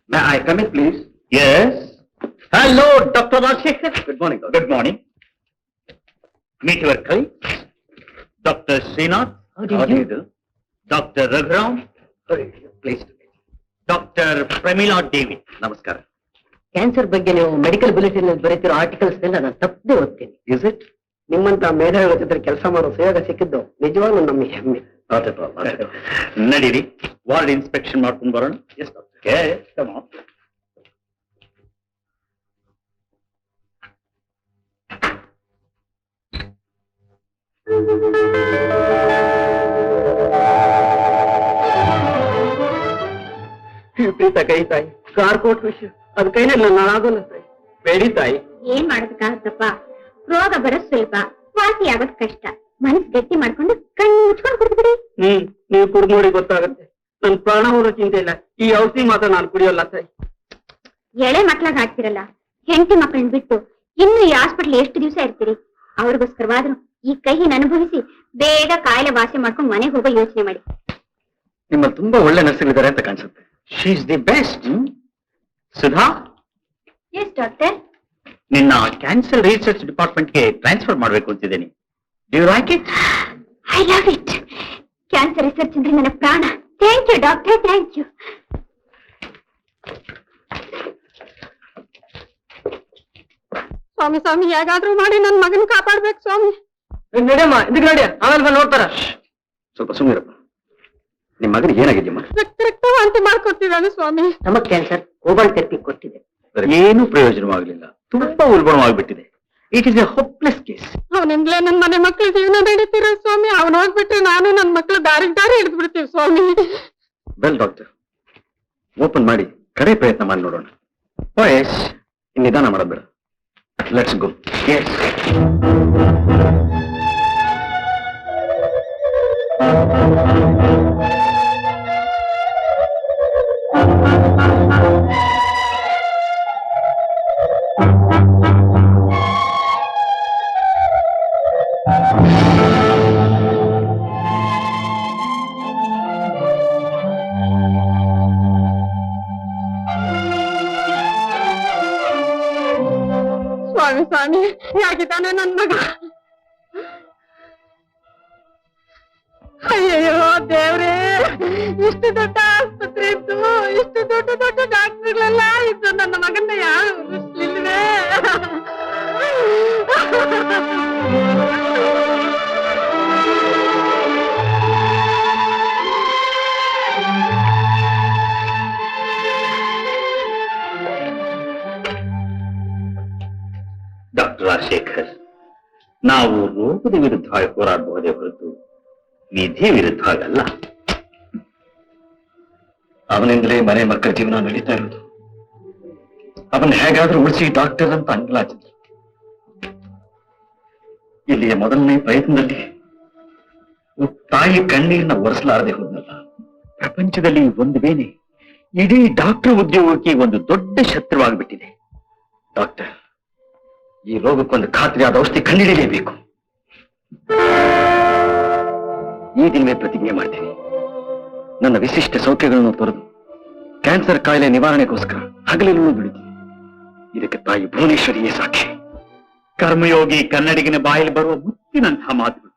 May I come in, please? Yes. Hello, Dr. Rajshekhar. Good morning, doctor. Good morning. Meet your colleague, Dr. Srinath. How do you do? Dr. Raghuram. Please to meet. Dr. Pramila Devi. ನಮಸ್ಕಾರ. Cancer ಬಗ್ಗೆ ನೀವು medical bulletin ಬರೀತಿರೋ articles ಎಲ್ಲ ನಾನು ತಪ್ಪದೆ ಓದ್ತೀನಿ. Is it? ನಿಮ್ಮಂತ ಮೇಧಾವಿ ಜೊತೆ ಕೆಲಸ ಮಾಡೋ ಸುಯೋಗ ಸಿಕ್ಕಿದ್ದು ನಿಜವಾಗ್ಲೂ ನಮ್ಮ ಹೆಮ್ಮೆ. Not at all. Not at all. ನಡೀರಿ, ವಾರ್ಡ್ ಇನ್ಸ್ಪೆಕ್ಷನ್ ಮಾಡ್ಕೊಂಡು ಬರೋಣ. Yes, doctor. Okay, come on. ಪ್ರೀತ ಕೈ ತಾಯಿ, ಕಾರ್ ಕೋಟ್ ವಿಷಯ ಅದ್ ಕೈನಲ್ಲಿ ನಾನಾಗೋಲ್ಲ ತಾಯಿ. ಬೇಡಿ ತಾಯಿ. ಏನ್ ಮಾಡೋದಕ್ಕಾಗತ್ತಪ್ಪ, ರೋಗ ಬರೋದ್ ಸುಲಭ, ವಾಸಿ ಆಗೋದ್ ಕಷ್ಟ. ಮನಸ್ ಗಟ್ಟಿ ಮಾಡ್ಕೊಂಡು ಕಣ್ಣು ಮುಚ್ಕೊಂಡು ಕುಡಿದ್ಬಿಡಿ. ನೀವು ಕುಡ್ದು ನೋಡಿ ಗೊತ್ತಾಗುತ್ತೆ. ನನ್ ಪ್ರಾಣ ಹೋಗೋ ಚಿಂತೆ ಇಲ್ಲ. ಈ ಔಷಧಿ ಮಾತ್ರ ನಾನು ಕುಡಿಯೋಲ್ಲ ತಾಯಿ. ಎಳೆ ಮಕ್ಳಾಗ ಆಗ್ತಿರಲ್ಲ, ಹೆಂಡತಿ ಮಕ್ಕಳನ್ನ ಬಿಟ್ಟು ಇನ್ನು ಈ ಹಾಸ್ಪಿಟ್ಲ್ ಎಷ್ಟು ದಿವಸ ಇರ್ತೀರಿ? ಅವ್ರಿಗೋಸ್ಕರವಾದ್ರೂ ಈ ಕಹಿನ ಅನುಭವಿಸಿ ಬೇಗ ಕಾಯಿಲೆ ವಾಸಿ ಮಾಡ್ಕೊಂಡು ಮನೆಗೆ ಹೋಗೋ ಯೋಚನೆ ಮಾಡಿ. ನಿಮ್ಮ ತುಂಬಾ ಒಳ್ಳೆ ನರ್ಸ್ಗಳಿದ್ದಾರೆ ಅಂತ ಕಾಣಿಸುತ್ತೆ. She is the best. Sudha, yes doctor. ನಿನ್ನ ಕ್ಯಾನ್ಸರ್ ರಿಸರ್ಚ್ ಡಿಪಾರ್ಟ್ಮೆಂಟ್ಗೆ ಟ್ರಾನ್ಸ್ಫರ್ ಮಾಡಬೇಕು ಅಂತಿದ್ದೇನೆ. Do you like it? I love it. Cancer research ಅಂದ್ರೆ ನನ್ನ ಪ್ರಾಣ. Thank you doctor, thank you. ಸ್ವಾಮಿ ಸ್ವಾಮಿ, ಹೇಗಾದ್ರೂ ಮಾಡಿ ನನ್ ಮಗನ್ ಕಾಪಾಡ್ಬೇಕು ಸ್ವಾಮಿ. ನಡಿಯಮ್ಮ, ಇದಕ್ಕೆ ನಡಿಯ, ಆಮೇಲೆ ಬಂದು ನೋಡ್ತಾರ. ಸ್ವಲ್ಪ ಸುಮ್ಮನಿರಪ್ಪ. ನಿಮ್ಮ ಮಗನಿಗೆ ಏನಾಗಿದೆಯಮ್ಮ? ರಕ್ತ ವಾಂತಿ ಮಾಡ್ಕೊಟ್ಟಿದ್ದಾನೆ ಸ್ವಾಮಿ. ನಮಗ್ ಕ್ಯಾನ್ಸರ್ ಕೋಬಾಲ್ಟ್ ಥೆರಪಿ ಕೊಟ್ಟಿದೆ. ಏನೂ ಪ್ರಯೋಜನವಾಗಲಿಲ್ಲ. ತುಂಬಾ ಉಲ್ಬಣವಾಗಿಬಿಟ್ಟಿದೆ. It is a hopeless case. ಅವನಿಂದಲೇ ನನ್ ಮನೆ ಮಕ್ಳ ಜೀವನ ನಡೀತಿರೋ ಸ್ವಾಮಿ. ಅವನ್ ಹೋಗ್ಬಿಟ್ರೆ ನಾನು ನನ್ ಮಕ್ಳು ದಾರಿ ಹಿಡಿದು ಬಿಡ್ತೀವಿ ಸ್ವಾಮಿ. ವೆಲ್ ಡಾಕ್ಟರ್, ಓಪನ್ ಮಾಡಿ ಕಡೆ ಪ್ರಯತ್ನ ಮಾಡಿ ನೋಡೋಣ. ಎಸ್, ನಿಧಾನ ಮಾಡೋದು ಬೇಡ. Let's go. ಎಸ್. ಸ್ವಾಮಿ ಸ್ವಾಮಿ, ಹೇಗಿದ್ದಾನೆ ನನ್ ಮಗ? ಅಯ್ಯಯ್ಯೋ ದೇವ್ರೇ, ಇಷ್ಟು ದೊಡ್ಡ ಆಸ್ಪತ್ರೆ ಇದ್ದು, ಇಷ್ಟು ದೊಡ್ಡ ದೊಡ್ಡ ಡಾಕ್ಟರ್ಗಳೆಲ್ಲ ಇದ್ದು, ನನ್ನ ಮಗನ್ನ ಯಾರು ಉಳಿಸ್ಲಿಲ್ವೇ? ಡಾಕ್ಟರ್ ರಾಜಶೇಖರ್, ನಾವು ರೋಗದ ವಿರುದ್ಧವಾಗಿ ಹೋರಾಡಬಹುದೇ ಹೊರತು ವಿಧಿ ವಿರುದ್ಧವಾಗಲ್ಲ. ಅವನಿಂದಲೇ ಮನೆ ಮಕ್ಕಳ ಜೀವನ ನಡೀತಾ ಇರೋದು. ಅವನ್ನ ಹೇಗಾದ್ರೂ ಉಳಿಸಿ ಡಾಕ್ಟರ್ ಅಂತ ಅಂಗಲಾಚಿದ್ರು. ಇಲ್ಲಿಯ ಮೊದಲನೇ ಪ್ರಯತ್ನದಲ್ಲಿ ತಾಯಿ ಕಣ್ಣೀರನ್ನ ಒರೆಸಲಾರದೆ ಹೋದ್ನಲ್ಲ. ಪ್ರಪಂಚದಲ್ಲಿ ಒಂದು ವೇಳೆ ಇಡೀ ಡಾಕ್ಟರ್ ಉದ್ಯೋಗಕ್ಕೆ ಒಂದು ದೊಡ್ಡ ಶತ್ರುವಾಗ್ಬಿಟ್ಟಿದೆ. ಡಾಕ್ಟರ್, ಈ ರೋಗಕ್ಕೊಂದು ಖಾತ್ರಿಯಾದ ಔಷಧಿ ಕಂಡುಹಿಡಿಯಲೇಬೇಕು. ಈ ದಿನವೇ ಪ್ರತಿಜ್ಞೆ ಮಾಡ್ತೀನಿ. ನನ್ನ ವಿಶಿಷ್ಟ ಸೌಖ್ಯಗಳನ್ನು ತೊರೆದು ಕ್ಯಾನ್ಸರ್ ಕಾಯಿಲೆ ನಿವಾರಣೆಗೋಸ್ಕರ ಹಗಲಿರುಳು ದುಡಿತೀನಿ. ಇದಕ್ಕೆ ತಾಯಿ ಭುವನೇಶ್ವರಿಯೇ ಸಾಕ್ಷಿ. ಕರ್ಮಯೋಗಿ ಕನ್ನಡಿಗನ ಬಾಯಲ್ಲಿ ಬರುವ ಮುತ್ತಿನಂತಹ ಮಾತುಗಳು.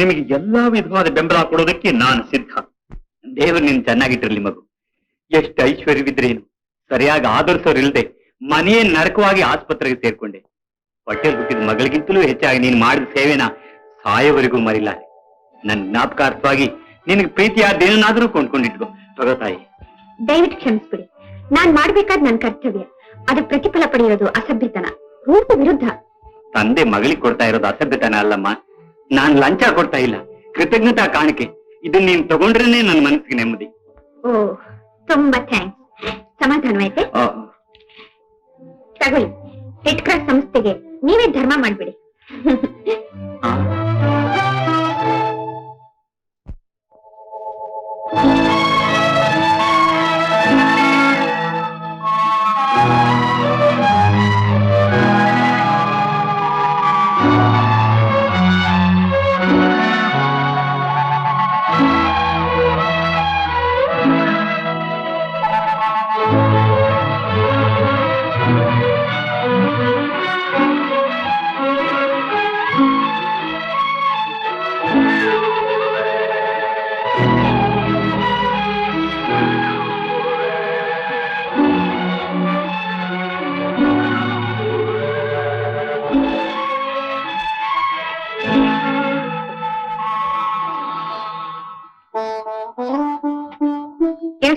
ನಿಮಗೆ ಎಲ್ಲಾ ವಿಧವಾದ ಬೆಂಬಲ ಕೊಡೋದಕ್ಕೆ ನಾನು ಸಿದ್ಧ. ದೇವರು ನಿನ್ ಚೆನ್ನಾಗಿಟ್ಟಿರಲಿ ಮಗು. ಎಷ್ಟು ಐಶ್ವರ್ಯವಿದ್ರೇನು, ಸರಿಯಾಗಿ ಆಧರಿಸೋರಿಲ್ಲದೆ ಮನೆಯೇ ನರಕವಾಗಿ ಆಸ್ಪತ್ರೆಗೆ ಸೇರ್ಕೊಂಡೆ. ಹೊಟ್ಟೆಲ್ ಹುಟ್ಟಿದ ಮಗಳಿಗಿಂತಲೂ ಹೆಚ್ಚಾಗಿ ನೀನು ಮಾಡಿದ ಸೇವೆನ ಸಾಯೋವರೆಗೂ ಮರಿಲಾರೆ. ನನ್ನ ಜ್ಞಾಪಕಾರ್ಥವಾಗಿ ನಿನಗೆ ಪ್ರೀತಿಯಾದೇನಾದ್ರೂ ಕೊಂಡ್ಕೊಂಡಿಟ್ಕೋ. ತಗೋತಾಯಿ, ದಯವಿಟ್ಟು ಕ್ಷಮಿಸ್ಬಿಡಿ. ನಾನ್ ಮಾಡ್ಬೇಕಾದ್ ನನ್ ಕರ್ತವ್ಯ. ಅದು ಪ್ರತಿಫಲ ಪಡೆಯೋದು ಅಸಭ್ಯತನ, ರೂಪ ವಿರುದ್ಧ. ತಂದೆ ಮಗಳಿಗೆ ಕೊಡ್ತಾ ಇರೋದು ಅಸಭ್ಯತನ ಅಲ್ಲಮ್ಮ. ನಾನ್ ಲಂಚ ಕೊಡ್ತಾ ಇಲ್ಲ, ಕೃತಜ್ಞತಾ ಕಾಣಿಕೆ. ಇದನ್ನ ನೀನ್ ತಗೊಂಡ್ರೇನೆ ನನ್ನ ಮನಸ್ಸಿಗೆ ನೆಮ್ಮದಿ. ಓ, ತುಂಬಾ ಥ್ಯಾಂಕ್ಸ್. ಸಮಾಧಾನವಾಯ್ತೆ? ತಗೊಳ್ಳಿ, ರೆಡ್ ಕ್ರಾಸ್ ಸಂಸ್ಥೆಗೆ ನೀವೇ ಧರ್ಮ ಮಾಡ್ಬಿಡಿ.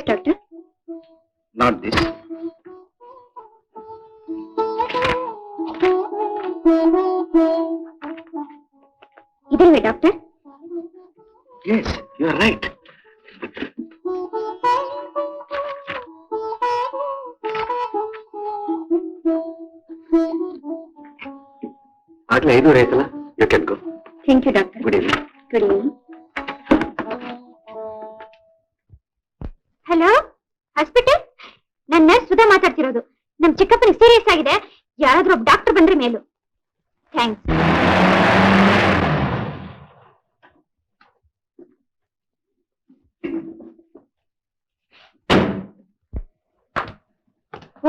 Yes doctor. Not this. ಇದಲ್ವೇ doctor? Yes, you are right. ಆಗ್ಲೇ 5 ಆಯ್ತಲ್ಲ, you can go. Thank you doctor. Good evening. Good evening. Hello, hospital? ನನ್ನ ನರ್ಸ್ ಸುಧಾ ಮಾತಾಡ್ತಿರೋದು. ನಮ್ ಚಿಕ್ಕಪ್ಪನಿಗೆ ಸೀರಿಯಸ್ ಆಗಿದೆ, ಯಾರಾದ್ರೂ ಒಬ್ಬ ಡಾಕ್ಟರ್ ಬಂದ್ರೆ ಮೇಲು. ಥ್ಯಾಂಕ್ಸ್.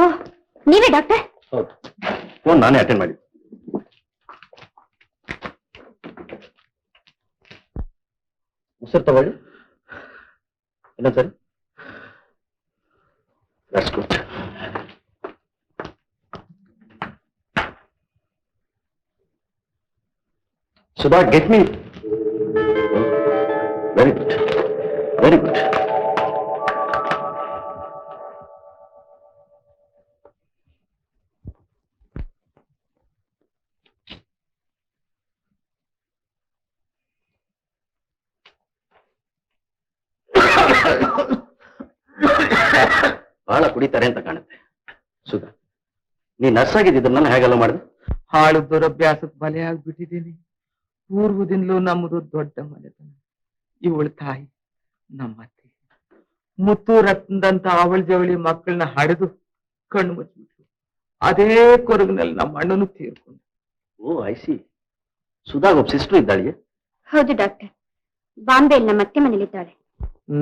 ಓಹ್, ನೀವೇ ಡಾಕ್ಟರ್? ಹೌದು, ಫೋನ್ ನಾನೇ ಅಟೆಂಡ್ ಮಾಡಿ. ಉಸಿರು ತಗೊಳ್ಳಿ. ಇನ್ನೊಂದು ಸರಿ. That's good. Sudha, get me. Very good, very good. ಬಹಳ ಕುಡಿತಾರೆ ಅಂತ ಕಾಣುತ್ತೆ. ಸುಧಾ, ನೀ ನರ್ಸ್ ಆಗಿದ್ದನ್ನ ಹೇಗೆಲ್ಲ ಮಾಡಿದೆ? ಹಾಳು ದುರಭ್ಯಾಸಕ್ಕೆ ಬಲೆ ಆಗ್ಬಿಟ್ಟಿದ್ದೀನಿ. ಪೂರ್ವದಿಂದಲೂ ನಮ್ಮದು ದೊಡ್ಡ ಮನೆತನ. ಇವಳ ತಾಯಿ ನಮ್ಮತ್ತೆ ಮುತ್ತು ರತ್ನದಂತ ಅವಳ ಜವಳಿ ಮಕ್ಕಳನ್ನ ಹಡೆದು ಕಣ್ಣು ಮುಚ್ಚಿಬಿಟ್ರು. ಅದೇ ಕೊರಗಿನಲ್ಲಿ ನಮ್ಮ ಅಣ್ಣನು ತೀರ್ಕೊಂಡು. ಓ, ಐಸಿ. ಸುಧಾಗ್ ಒಬ್ಬ ಸಿಸ್ಟರ್ ಇದ್ದಾಳೆ? ಹೌದು ಡಾಕ್ಟರ್, ಬಾಂಬೆಯಲ್ಲಿ ನಮ್ಮ ಅತ್ತೆ ಮನೇಲಿದ್ದಾಳೆ.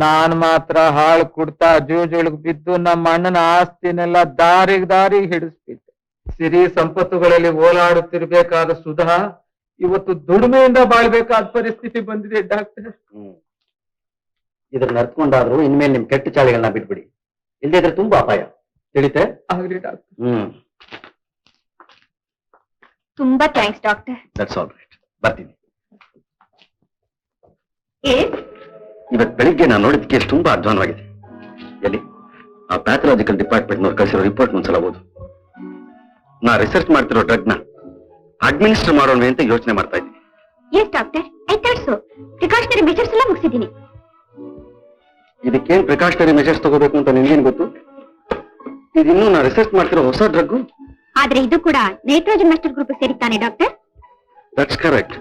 ನಾನ್ ಮಾತ್ರ ಹಾಳು ಕುಡ್ತಾ ಜೋಜೊಳಗ್ ಬಿದ್ದು ನಮ್ಮ ಅಣ್ಣನ ಆಸ್ತಿನೆಲ್ಲ ದಾರಿಗೆ ಹಿಡಿಸ್ಬಿಟ್ಟೆ. ಸಿರಿ ಸಂಪತ್ತುಗಳಲ್ಲಿ ಓಲಾಡುತ್ತಿರ್ಬೇಕಾದ ಸುಧಾ ಇವತ್ತು ದುಡಿಮೆಯಿಂದ ಬಾಳ್ಬೇಕಾದ ಪರಿಸ್ಥಿತಿ ಬಂದಿದೆ ಡಾಕ್ಟರ್. ಇದ್ರ ನರ್ತ್ಕೊಂಡಾದ್ರು ಇನ್ಮೇಲೆ ನಿಮ್ ಕೆಟ್ಟ ಚಾಳಿಗಳನ್ನ ಬಿಟ್ಬಿಡಿ, ಇಲ್ದಿದ್ರೆ ತುಂಬಾ ಅಪಾಯ. ತಿಳಿತೆ? ಆಗ್ಲಿ ಡಾಕ್ಟರ್. ತುಂಬಾ thanks doctor. That's all right. ಬರ್ತೀನಿ. ಏನ್? ಇವತ್ತು ಬೆಳಿಗ್ಗೆ ನಾನು ನೋಡಿದ ಕೇಸ್ ತುಂಬಾ ಅಧ್ವಾನವಾಗಿದೆ. ಎಲ್ಲಿ? ಆ ಪ್ಯಾಥಲಾಜಿಕಲ್ ಡಿಪಾರ್ಟ್ಮೆಂಟ್ನವ್ರು ಕಳಿಸಿರೋ ರಿಪೋರ್ಟ್ ಒಂದ್ಸಲ ಓದು. ನಾ ರಿಸರ್ಚ್ ಮಾಡ್ತಿರೋ ಡ್ರಗ್ ನ ಅಡ್ಮಿನಿಸ್ಟರ್ ಮಾಡೋಣ ಅಂತ ಯೋಚನೆ ಮಾಡ್ತಾ ಇದ್ದೀನಿ. Yes doctor, I thought so. Precautionary measures ಎಲ್ಲ ಮುಗಿಸಿದ್ದೀನಿ. ಇದಕ್ಕೇನ್ ಪ್ರಿಕಾಷನರಿ ಮೆಷರ್ಸ್ ತಗೋಬೇಕು ಅಂತ ನಿನ್ಗೇನ್ ಗೊತ್ತು? ಇದಿನ್ನೂ ನಾ ರಿಸರ್ಚ್ ಮಾಡ್ತಿರೋ ಹೊಸ ಡ್ರಗ್. ಆದ್ರೆ ಇದು ಕೂಡ ನೈಟ್ರೋಜನ್ ಮಾಸ್ಟರ್ ಗ್ರೂಪ್ ಸೇರಿತಾನೆ doctor? That's correct.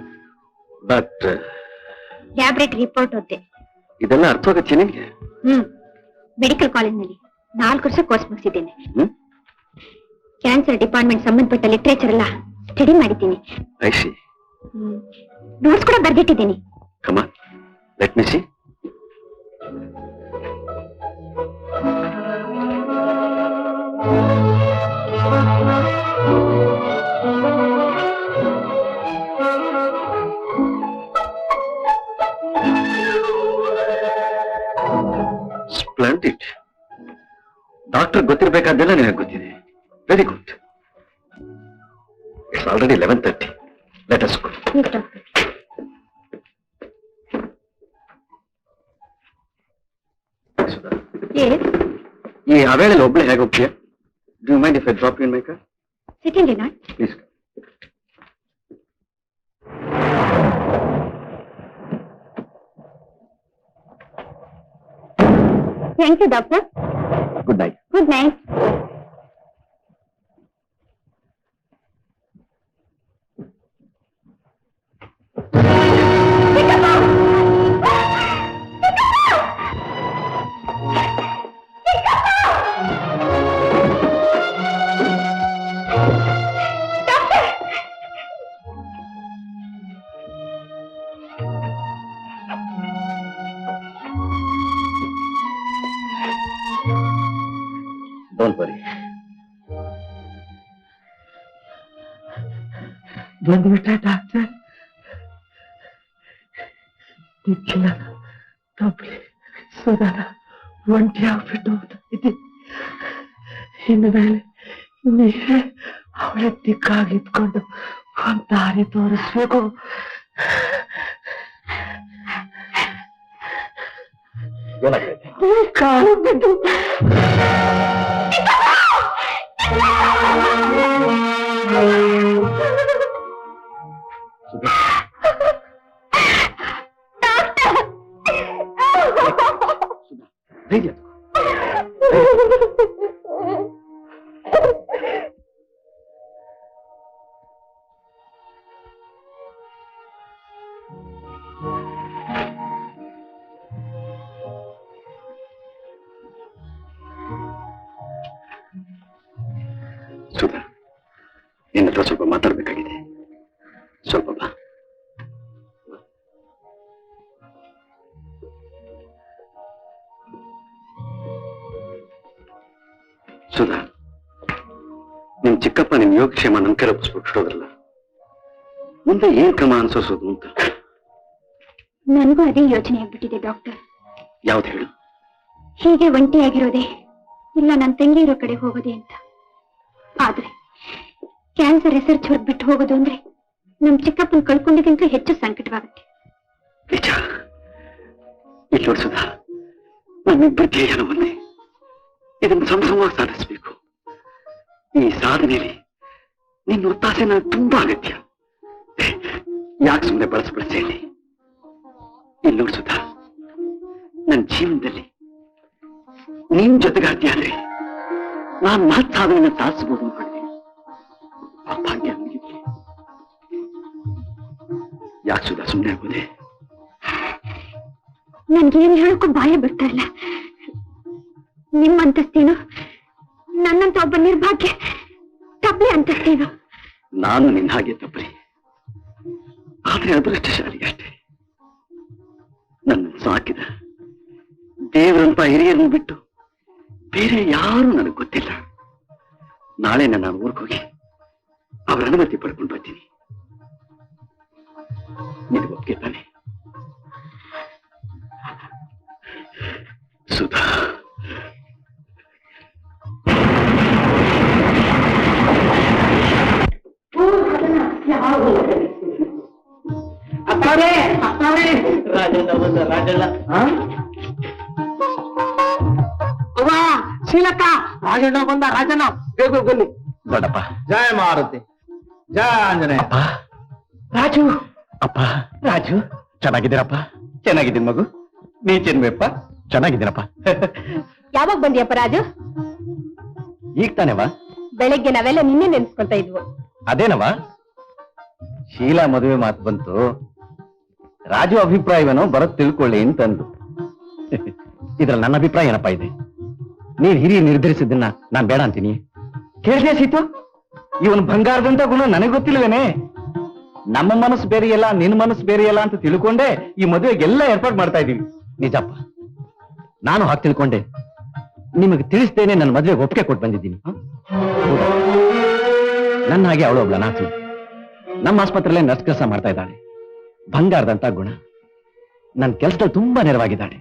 But laboratory report ಓದ್ದೆ. ಇದೆಲ್ಲ ಅರ್ಥವಾಗತ್ತೆ ನಿನ್ಗೆ? ಮೆಡಿಕಲ್ ಕಾಲೇಜ್ನಲ್ಲಿ 4 ವರ್ಷ ಕೋರ್ಸ್ ಮುಗಿಸಿದ್ದೇನೆ. ಕ್ಯಾನ್ಸರ್ ಡಿಪಾರ್ಟ್ಮೆಂಟ್ ಸಂಬಂಧಪಟ್ಟ ಲಿಟರೇಚರ್ ಎಲ್ಲ ಸ್ಟಡಿ ಮಾಡಿದ್ದೀನಿ. I see. ನೋಟ್ಸ್ ಕೂಡ ಬರ್ದಿಟ್ಟಿದ್ದೀನಿ. Come on, let me see. Splendid. Doctor ಗೊತ್ತಿರಬೇಕಾದ್ದೆಲ್ಲ ನಿನಗೆ ಗೊತ್ತಿದೆ. Very good. It's already 11:30. Let us go. ಈ ಅವೇಳೆಲ್ಲ ಒಬ್ಳೆ ಹೇಗೆ ಹೋಗ್ತೀಯ? Do you mind if I drop you in my car? Second not please. Thank you doctor. Good night. Good night. Don't worry. ಬಂದ್ಬಿಟ್ಟ doctor. ದಿಕ್ಕಿಲ್ಲ ತಪ್ಪಲಿ ಸುಧಾನ ಒಂಟಿ ಆಗ್ಬಿಟ್ಟು ಇದೆ. ಇನ್ನು ಮೇಲೆ ನೀವೇ ಅವಳ ದಿಕ್ಕಾಗಿತ್ಕೊಂಡು ಒಂದ್ ದಾರಿ ತೋರಿಸ್ಬೇಕು. ಏನಾಗ್ತೈತೆ? ಕಾಲು ಬಿದ್ದು ಧೈರ್ಯ ತಗೋ. ಸುಧಾ, ನಿನ್ನ ಹತ್ರ ಸ್ವಲ್ಪ ಮಾತಾಡ್ಬೇಕಾಗಿದೆ. ಸ್ವಲ್ಪ ಬಾ. ಸುಧಾ, ನಿಮ್ ಚಿಕ್ಕಪ್ಪ ನಿಮ್ ಯೋಗಕ್ಷೇಮ ನನ್ ಕೈಲಿ ಒಪ್ಪಿಸ್ಬಿಟ್ಟಿರೋದ್ರಲ್ಲ, ಮುಂದೆ ಏನ್ ಕ್ರಮ ಅನ್ಸೋಸೋದು ಅಂತ. ನನಗೂ ಅದೇ ಯೋಚನೆ ಆಗ್ಬಿಟ್ಟಿದೆ ಡಾಕ್ಟರ್. ಯಾವ್ದು ಹೇಳು? ಹೀಗೆ ಒಂಟಿಯಾಗಿರೋದೇ ಇಲ್ಲ ನನ್ನ ತಂಗಿ ಇರೋ ಕಡೆ ಹೋಗೋದೇ ಅಂತ. ಆದ್ರೆ ಕ್ಯಾನ್ಸರ್ ರಿಸರ್ಚ್ ಹೊರಬಿಟ್ಟು ಹೋಗೋದು ಅಂದ್ರೆ ನಮ್ ಚಿಕ್ಕಪ್ಪನ ಕಳ್ಕೊಂಡಿಗಿಂತ ಹೆಚ್ಚು ಸಂಕಟವಾಗುತ್ತೆ. ನಿಜ. ಇಲ್ಲಿ ನೋಡು ಸುಧಾ, ನಮ್ಮಿಬ್ಬರ ಧ್ಯೇಯನ ಒಂದೇ. ಇದನ್ನು ಸಂಭ್ರಮವಾಗಿ ಸಾಧಿಸಬೇಕು. ಈ ಸಾಧನೆಯಲ್ಲಿ ನಿನ್ನ ಒತ್ತಾಸೆ ನನಗೆ ತುಂಬಾ ಅಗತ್ಯ. ಯಾಕೆ ಸುಮ್ಮನೆ ಬಳಸಿ ಇಲ್ಲಿ ನೋಡು ಸುಧಾ, ನನ್ನ ಜೀವನದಲ್ಲಿ ನಿನ್ ಜೊತೆಗಾರ್ತಿ ಆದ್ರೆ ನಾನು ಮಹತ್ ಸಾಧನೆಯನ್ನು ಸಾಧಿಸಬಹುದು ಅನ್ಕೊಂಡಿದ್ದೀನಿ. ಆ ಭಾಗ್ಯ ನನಗಿರ್ಲಿ. ಯಾಕೆ ಸುಧಾ ಸುಮ್ಮನೆ ಆಗೋದೆ? ನನ್ಗೇನು ಹೇಳಕ್ಕೂ ಬಾಯ ಬರ್ತಾ ಇಲ್ಲ. ನಿಮ್ಮ ಅಂತಸ್ತೇನು, ನನ್ನಂತ ಒಬ್ಬ ನಿರ್ಭಾಗ್ಯ ತಪ್ಪಲೆ ಅಂತಸ್ತೇನು. ನಾನು ನಿನ್ನ ಹಾಗೆ ತಪ್ಪಲಿ, ಆದ್ರೆ ಅದೃಷ್ಟಶಾಲಿ ಅಷ್ಟೇ. ನನ್ನ ಸಾಕಿದ ದೇವರಂತ ಹಿರಿಯರನ್ನು ಬಿಟ್ಟು ಬೇರೆ ಯಾರು ನನಗೆ ಗೊತ್ತಿಲ್ಲ. ನಾಳೆ ನಾನು ಊರಿಗೆ ಹೋಗಿ ಅವರ ಅನುಮತಿ ಪಡ್ಕೊಂಡು ಬರ್ತೀನಿ. ನಿನಗೆ ಒಪ್ಪಿಗೆ ತಾನೆ ಸುಧಾ? ಶೀಲಕ್ಕ, ರಾಜಣ್ಣ ಬಂದ. ರಾಜಣ್ಣ ಬೇಗ ಬನ್ನಿ. ದೊಡ್ಡಪ್ಪ, ಜಯ ಮಾರುತಿ, ಜಯ ಆಂಜನೇಯ. ಅಪ್ಪ, ರಾಜು. ಅಪ್ಪ, ರಾಜು ಚೆನ್ನಾಗಿದ್ದೀರಪ್ಪ? ಚೆನ್ನಾಗಿದ್ದೀನಿ ಮಗು. ನೀ ಚೆನ್ಬೇಪ್ಪ? ಚೆನ್ನಾಗಿದ್ದೀನಪ್ಪ. ಯಾವಾಗ ಬಂದಿಯಪ್ಪ ರಾಜು? ಈಗ ತಾನೇವಾ? ಬೆಳಗ್ಗೆ ನಾವೆಲ್ಲ ನಿನ್ನೆ ನೆನ್ಸ್ಕೊಳ್ತಾ ಇದ್ವು. ಅದೇನವಾ? ಶೀಲಾ ಮದುವೆ ಮಾತು ಬಂತು. ರಾಜು ಅಭಿಪ್ರಾಯವೇನೋ ಬರೋದ್ ತಿಳ್ಕೊಳ್ಳಿ ಅಂತಂದು. ಇದ್ರಲ್ಲಿ ನನ್ನ ಅಭಿಪ್ರಾಯ ಏನಪ್ಪಾ ಇದೆ? ನೀನ್ ಹಿರಿಯ ನಿರ್ಧರಿಸಿದ್ದನ್ನ ನಾನ್ ಬೇಡ ಅಂತೀನಿ. ಕೇಳಿದೆ ಸೀತು, ಇವನ್ ಬಂಗಾರದಂತ ಗುಣ ನನಗೆ ಗೊತ್ತಿಲ್ವೇನೆ? ನಮ್ಮ ಮನಸ್ಸು ಬೇರೆಯಲ್ಲ, ನಿನ್ನ ಮನಸ್ಸು ಬೇರೆಯಲ್ಲ ಅಂತ ತಿಳ್ಕೊಂಡೆ ಈ ಮದುವೆಗೆಲ್ಲ ಏರ್ಪಾಡು ಮಾಡ್ತಾ ಇದೀವಿ. ನಿಜಪ್ಪ, ನಾನು ಹಾಗೆ ತಿಳ್ಕೊಂಡೆ. ನಿಮಗೆ ತಿಳಿಸ್ತೇನೆ ನನ್ನ ಮದುವೆಗೆ ಒಪ್ಪಿಗೆ ಕೊಟ್ಟು ಬಂದಿದ್ದೀನಿ. ನನ್ನ ಹಾಗೆ ಅವಳು ಒಬ್ಳ ನಾಚು ನಮ್ಮ ಆಸ್ಪತ್ರೆಯಲ್ಲೇ ನರ್ಸ್ ಕೆಲಸ ಮಾಡ್ತಾ ಇದ್ದಾಳೆ. ಬಂಗಾರದಂತ ಗುಣ. ನನ್ನ ಕೆಲಸದಲ್ಲಿ ತುಂಬಾ ನೆರವಾಗಿದ್ದಾಳೆ.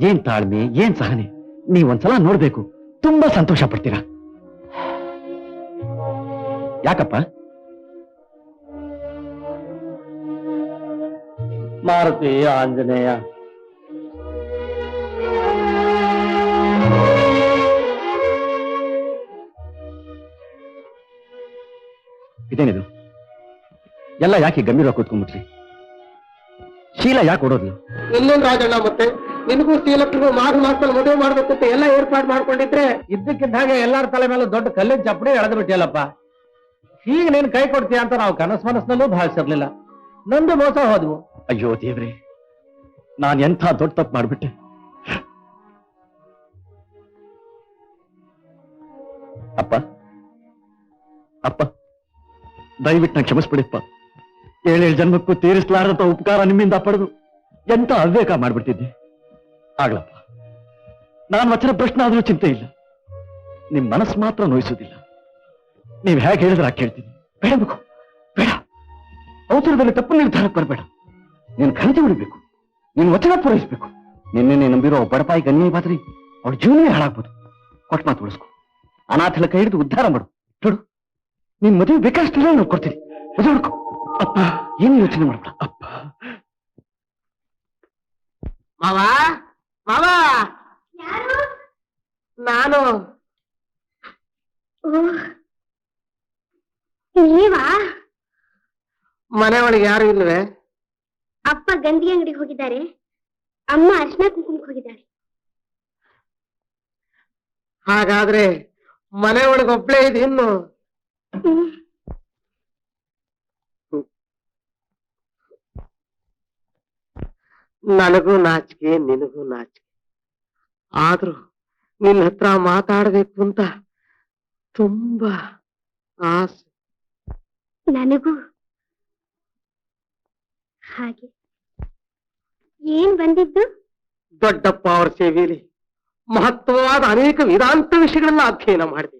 ಏನ್ ತಾಳ್ಮೆ, ಏನ್ ಸಹನೆ, ನೀವೊಂದ್ಸಲ ನೋಡ್ಬೇಕು. ತುಂಬಾ ಸಂತೋಷ ಪಡ್ತೀರಾ. ಯಾಕಪ್ಪ? ಮಾರುತಿ, ಆಂಜನೇಯ. ಇದೇನಿದು ಎಲ್ಲ ಯಾಕೆ ಗಂಭೀರ ಕೂತ್ಕೊಂಡ್ಬಿಟ್ರಿ? ಶೀಲಾ ಯಾಕೆ ಓಡೋದ್ಲು? ಇನ್ನೇನ್ ರಾಜಣ್ಣ, ಮತ್ತೆ ನಿನಗೂ ಶೀಲಕ್ಕೂ ಮಾರು ಮಾಸದಲ್ಲಿ ಮದುವೆ ಮಾಡ್ಬೇಕು ಅಂತ ಎಲ್ಲ ಏರ್ಪಾಡು ಮಾಡ್ಕೊಂಡಿದ್ರೆ ಇದ್ದಕ್ಕಿದ್ದ ಹಾಗೆ ಎಲ್ಲಾರ ತಲೆ ಮೇಲೂ ದೊಡ್ಡ ಕಲ್ಲಿನ ಚಪ್ಪಡಿ ಎಳೆದು ಬಿಟ್ಟಿಯಲ್ಲಪ್ಪ. ಈಗ ನೀನ್ ಕೈ ಕೊಡ್ತೀಯ ಅಂತ ನಾವು ಕನಸು ಮನಸ್ಸಿನಲ್ಲೂ ಭಾವಿಸಿರ್ಲಿಲ್ಲ. ನಂದು ಮೋಸ ಹೋದ್ವು. ಅಯ್ಯೋ ದೇವ್ರೆ, ನಾನು ಎಂಥ ದೊಡ್ಡ ತಪ್ಪು ಮಾಡ್ಬಿಟ್ಟೆ. ಅಪ್ಪ, ಅಪ್ಪ, ದಯವಿಟ್ಟು ನಾನು ಕ್ಷಮಿಸ್ಬಿಡಿಪ್ಪ. 7 ಜನ್ಮಕ್ಕೂ ತೀರಿಸಲಾರದಂತ ಉಪಕಾರ ನಿಮ್ಮಿಂದ ಪಡೆದು ಎಂತ ಅವ್ಯಕ ಮಾಡ್ಬಿಡ್ತಿದ್ದೆ. ಆಗ್ಲಪ್ಪ, ನಾನು ವಚನ ಪ್ರಶ್ನೆ ಆದ್ರೂ ಚಿಂತೆ ಇಲ್ಲ. ನಿಮ್ ಮನಸ್ಸು ಮಾತ್ರ ನೋಯಿಸೋದಿಲ್ಲ. ನೀವ್ ಹೇಗೆ ಹೇಳಿದ್ರೆ ಕೇಳ್ತೀನಿ. ಬೇಡ ಬೇಕು, ಬೇಡ. ಅವಸರದಲ್ಲಿ ತಪ್ಪು ನಿರ್ಧಾರಕ್ಕೆ ಬರಬೇಡ. ನೀನು ಘನತೆ ಉಳಿಬೇಕು, ನೀನು ವಚನ ಪೂರೈಸಬೇಕು. ನಿನ್ನೆ ನಂಬಿರೋ ಬಡಪಾಯಿ ಗನ್ನಿ ಬಾದ್ರಿ ಅವಳ ಜೀವನವೇ ಹಾಳಾಗ್ಬೋದು. ಕೊಟ್ಟು ಮಾತು ಉಳಿಸ್ಕೊ. ಅನಾಥಲ ಕೈ ಹಿಡಿದು ಉದ್ಧಾರ ಮಾಡು. ನೋಡು, ನಿನ್ ಮದುವೆ ಬೇಕಷ್ಟೆಲ್ಲ ನಾವು ಕೊಡ್ತೀನಿ. ಮದುವೆ ಹುಡ್ಕೊ. ಅಪ್ಪ, ಏನು ಯೋಚನೆ ಮಾಡ್ಬೇಡ. ಅಪ್ಪ, ಮಾವ ಮಾವ ನಾನು ನೀವಾ? ಮನೆ ಒಳಗೆ ಯಾರು ಇಲ್ವೇ? ಅಪ್ಪ ಗಂಧಿ ಅಂಗಡಿಗೆ ಹೋಗಿದ್ದಾರೆ, ಅಮ್ಮ ಅರ್ಶಿನ ಕುಂಕುಮಕ್ಕೆ ಹೋಗಿದ್ದಾರೆ. ಹಾಗಾದ್ರೆ ಮನೆ ಒಳಗೆ ಒಬ್ಳೇ ಇದೆ ಇನ್ನು. ನನಗೂ ನಾಚಿಕೆ, ನಿನಗೂ ನಾಚಿಕೆ. ಆದ್ರೂ ನಿನ್ನ ಹತ್ರ ಮಾತಾಡ್ಬೇಕು ಅಂತ ತುಂಬಾ ಆಸೆ. ನನಗೂ ಹಾಗೆ. ಏನ್ ಬಂದಿದ್ದು? ದೊಡ್ಡಪ್ಪ ಅವರ ಸೇವೆಯಲ್ಲಿ ಮಹತ್ವವಾದ ಅನೇಕ ವೇದಾಂತ ವಿಷಯಗಳನ್ನ ಅಧ್ಯಯನ ಮಾಡಿದೆ.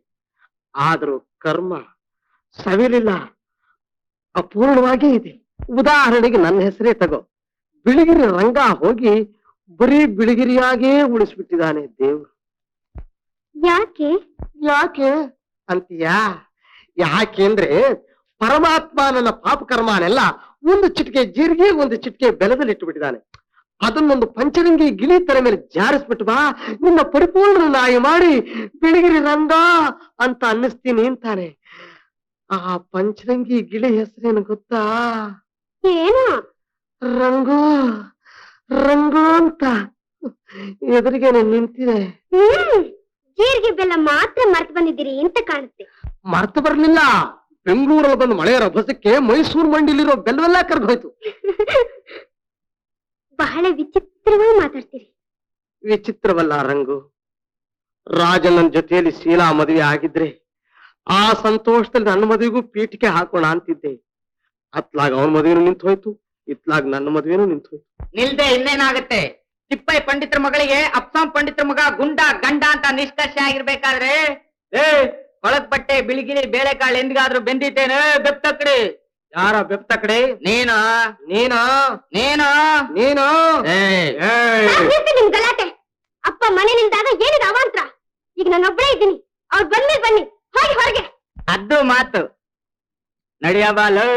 ಆದ್ರೂ ಕರ್ಮ ಸವಿಲಿಲ್ಲ, ಅಪೂರ್ಣವಾಗೇ ಇದೆ. ಉದಾಹರಣೆಗೆ ನನ್ನ ಹೆಸರೇ ತಗೋ. ಬಿಳಿಗಿರಿ ರಂಗ ಹೋಗಿ ಬರೀ ಬಿಳಿಗಿರಿಯಾಗೇ ಉಳಿಸ್ಬಿಟ್ಟಿದ್ದಾನೆ ದೇವ್ರು. ಯಾಕೆ ಯಾಕೆ ಅಂತೀಯಾ? ಯಾಕೆಂದ್ರೆ ಪರಮಾತ್ಮ ನನ್ನ ಪಾಪ ಕರ್ಮನೆಲ್ಲ ಒಂದು ಚಿಟಿಕೆ ಜೀರಿಗೆ, ಒಂದು ಚಿಟಿಕೆ ಬೆಲದಲ್ಲಿ ಇಟ್ಟುಬಿಟ್ಟಿದ್ದಾನೆ. ಅದನ್ನೊಂದು ಪಂಚರಂಗಿ ಗಿಳಿ ತರ ಮೇಲೆ ಜಾರಿಸ್ಬಿಟ್ಟು ಬಾ, ನಿನ್ನ ಪರಿಪೂರ್ಣ ನಾಯಿ ಮಾಡಿ ಬಿಳಿಗಿರಿ ರಂಗ ಅಂತ ಅನ್ನಿಸ್ತೀನಿ ಅಂತಾನೆ. ಆ ಪಂಚರಂಗಿ ಗಿಳಿ ಹೆಸರೇನು ಗೊತ್ತಾ? ಏನು? ರಂಗು ರಂಗು ಅಂತ ಎದುರಿಗೆ ನಿಂತಿದೆ. ಜೀರಿಗೆ ಬೆಲ್ಲ ಮಾತ್ರ ಮರ್ತು ಬಂದಿದ್ದೀರಿ ಅಂತ ಕಾಣುತ್ತೆ. ಮರ್ತು ಬರ್ಲಿಲ್ಲ, ಬೆಂಗಳೂರಲ್ಲಿ ಬಂದು ಮಳೆಯ ರಭಸಕ್ಕೆ ಮೈಸೂರು ಮಂಡಿಲಿರೋ ಬೆಲ್ಲವೆಲ್ಲ ಕರ್ಗೋಯ್ತು. ಬಹಳ ವಿಚಿತ್ರವಾಗಿ ಮಾತಾಡ್ತೀರಿ. ವಿಚಿತ್ರವಲ್ಲ ರಂಗು, ರಾಜನ ಜೊತೆಯಲ್ಲಿ ಶೀಲಾ ಮದುವೆ ಆಗಿದ್ರೆ ಆ ಸಂತೋಷದಲ್ಲಿ ನನ್ನ ಮದುವೆಗೂ ಪೀಠಿಕೆ ಹಾಕೋಣ ಅಂತಿದ್ದೆ. ಅತ್ಲಾಗ ಅವನ ಮದುವೆನೂ ನಿಂತು ಹೋಯ್ತು, ಇತ್ಲಾಗ ನನ್ನ ಮದುವೆನೂ ನಿಂತು ಹೋಯ್ತು. ನಿಲ್ದೆ ಇನ್ನೇನಾಗುತ್ತೆ? ತಿಪ್ಪೈ ಪಂಡಿತರ ಮಗಳಿಗೆ ಅಪ್ಸಾಂ ಪಂಡಿತರ ಮಗ ಗುಂಡ ಗಂಡ ಅಂತ ನಿಷ್ಕರ್ಷೆ ಆಗಿರ್ಬೇಕಾದ್ರೆ ಕೊಳಕ್ ಬಟ್ಟೆ ಬಿಳಿಗಿರಿ ಬೇಳೆಕಾಳು ಎಂದಿಗಾದ್ರೂ ಬೆಂದಿದ್ದೇನೆ ಬೆಪ್ತಕಡೆ. ಯಾರ ಬೆಪ್ತಕಡೆ? ನೀನು ನೀನು ನೀನು ನೀನು ನಿಮ್ ಗಲಾಟೆ. ಅಪ್ಪ ಮನೆ ನಿಲ್ದಾಗ ಏನಿದೆ ಅವಾಂತರ? ಈಗ ನಾನೊಬ್ಬಳೇ ಇದ್ದೀನಿ, ಅವ್ರು ಬಂದ್ಮೇಲೆ ಬನ್ನಿ, ಹೋಗಿ ಹೊರಗೆ. ಅದ್ದು ಮಾತು ನಡಿಯಬಾಲು.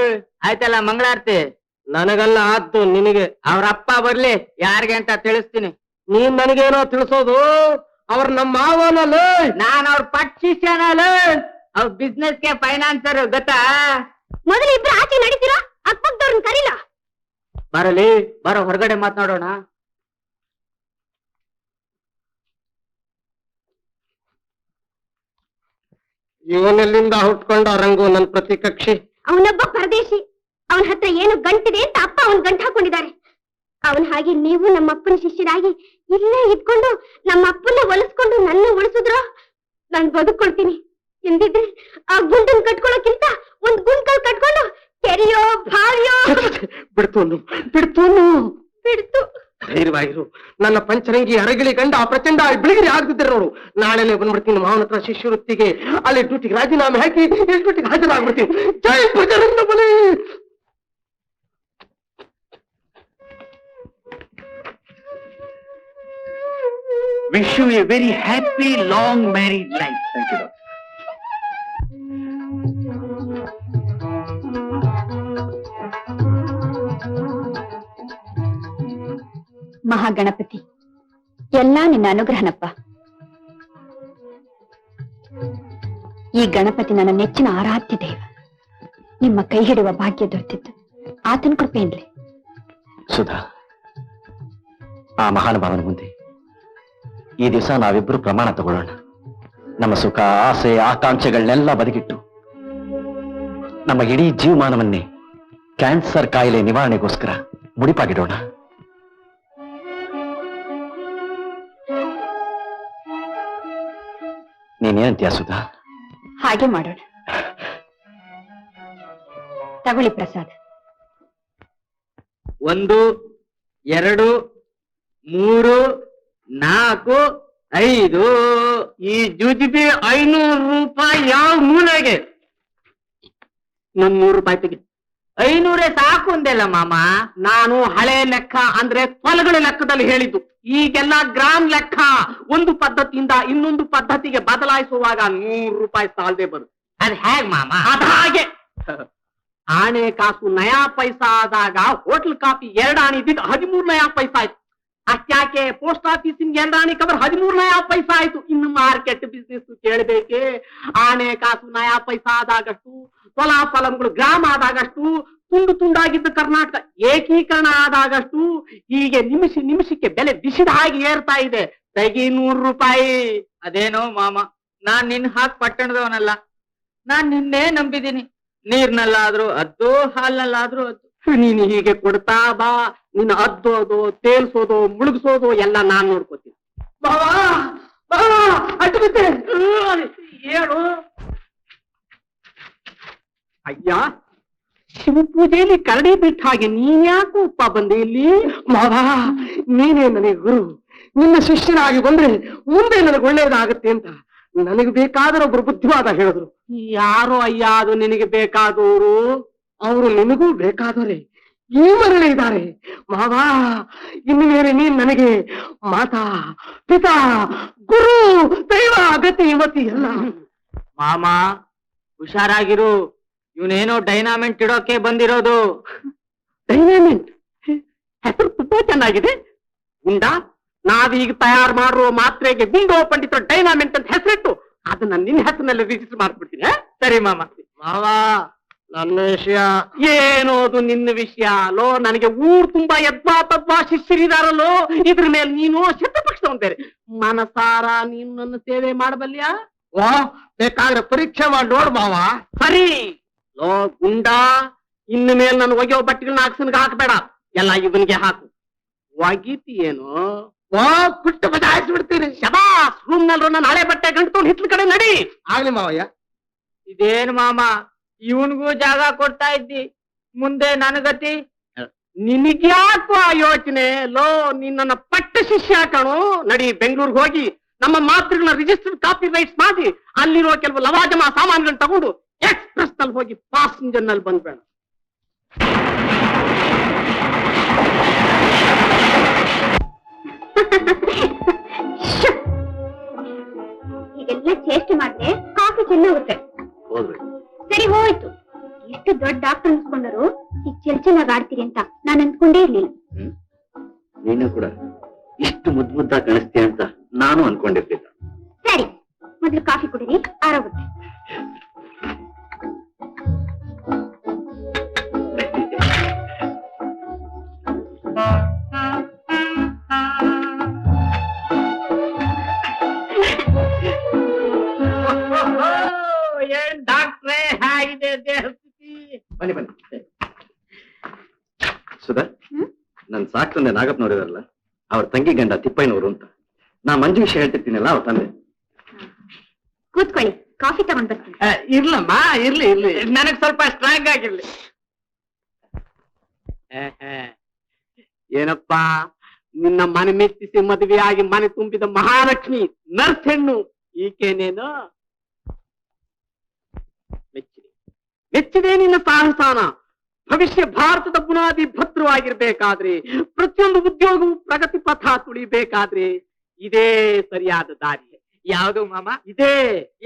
ಆಯ್ತಲ್ಲ ಮಂಗಳಾರತಿ? ನನಗಲ್ಲ, ಆದ್ದು ನಿನಗೆ. ಅವ್ರ ಅಪ್ಪ ಬರ್ಲಿ, ಯಾರಿಗೆ ಅಂತ ತಿಳಿಸ್ತೀನಿ. ನೀನ್ ನನಗೇನೋ ತಿಳಿಸೋದು? ಅವ್ರ ನಮ್ಮ ಮಾವನಲ್ಲ, ನಾನ್ ಅವ್ರ ಪಕ್ಷಿಸ್ಯಾನಲ್ಲ, ಅವ್ರ ಬಿಸ್ನೆಸ್ಗೆ ಫೈನಾನ್ಸರ್ ಗೊತ್ತಾ? ಮೊದಲು ಇಬ್ರು ಆಚೆ ನಡೀತೀರಾ? ಅಕ್ಕಪಕ್ಕದವ್ರನ್ನ ಕರೀಲ. ಬರಲಿ, ಬರೋ ಹೊರಗಡೆ ಮಾತನಾಡೋಣ. ಇವನೆಲ್ಲಿಂದ ಹುಟ್ಕೊಂಡ ರಂಗು ನನ್ನ ಪ್ರತಿ ಕಕ್ಷಿ? ಅವನೊಬ್ಬ ಪರದೇಶಿ, ಅವನ ಹತ್ರ ಏನು ಗಂಟಿದೆ ಅಂತ ಅಪ್ಪ ಅವನ್ ಗಂಟು ಹಾಕೊಂಡಿದ್ದಾರೆ. ಅವನ್ ಹಾಗೆ ನೀವು ನಮ್ಮ ಅಪ್ಪನ ಶಿಷ್ಯರಾಗಿ ಇಲ್ಲೇ ಇದ್ಕೊಂಡು ನಮ್ಮ ಅಪ್ಪನ್ನ ಒಲಿಸ್ಕೊಂಡು ನನ್ನ ಉಳಿಸಿದ್ರು ನಾನ್ ಬದುಕೊಳ್ತೀನಿ. ಎಂದಿದ್ರೆ ಆ ಗುಂಡನ್ ಕಟ್ಕೊಳ್ಳೋಕ್ಕಿಂತ ಒಂದ್ ಗುಂಡ್ಕಲ್ ಕಟ್ಕೊಂಡು ಕೆರೆಯೋ ಬಾವಿಯೋ. ಬಿಡ್ತು ಬಿಡ್ತು. ಧೈರ್ಯವಾಗಿರು, ನನ್ನ ಪಂಚರಂಗಿ ಅರಗಿಳಿ ಗಂಡ ಪ್ರಚಂಡ ಬಿಳಿಗಿರಿ ಆಗ್ತಿದ್ದಾರೆ ನೋಡು. ನಾಳೆನೆ ಬಂದ್ಬಿಡ್ತೀನಿ ಮಾವನ ಹತ್ರ ಶಿಷ್ಯವೃತ್ತಿಗೆ. ಅಲ್ಲಿ ಡ್ಯೂಟಿಗೆ ರಾಜೀನಾಮೆ ಹಾಕಿ ಇಲ್ಲಿ ಡ್ಯೂಟಿಗೆ ಹಾಜರಾಗ್ಬಿಡ್ತೀನಿ. ಜೈ ಬಜರಂಗ ಬಲಿ. Wish you a very happy, long married life. Thank you, doctor. Mahaganapati, ಎಲ್ಲಾ ನಿನ್ನ ಅನುಗ್ರಹನಪ್ಪ. ಈ ಗಣಪತಿ ನನ್ನ ನೆಚ್ಚಿನ ಆರಾಧ್ಯ ದೇವ. ನಿಮ್ಮ ಕೈ ಹಿಡುವ ಭಾಗ್ಯ ದೊರೆತಿತ್ತು ಆತನ ಕೃಪೆಯಿಂದಲೇ. ಸುಧಾ, ಆ ಮಹಾನುಭಾವನ ಮುಂದೆ ಈ ದಿವಸ ನಾವಿಬ್ರು ಪ್ರಮಾಣ ತಗೊಳ್ಳೋಣ. ನಮ್ಮ ಸುಖ, ಆಸೆ, ಆಕಾಂಕ್ಷೆಗಳನ್ನೆಲ್ಲ ಬದಿಗಿಟ್ಟು ನಮ್ಮ ಇಡೀ ಜೀವಮಾನವನ್ನೇ ಕ್ಯಾನ್ಸರ್ ಕಾಯಿಲೆ ನಿವಾರಣೆಗೋಸ್ಕರ ಮುಡಿಪಾಗಿಡೋಣ. ನೀನೇನಂತೀಯ ಸುಧಾ? ಹಾಗೆ ಮಾಡೋಣ. ತಗೊಳ್ಳಿ ಪ್ರಸಾದ. 1 2 3 4 5. ಈ ಜುಜುಬಿ 500 ರೂಪಾಯಿ ಯಾವ ಮೂಲೆಗೆ? ನನ್ 100 ರೂಪಾಯಿ ತೆಗಿ. 500 ಸಾಕು ಅಂದೆಲ್ಲ ಮಾಮ. ನಾನು ಹಳೆ ಲೆಕ್ಕ ಅಂದ್ರೆ ಫಲಗಳ ಲೆಕ್ಕದಲ್ಲಿ ಹೇಳಿದ್ದು. ಈಗೆಲ್ಲ ಗ್ರಾಮ್ ಲೆಕ್ಕ. ಒಂದು ಪದ್ಧತಿಯಿಂದ ಇನ್ನೊಂದು ಪದ್ಧತಿಗೆ ಬದಲಾಯಿಸುವಾಗ 100 ರೂಪಾಯಿ ಸಾಲದೆ ಬರುತ್ತೆ. ಅದ್ ಹೇಗ್ ಮಾಮ? ಅದ ಹಾಗೆ ಆಣೆ ಕಾಸು ನಯಾ ಪೈಸಾ ಆದಾಗ ಹೋಟ್ಲ್ ಕಾಫಿ 2 ಆಣೆ ಇದ್ದಿದ್ದು 13 ನಯಾ ಪೈಸಾ ಆಯ್ತು. ಅಷ್ಟ್ಯಾಕೆ ಪೋಸ್ಟ್ ಆಫೀಸಿನ ಎಂದಾಣಿ ಕವರ್ 13 ನಯಾ ಪೈಸಾ ಆಯ್ತು. ಇನ್ನು ಮಾರ್ಕೆಟ್ ಬಿಸ್ನೆಸ್ ಕೇಳಬೇಕೆ? ಆನೆ ಕಾಸು ನಯಾ ಪೈಸಾ ಆದಾಗಷ್ಟು, ಫಲಾಫಲಗಳು ಗ್ರಾಮ ಆದಾಗಷ್ಟು, ತುಂಡು ತುಂಡಾಗಿದ್ದ ಕರ್ನಾಟಕ ಏಕೀಕರಣ ಆದಾಗಷ್ಟು, ಹೀಗೆ ನಿಮಿಷಕ್ಕೆ ಬೆಲೆ ಬಿಸಿದ ಹಾಗೆ ಏರ್ತಾ ಇದೆ. ತೆಗಿ 100 ರೂಪಾಯಿ. ಅದೇನೋ ಮಾಮ, ನಾನ್ ನಿನ್ ಹಾಕ್ ಪಟ್ಟಣದವನಲ್ಲ. ನಾನ್ ನಿನ್ನೆ ನಂಬಿದೀನಿ. ನೀರ್ನಲ್ಲಾದ್ರೂ ಅದ್ದು, ಹಾಲ್ನಲ್ಲಾದ್ರೂ ಅದ್ದು. ನೀನು ಹೀಗೆ ಕೊಡ್ತಾ ಬಾ. ನಿನ್ನ ಅದ್ದೋದು, ತೇಲ್ಸೋದು, ಮುಳುಗಿಸೋದು ಎಲ್ಲ ನಾನ್ ನೋಡ್ಕೋತೀನಿ. ಬಾವಾ ಅಡ್ಬಿದ್ದೆ ಏನು? ಅಯ್ಯ, ಶಿವ ಪೂಜೆಯಲ್ಲಿ ಕರಡಿ ಬಿಟ್ಟ ಹಾಗೆ ನೀನ್ ಯಾಕೆ ಉಪ್ಪ ಬಂದೆ ಇಲ್ಲಿ? ಮಾವಾ, ನೀನೇ ನನಗೆ ಗುರು. ನಿನ್ನ ಶಿಷ್ಯನಾಗಿ ಬಂದ್ರೆ ಮುಂದೆ ನನಗೆ ಒಳ್ಳೇದಾಗತ್ತೆ ಅಂತ ನನಗೆ ಬೇಕಾದ್ರೆ ಒಬ್ರು ಬುದ್ಧಿವಾದ ಹೇಳಿದ್ರು. ಯಾರೋ ಅಯ್ಯ ಅದು ನಿನಗೆ ಬೇಕಾದವರು? ಅವರು ನಿನಗೂ ಬೇಕಾದವರೇ. ಈ ಮರಳೆ ಇದ್ದಾರೆ ಮಾವಾ. ಇನ್ನು ಮೇಲೆ ನೀನ್ ನನಗೆ ಮಾತಾ, ಪಿತಾ, ಗುರು, ದೈವ, ಗತಿ ಮತಿ ಎಲ್ಲ. ಮಾಮ ಹುಷಾರಾಗಿರು, ಇವನೇನೋ ಡೈನಾಮೆಂಟ್ ಇಡೋಕೆ ಬಂದಿರೋದು. ಡೈನಾಮೆಂಟ್ ಹೆಸರು ತುಂಬಾ ಚೆನ್ನಾಗಿದೆ. ಗುಂಡ, ನಾವೀಗ ತಯಾರು ಮಾಡುವ ಮಾತ್ರೆಗೆ ಗುಂಡೋ ಪಂಡಿತ ಡೈನಾಮೆಂಟ್ ಅಂತ ಹೆಸರಿಟ್ಟು ಅದನ್ನ ನಿನ್ನ ಹೆಸರಿನಲ್ಲಿ ರಿಜಿಸ್ಟರ್ ಮಾಡ್ಬಿಡ್ತೀನಿ. ಸರಿ ಮಾಮ. ಮಾವಾ, ನನ್ನ ವಿಷಯ ಏನೋದು ನಿನ್ನ ವಿಷಯ ಅಲ್ಲೋ. ನನಗೆ ಊರ್ ತುಂಬಾ ಯದ್ವಾ ತದ್ವಾ ಶಿಷ್ಯರಿದಾರಲ್ಲೋ. ಇದ್ರ ಮೇಲೆ ನೀನು ಶತಪಕ್ಷದವನ್ ಬೇರೆ. ಮನಸಾರ ನೀನು ನನ್ನ ಸೇವೆ ಮಾಡಬಲ್ಯಾ? ಬೇಕಾದ್ರೆ ಪರೀಕ್ಷೆ ಮಾಡಿ ನೋಡ್ ಮಾವ. ಸರಿ ಲೋ ಗುಂಡ, ಇನ್ನು ಮೇಲೆ ನನ್ನ ಒಗೆಯೋ ಬಟ್ಟೆಗಳನ್ನ ಹಾಕ್ಸನ್ಗೆ ಹಾಕ್ಬೇಡ, ಎಲ್ಲ ಇವನಿಗೆ ಹಾಕು. ಒಗಿತೀಯೇನು? ಬಿಟ್ಟು ಬದಲಾಯಿಸ್ಬಿಡ್ತೀನಿ. ಶಬಾಸ್, ರೂಮ್ ನಲ್ರು ನನ್ನ ಹಳೆ ಬಟ್ಟೆ ಗಂಟು ಹಿತ್ಲ ಕಡೆ ನಡಿ. ಆಗ್ಲಿ ಮಾವಯ್ಯ. ಇದೇನು ಮಾಮ, ಇವನ್ಗೂ ಜಾಗ ಕೊಡ್ತಾ ಇದ್ದಿ, ಮುಂದೆ ನನಗತಿ? ನಿನಗ್ಯಾಕೋ ಆ ಯೋಚನೆ? ಲೋ, ನಿನ್ನ ಪಟ್ಟ ಶಿಷ್ಯ ಕಣು. ನಡಿ ಬೆಂಗಳೂರಿಗೆ ಹೋಗಿ ನಮ್ಮ ಮಾತೃಗಳನ್ನ ರಿಜಿಸ್ಟರ್ಡ್ ಕಾಪಿ ರೈಟ್ಸ್ ಮಾಡಿ ಅಲ್ಲಿರೋ ಕೆಲವು ಲವಾಜಮ ಸಾಮಾನುಗಳನ್ನ ತಗೊಂಡು ಎಕ್ಸ್ಪ್ರೆಸ್ ನಲ್ಲಿ ಹೋಗಿ ಪ್ಯಾಸೆಂಜರ್ ನಲ್ಲಿ ಬಂದ್ಬೇಡ. ಈಗೆಲ್ಲ ಚೇಷ್ಟೆ ಮಾಡಿದ್ರೆ ಕಾಫಿ ಚೆನ್ನಾಗುತ್ತೆ. ಹೋದ್ರಿ ಸರಿ ಹೋಯ್ತು. ಎಷ್ಟು ದೊಡ್ಡ ಡಾಕ್ಟರ್ ಅನ್ಸ್ಕೊಂಡರು ಈಗ ಚೆನ್ನಾಗಿ ಆಡ್ತೀರಿ ಅಂತ ನಾನು ಅಂದ್ಕೊಂಡೇ ಇರ್ಲಿಲ್ಲ. ನೀನು ಕೂಡ ಇಷ್ಟು ಮುದ್ದಾಗಿ ಕಾಣಿಸ್ತೀಯ ಅಂತ ನಾನು ಅನ್ಕೊಂಡಿರ್ತಿದ್ದ. ಸರಿ, ಮೊದಲು ಕಾಫಿ ಕುಡೀರಿ, ಆರೋಗುತ್ತೆ. ಏನ್ ಡಾಕ್ಟ್ರೇ, ಹೇಗಿದೆ ದೇಹ ಸ್ಥಿತಿ? ಬನ್ನಿ ಬನ್ನಿ. ಸುಧಾ, ನನ್ ಸಾಕ್ತಂದೆ ನಾಗಪ್ಪನವ್ರಿದಾರಲ್ಲ, ಅವ್ರ ತಂಗಿ ಗಂಡ ತಿಪ್ಪಯ್ಯನವರು ಅಂತ. ನಾ ಮಂಜು ವಿಷಯ ಹೇಳ್ತಿರ್ತೀನಲ್ಲ, ಅವ್ರ ತಂದೆ. ಕೂತ್ಕೊಳ್ಳಿ, ಕಾಫಿ ತಗೊಂಡ್ ಬರ್ತೀನಿ. ಇರ್ಲಮ್ಮ, ಇರ್ಲಿ ಇರ್ಲಿ, ನನಗ್ ಸ್ವಲ್ಪ ಸ್ಟ್ರಾಂಗ್ ಆಗಿರ್ಲಿ. ಏನಪ್ಪಾ, ನಿನ್ನ ಮನೆ ಮೆಚ್ಚಿಸಿ ಮದುವೆಯಾಗಿ ಮನೆ ತುಂಬಿದ ಮಹಾಲಕ್ಷ್ಮಿ ನರ್ಸ್ ಹೆಣ್ಣು ಈಕೆನೇನು? ಮೆಚ್ಚಿದೆ ನಿನ್ನ ಸಾಹಸಾನ. ಭವಿಷ್ಯ ಭಾರತದ ಬುನಾದಿ ಭದ್ರವಾಗಿರ್ಬೇಕಾದ್ರೆ, ಪ್ರತಿಯೊಂದು ಉದ್ಯೋಗವು ಪ್ರಗತಿ ಪಥ ತುಳಿಬೇಕಾದ್ರೆ ಇದೇ ಸರಿಯಾದ ದಾರಿ. ಯಾವುದು ಮಾಮ? ಇದೇ.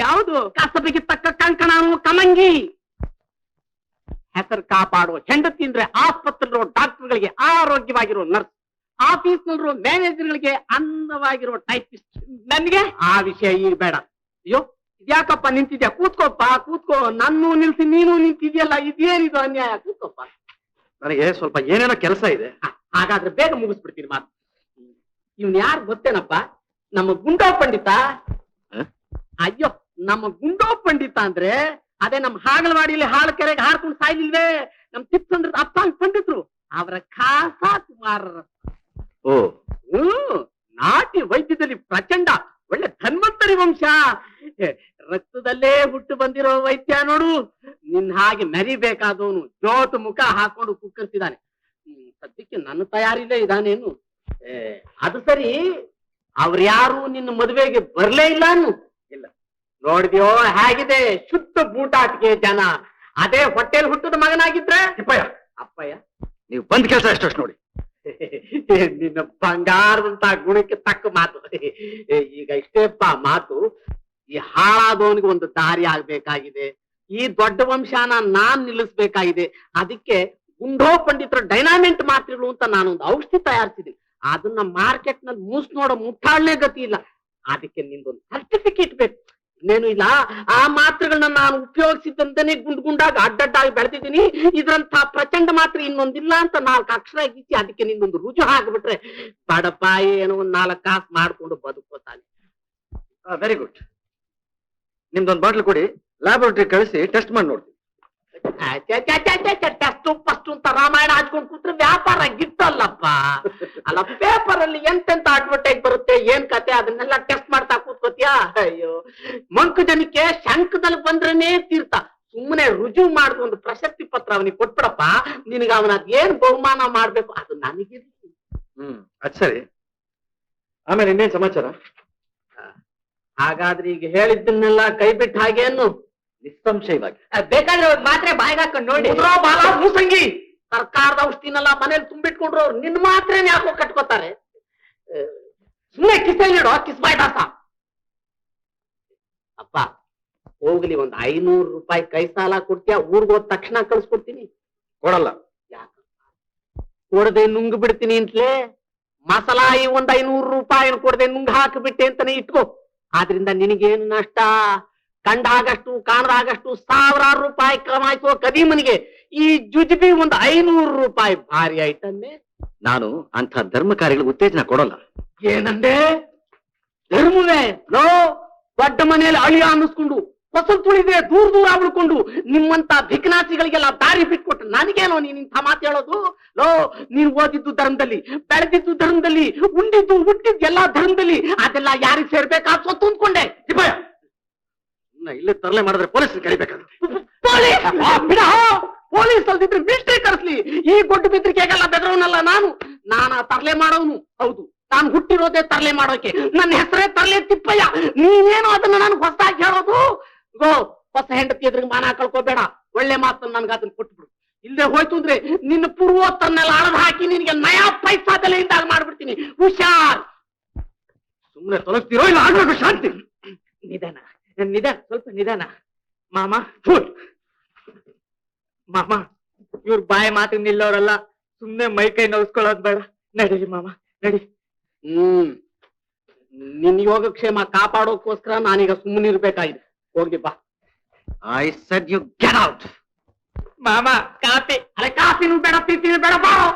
ಯಾವುದು? ಕಸಬಿಗೆ ತಕ್ಕ ಕಂಕಣನು ಕಮಂಗಿ. ಹೆಸರು ಕಾಪಾಡೋ ಹೆಂಡತಿ ಅಂದ್ರೆ ಆಸ್ಪತ್ರೆಲಿರೋ ಡಾಕ್ಟರ್ಗಳಿಗೆ ಆರೋಗ್ಯವಾಗಿರೋ ನರ್ಸ್, ಆಫೀಸ್ನಲ್ಲಿರೋ ಮ್ಯಾನೇಜರ್ಗಳಿಗೆ ಅಂದವಾಗಿರೋ ಟೈಪಿಸ್ಟ್. ನನ್ಗೆ ಆ ವಿಷಯ ಈಗ ಬೇಡ. ಅಯ್ಯೋ, ಇದ್ಯಾಕಪ್ಪ ನಿಂತಿದ್ಯಾ? ಕೂತ್ಕೋಪ್ಪ, ಕೂತ್ಕೋ. ನನ್ನೂ ನಿಲ್ಸಿ ನೀನು ನಿಂತಿದ್ಯಲ್ಲ, ಇದೇನಿದು ಅನ್ಯಾಯ? ಕೂತ್ಕೋಪ್ಪ. ನನಗೆ ಸ್ವಲ್ಪ ಏನೇನೋ ಕೆಲಸ ಇದೆ. ಹಾಗಾದ್ರೆ ಬೇಗ ಮುಗಿಸ್ಬಿಡ್ತೀನಿ ಮಾತು. ಇವ್ನ್ ಯಾರು ಗೊತ್ತೇನಪ್ಪ? ನಮ್ಮ ಗುಂಡೋ ಪಂಡಿತ. ಅಯ್ಯೋ, ನಮ್ಮ ಗುಂಡೋ ಪಂಡಿತ ಅಂದ್ರೆ ಅದೇ ನಮ್ಮ ಹಾಗಲವಾಡಿಯಲ್ಲಿ ಹಾಳು ಕೆರೆಗೆ ಹಾಡ್ಕೊಂಡು ಸಾಯ್ಲಿಲ್ವೇ ನಮ್ ತಿಪ್ಪಂದ್ರ ಅಪ್ಪಾಂಗ್ ಪಂಡಿತ್ರು, ಅವರ ಖಾಸ ಕುಮಾರರ. ಓ, ನಾಟಿ ವೈದ್ಯದಲ್ಲಿ ಪ್ರಚಂಡ, ಒಳ್ಳೆ ಧನ್ವಂತರಿ ವಂಶ. ರಕ್ತದಲ್ಲೇ ಹುಟ್ಟು ಬಂದಿರೋ ವೈದ್ಯ ನೋಡು. ನಿನ್ ಹಾಗೆ ಮೆರಿಬೇಕಾದವನು ಜೋತು ಮುಖ ಹಾಕೊಂಡು ಕುಕ್ಕರ್ತಿದ್ದಾನೆ. ಸದ್ಯಕ್ಕೆ ನನ್ನ ತಯಾರಿಲ್ಲೇ ಇದಾನೇನು? ಅದು ಸರಿ, ಅವ್ರ್ಯಾರು ನಿನ್ನ ಮದುವೆಗೆ ಬರ್ಲೇ ಇಲ್ಲ ಅನ್ನು? ಇಲ್ಲ. ನೋಡಿದ್ಯೋ ಹೇಗಿದೆ ಶುದ್ಧ ಬೂಟಾಟಿಗೆ ಜನ. ಅದೇ ಹೊಟ್ಟೆಲ್ ಹುಟ್ಟದ ಮಗನಾಗಿದ್ರೆ ತಿಪ್ಪಯ್ಯ, ಅಪ್ಪಯ್ಯ, ನೀವು ಬಂದ್ ಕೆಲಸ ಎಷ್ಟಷ್ಟು ನೋಡಿ. ನಿನ್ನ ಬಂಗಾರದಂತ ಗುಣಕ್ಕೆ ತಕ್ಕ ಮಾತು. ಈಗ ಇಷ್ಟೇಪ್ಪ ಮಾತು. ಈ ಹಾಳಾದವನಿಗೆ ಒಂದು ದಾರಿ ಆಗ್ಬೇಕಾಗಿದೆ. ಈ ದೊಡ್ಡ ವಂಶನ ನಾನ್ ನಿಲ್ಲಿಸ್ಬೇಕಾಗಿದೆ. ಅದಕ್ಕೆ ಗುಂಡೋ ಪಂಡಿತರ ಡೈನಾಮೆಂಟ್ ಮಾತ್ರೆಗಳು ಅಂತ ನಾನೊಂದು ಔಷಧಿ ತಯಾರಿಸಿದೆ. ಅದನ್ನ ಮಾರ್ಕೆಟ್ ನಲ್ಲಿ ಮೂಸ್ ನೋಡೋ ಮುಟ್ಟಾಳ್ನೇ ಗತಿ ಇಲ್ಲ. ಅದಕ್ಕೆ ನಿಂದೊಂದು ಸರ್ಟಿಫಿಕೇಟ್ ಬೇಕು. ಇನ್ನೇನು ಇಲ್ಲ, ಆ ಮಾತ್ರೆಗಳನ್ನ ನಾನು ಉಪಯೋಗಿಸಿದ್ದಂತಾನೆ ಗುಂಡ್ ಗುಂಡಾಗಿ ಅಡ್ಡಡ್ಡಾಗಿ ಬೆಳೆದಿದ್ದೀನಿ. ಇದ್ರಂತ ಪ್ರಚಂಡ ಮಾತ್ರ ಇನ್ನೊಂದಿಲ್ಲ ಅಂತ 4 ಅಕ್ಷರ ಗೀಚಿ ಅದಕ್ಕೆ ನಿಂದೊಂದು ರುಜು ಹಾಕ್ಬಿಟ್ರೆ ಬಡಪ ಏನೋ 4 ಕಾಸು ಮಾಡ್ಕೊಂಡು ಬದುಕೋತಾನೆ. Very good. ನಿಮ್ದೊಂದು ಬಾಟ್ಲು ಕೊಡಿ, ಲ್ಯಾಬೋರೇಟರಿ ಕಳಿಸಿ ಟೆಸ್ಟ್ ಮಾಡಿ ನೋಡ್ತೀನಿ. ಟೆಸ್ಟು ಫಸ್ಟ್ ಅಂತ ರಾಮಾಯಣ ಹಚ್ಕೊಂಡು ಕೂತ್ರೆ ವ್ಯಾಪಾರ ಗಿಟ್ಟಲ್ಲಪ್ಪ. ಅಲ್ಲ, ಪೇಪರ್ ಅಲ್ಲಿ ಎಂತೆಂತ ಅಡ್ವರ್ಟೈಸ್ ಬರುತ್ತೆ, ಏನ್ ಕತೆ, ಅದನ್ನೆಲ್ಲ ಟೆಸ್ಟ್ ಮಾಡ್ತಾ ಕೂತ್ಕೋತಿಯಾ? ಅಯ್ಯೋ, ಮಂಕು ಜನಕ್ಕೆ ಶಂಕದಲ್ಲಿ ಬಂದ್ರೇನೆ ತೀರ್ಥ. ಸುಮ್ಮನೆ ರುಜು ಮಾಡಿದ ಒಂದು ಪ್ರಶಸ್ತಿ ಪತ್ರ ಅವನಿಗೆ ಕೊಟ್ಬಿಡಪ್ಪ. ನಿನಗೆ ಅವನ ಏನ್ ಬಹುಮಾನ ಮಾಡ್ಬೇಕು ಅದು ನನಗೆ. ಅದ್ ಸರಿ. ಆಮೇಲೆ ಇನ್ನೇನ್ ಸಮಾಚಾರ? ಹಾಗಾದ್ರೆ ಈಗ ಹೇಳಿದ್ದನ್ನೆಲ್ಲ ಕೈ ಬಿಟ್ಟು ಹಾಗೇನು? ನಿಸ್ಸಂಶಯವಾಗಿ. ಬೇಕಾದ್ರೆ ಒಂದ್ ಮಾತ್ರೆ ಬಾಯಿಗೆ ಹಾಕೊಂಡು ನೋಡಿ. ಬಾಲ ಮೂಸಂಗಿ, ಸರ್ಕಾರದ ಔಷಧಿನೆಲ್ಲ ಮನೇಲಿ ತುಂಬಿಟ್ಕೊಂಡ್ರು ನಿನ್ ಮಾತ್ರೇನೆ ಯಾಕೋ ಕಟ್ಕೋತಾರೆ. ಸುಮ್ಮನೆ ಕಿಸೆಲ್ ಇಡೋ ಕಿಸ್ಬಾಯ್ದಾಸ. ಅಪ್ಪ ಹೋಗ್ಲಿ, ಒಂದ್ 500 ರೂಪಾಯಿ ಕೈ ಸಾಲ ಕೊಡ್ತೀಯ? ಊರ್ಗೋದ್ ತಕ್ಷಣ ಕಳ್ಸ್ಕೊಡ್ತೀನಿ. ಕೊಡಲ್ಲ. ಯಾಕ ಕೊಡದೆ ನುಂಗ್ ಬಿಡ್ತೀನಿ ಅಂತಲೇ? ಮಸಲಾಯಿ ಒಂದ್ 500 ರೂಪಾಯಿ ಕೊಡದೆ ನುಂಗ್ ಹಾಕಿಬಿಟ್ಟೆ ಅಂತಾನೆ ಇಟ್ಕೋ. ಆದ್ರಿಂದ ನಿನಗೇನು ನಷ್ಟ? ಕಂಡಾಗಷ್ಟು ಕಾಣದಾಗಷ್ಟು 1000 ರೂಪಾಯಿ ಕಮಾಯಿಸೋ ಕದೀಮನಿಗೆ ಈ ಜುಜುಬಿ ಒಂದ್ 500 ರೂಪಾಯಿ ಭಾರಿ ಐಟಮ್ಮೆ. ನಾನು ಅಂಥ ಧರ್ಮ ಕಾರ್ಯಗಳಿಗೆ ಉತ್ತೇಜನ ಕೊಡಲ್ಲ. ಏನಂದೆ? ಧರ್ಮವೇ? ಲೋ, ದೊಡ್ಡ ಮನೆಯಲ್ಲಿ ಅಳಿಯ ಅನ್ನಿಸ್ಕೊಂಡು ಫಸಲ್ ತುಳಿದ್ರೆ ದೂರ ದೂರ ಉಳ್ಕೊಂಡು ನಿಮ್ಮಂತ ಭಿಕ್ನಾಸಿಗಳಿಗೆಲ್ಲ ದಾರಿ ಬಿಟ್ಕೊಟ್ಟು ನನಗೇನೋ ನೀನ್ ಇಂಥ ಮಾತು ಹೇಳೋದು? ಲೋ, ನೀನ್ ಓದಿದ್ದು ಧರ್ಮದಲ್ಲಿ, ಬೆಳೆದಿದ್ದು ಧರ್ಮದಲ್ಲಿ, ಉಂಡಿದ್ದು ಹುಟ್ಟಿದ್ದು ಎಲ್ಲಾ ಧರ್ಮದಲ್ಲಿ, ಅದೆಲ್ಲ ಯಾರಿಗೆ ಸೇರ್ಬೇಕಾ ಸ್ವತ್ತು ಅಂದ್ಕೊಂಡೆ. ಇಲ್ಲೇ ತರಲೆ ಮಾಡಿದ್ರೆ ಪೊಲೀಸ್ ಕರಿಬೇಕಾಗುತ್ತೆ. ಪೊಲೀಸ್ ಅಲ್ದಿದ್ರೆ ಮಿಲಿಟರಿ ಕರೆಸ್ಲಿ. ಈ ಗೊಡ್ಡು ಬೆದರಿಕೆಗೆಲ್ಲ ಬೆದರವನಲ್ಲ ನಾನು. ನಾನ ತರಲೆ ಮಾಡೋನು, ಹೌದು. ನಾನು ಹುಟ್ಟಿರೋದೇ ತರಲೆ ಮಾಡೋಕೆ. ನನ್ನ ಹೆಸರೇ ತರಲೆ ತಿಪ್ಪಯ್ಯ. ನೀನೇನು ಅದನ್ನ ನನಗೆ ಹೊಸದಾಗಿ ಹೇಳೋದು? ಗೋ, ಹೊಸ ಹೆಂಡತಿ ಎದುರಿಗೆ ಮಾನ ಕಳ್ಕೋಬೇಡ. ಒಳ್ಳೆ ಮಾತನ್ನ ನನ್ಗೆ ಅದನ್ನ ಕೊಟ್ಬಿಡು. ಇಲ್ಲದೆ ಹೋಯ್ತು ಅಂದ್ರೆ ನಿನ್ನ ಪೂರ್ವೋತ್ತರನ್ನೆಲ್ಲ ಅಳದ್ ಹಾಕಿ ನಿನಗೆ ನಯಾ ಪೈಸಾ ಬೆಲೆಯಿಂದಾಗ ಮಾಡ್ಬಿಡ್ತೀನಿ. ಹುಷಾರ್. ಸುಮ್ಮನೆ ತೊಲಗ್ತಿರೋ ಇಲ್ಲ ಆಗ್ಬೇಕು. ಶಾಂತಿ. ನಿಧಾನ ನಿಧಾನ, ಸ್ವಲ್ಪ ನಿಧಾನ. ಮಾಮ ಮಾಮ, ಇವ್ರ ಬಾಯಿ ಮಾತು ನಿಲ್ಲೋರಲ್ಲ. ಸುಮ್ನೆ ಮೈ ಕೈ ನೋಸ್ಕೊಳ್ಳೋದ್ ಬೇಡ. ನಡೀರಿ ಮಾಮ, ನಡಿ. ನಿನ್ ಯೋಗಕ್ಷೇಮ ಕಾಪಾಡೋಕೋಸ್ಕರ ನಾನೀಗ ಸುಮ್ಮನಿರ್ಬೇಕಾಗಿದೆ. ಹೋಗಿ ಬಾ. I said you get out. ಮಾಮ, ಕಾಫಿ. ಅರೆ ಕಾಫಿನೂ ಬೇಡ, ತಿಂತೀನಿ ಬೇಡ, ಬಾರೋ.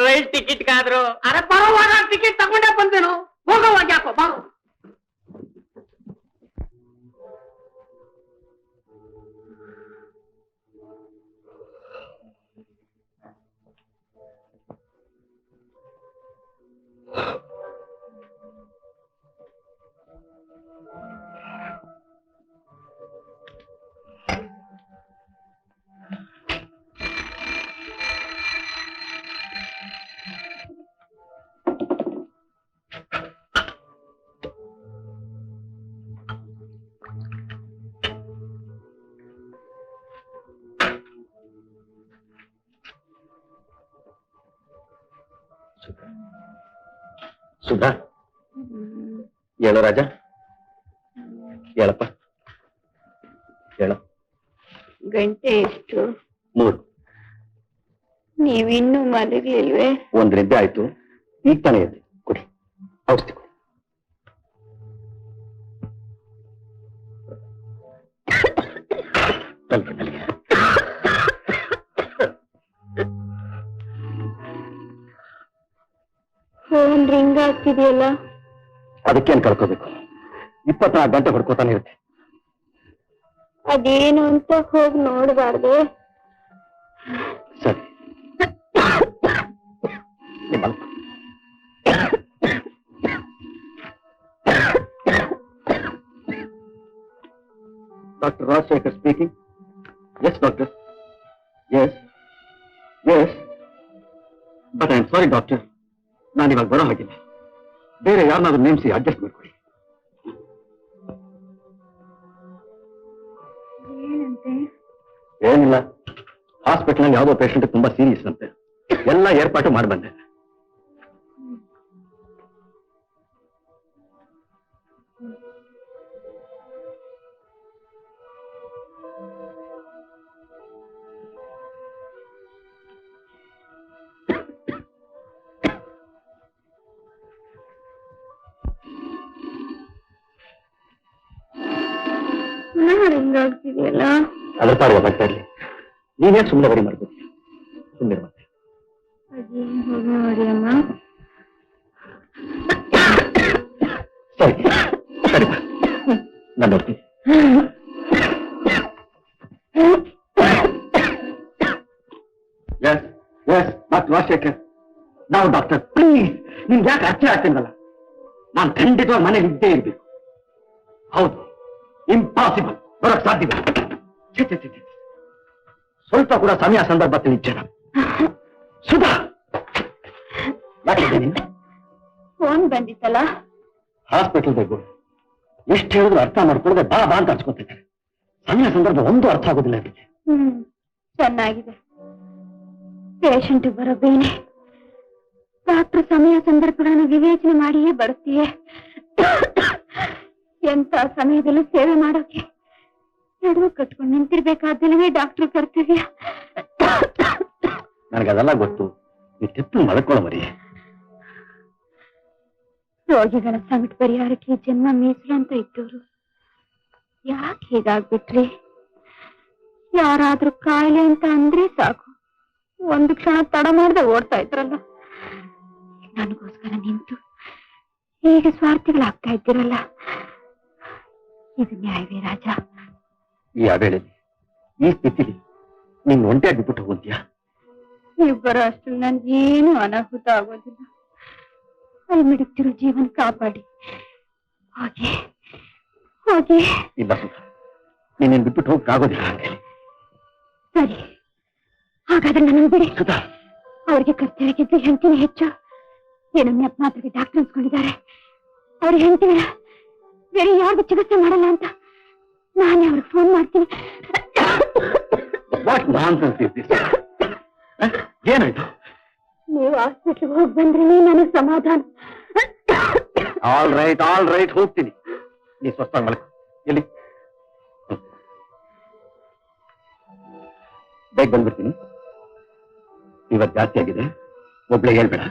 ರೈಲ್ ಟಿಕೆಟ್ ಕಾದ್ರು. ಅರೆ ಬರೋವಾಗ ಟಿಕೆಟ್ ತಗೊಂಡೇ ಬಂದೇನು. ಹೋಗೋವಾಗ ಯಾಕೋ ಬಾರೋ. ಸುಧಾ, ಹೇಳು ರಾಜ, ಹೇಳಪ್ಪ, ಹೇಳ. ಗಂಟೆ ಎಷ್ಟು? 3. ನೀವಿನ್ನೂ ಮಲಗ್ಲಿಲ್ವೇ? 1 ನಿದ್ದೆ ಆಯ್ತು, ಈಗ ತಾನೇ ಎದ್ದೆ. ಕೊಡಿ ಔಷಧಿ ಕೊಡಿ. ಫೋನ್ ರಿಂಗ್ ಆಗ್ತಿದೆಯಲ್ಲ? ಅದಕ್ಕೇನು ಕಳ್ಕೋಬೇಕು? 24 ಗಂಟೆ ಹೊಡ್ಕೋತಾನೆ ಇರುತ್ತೆ. ಅದೇನು ಅಂತ ಹೋಗಿ ನೋಡಬಾರ್ದು? ಸರಿ. Doctor Rajashekar speaking. Yes doctor. Yes yes. But I am sorry doctor, ನಾನು ಇವಾಗ ಬರೋ ಹಾಗಿಲ್ಲ. ಬೇರೆ ಯಾರನ್ನಾದ್ರೂ ನೇಮಿಸಿ ಅಡ್ಜಸ್ಟ್ ಮಾಡ್ಕೊಳ್ಳಿ. ಏನಿಲ್ಲ, ಹಾಸ್ಪಿಟಲ್ ಯಾವುದೋ ಪೇಷಂಟ್ ತುಂಬಾ ಸೀರಿಯಸ್ ಅಂತೆ. ಎಲ್ಲ ಏರ್ಪಾಟು ಮಾಡಿ ಬಂದೆ. ಪುನಃ ಹಿಂಗಾಗ್ತಿದೆಯಲ್ಲ. ಅದ್ರ ಪಾಡಿಗೆ ಬರ್ತಾ ಇರ್ಲಿ. ನೀನೇ ಸುಮ್ಮನೆ ಬರಿ ಮಾಡ್ಕೊತೀಯ. ಸುಮ್ಮನೆ ಮತ್ತೆ ಅದೇ ಹೋಗಿ ನೋಡಿ ಅಮ್ಮ. ಸರಿ ಸರಿ ನಾನು ನೋಡ್ತೀನಿ. ಡಾಕ್ಟರ್ ರಾಜಶೇಖರ್, ನಾವು ಡಾಕ್ಟರ್ ಪ್ಲೀಸ್ ನಿಮ್ಗೆ ಯಾಕೆ ಅರ್ಥ ಆಗ್ತಿಲ್ವಲ್ಲ? ನಾನು ಖಂಡಿತವಾಗಿ ಮನೇಲಿ ಇದ್ದೇ ಇರ್ಬೇಕು. ಹೌದು, ಇಂಪಾಸಿಬಲ್, ಬರೋಕ್ ಸಾಧ್ಯವಿಲ್ಲ. ಛೆ, ಛೆ, ಛೆ, ಛೆ. ಸ್ವಲ್ಪ ಕೂಡ ಸಮಯ ಸಂದರ್ಭ ತಿಳಿಜನ. ಸುಧಾ, ಯಾಕಿದ್ದೆ ನೀನು? ಫೋನ್ ಬಂದಿತ್ತಲ್ಲ. ಹಾಸ್ಪಿಟಲ್ ಬೇಕು. ಎಷ್ಟು ಹೇಳಿದ್ರು ಅರ್ಥ ಮಾಡ್ಕೊಳ್ಳದೆ ಬಾ ಬಾ ಅಂತ ಹಚ್ಕೊತಿದ್ದಾರೆ. ಸಮಯ ಸಂದರ್ಭ ಒಂದು ಅರ್ಥ ಆಗೋದಿಲ್ಲ ಇದಕ್ಕೆ. ಚೆನ್ನಾಗಿದೆ. ಪೇಷಂಟ್ ಬರೋ ಬೇನೆ ಡಾಕ್ಟರ್ ಸಮಯ ಸಂದರ್ಭಗಳನ್ನು ವಿವೇಚನೆ ಮಾಡಿಯೇ ಬರುತ್ತೀಯೇ. ಎಂತ ಸಮಯದಲ್ಲೂ ಸೇವೆ ಮಾಡೋಕೆ ನಡುವು ಕಟ್ಕೊಂಡು ನಿಂತಿರ್ಬೇಕಾದ್ದಲ್ಲವೇ ಡಾಕ್ಟರ್ ಕರ್ತವ್ಯ. ನನಗದೆಲ್ಲ ಗೊತ್ತು. ನೀ ತೆಪ್ಪು ಮಲ್ಕೊಳ್ಳೋ ಮರಿ. ರೋಗಿಗಳ ಸಂಕಟ ಪರಿಹಾರಕ್ಕೆ ಜನ್ಮ ಮೀಸಲು ಅಂತ ಇದ್ದವರು ಯಾಕೆ ಹೀಗಾಗ್ಬಿಟ್ರಿ? ಯಾರಾದ್ರೂ ಕಾಯಿಲೆ ಅಂತ ಅಂದ್ರೆ ಸಾಕು, ಒಂದು ಕ್ಷಣ ತಡ ಮಾಡದೆ ಓಡ್ತಾ ಇದ್ರಲ್ಲ. ನನಗೋಸ್ಕರ ನಿಂತು ಹೀಗೆ ಸ್ವಾರ್ಥಿಗಳಾಗ್ತಾ ಇದ್ದೀರಲ್ಲ, ಇದು ನ್ಯಾಯವೇ ರಾಜ? ಈ ಅವೇಳೆಯಲ್ಲಿ ಈ ಸ್ಥಿತಿಲಿ ನೀನ್ ಒಂಟಿಯಾಗಿ ಬಿಟ್ಟು ಹೋಗ್ತೀಯಾ? ನೀವು ಬರೋ ಅಷ್ಟು ನನ್ಗೇನು ಅನಾಹುತ ಆಗೋದಿಲ್ಲ. ಅಲ್ಲಿ ಮಿಡುಕ್ತಿರೋ ಜೀವನ ಕಾಪಾಡಿ ಹೋಗಿ ಹೋಗಿ. ಇಲ್ಲ ಸುಧಾ, ನೀನೇನ್ ಬಿಟ್ಬಿಟ್ಟು ಹೋಗಕ್ಕಾಗೋದಿಲ್ಲ ಅಂತ ಹೇಳಿ. ಸರಿ, ಹಾಗಾದ್ರೆ ನನ್ನ ಬಿಡಿ. ಸುಧಾ, ಅವ್ರಿಗೆ ಕರ್ತವ್ಯಕ್ಕಿಂತ ಹೆಂಡತಿನೇ ಹೆಚ್ಚು. ಏನೋ ನೆಪ್ ಮಾತ್ರಕ್ಕೆ ಡಾಕ್ಟರ್ ಅನ್ಸ್ಕೊಂಡಿದ್ದಾರೆ. ಅವ್ರ ಹೆಂಡತಿನ ಬೇರೆ ಯಾರಿಗೂ ಚಿಕಿತ್ಸೆ ಮಾಡಲ್ಲ ಅಂತ ನಾನೇ ಅವ್ರಿಗೆ ಫೋನ್ ಮಾಡ್ತೀನಿ. ಏನಾಯ್ತು? ನೀವು ಹಾಸ್ಪಿಟ್ಲಿಗೆ ಹೋಗಿ ಬಂದ್ರೆ ನನಗೆ ಸಮಾಧಾನ. ಆಲ್ ರೈಟ್ ಹೋಗ್ತೀನಿ. ನೀ ಸ್ವಸ್ಥ ಮಲಕ. ಎಲ್ಲಿ ಬೇಗ ಬಂದ್ಬಿಡ್ತೀನಿ. ಇವತ್ತು ಜಾಸ್ತಿ ಆಗಿದೆ, ಒಬ್ಳೆ ಹೇಳ್ಬೇಡ.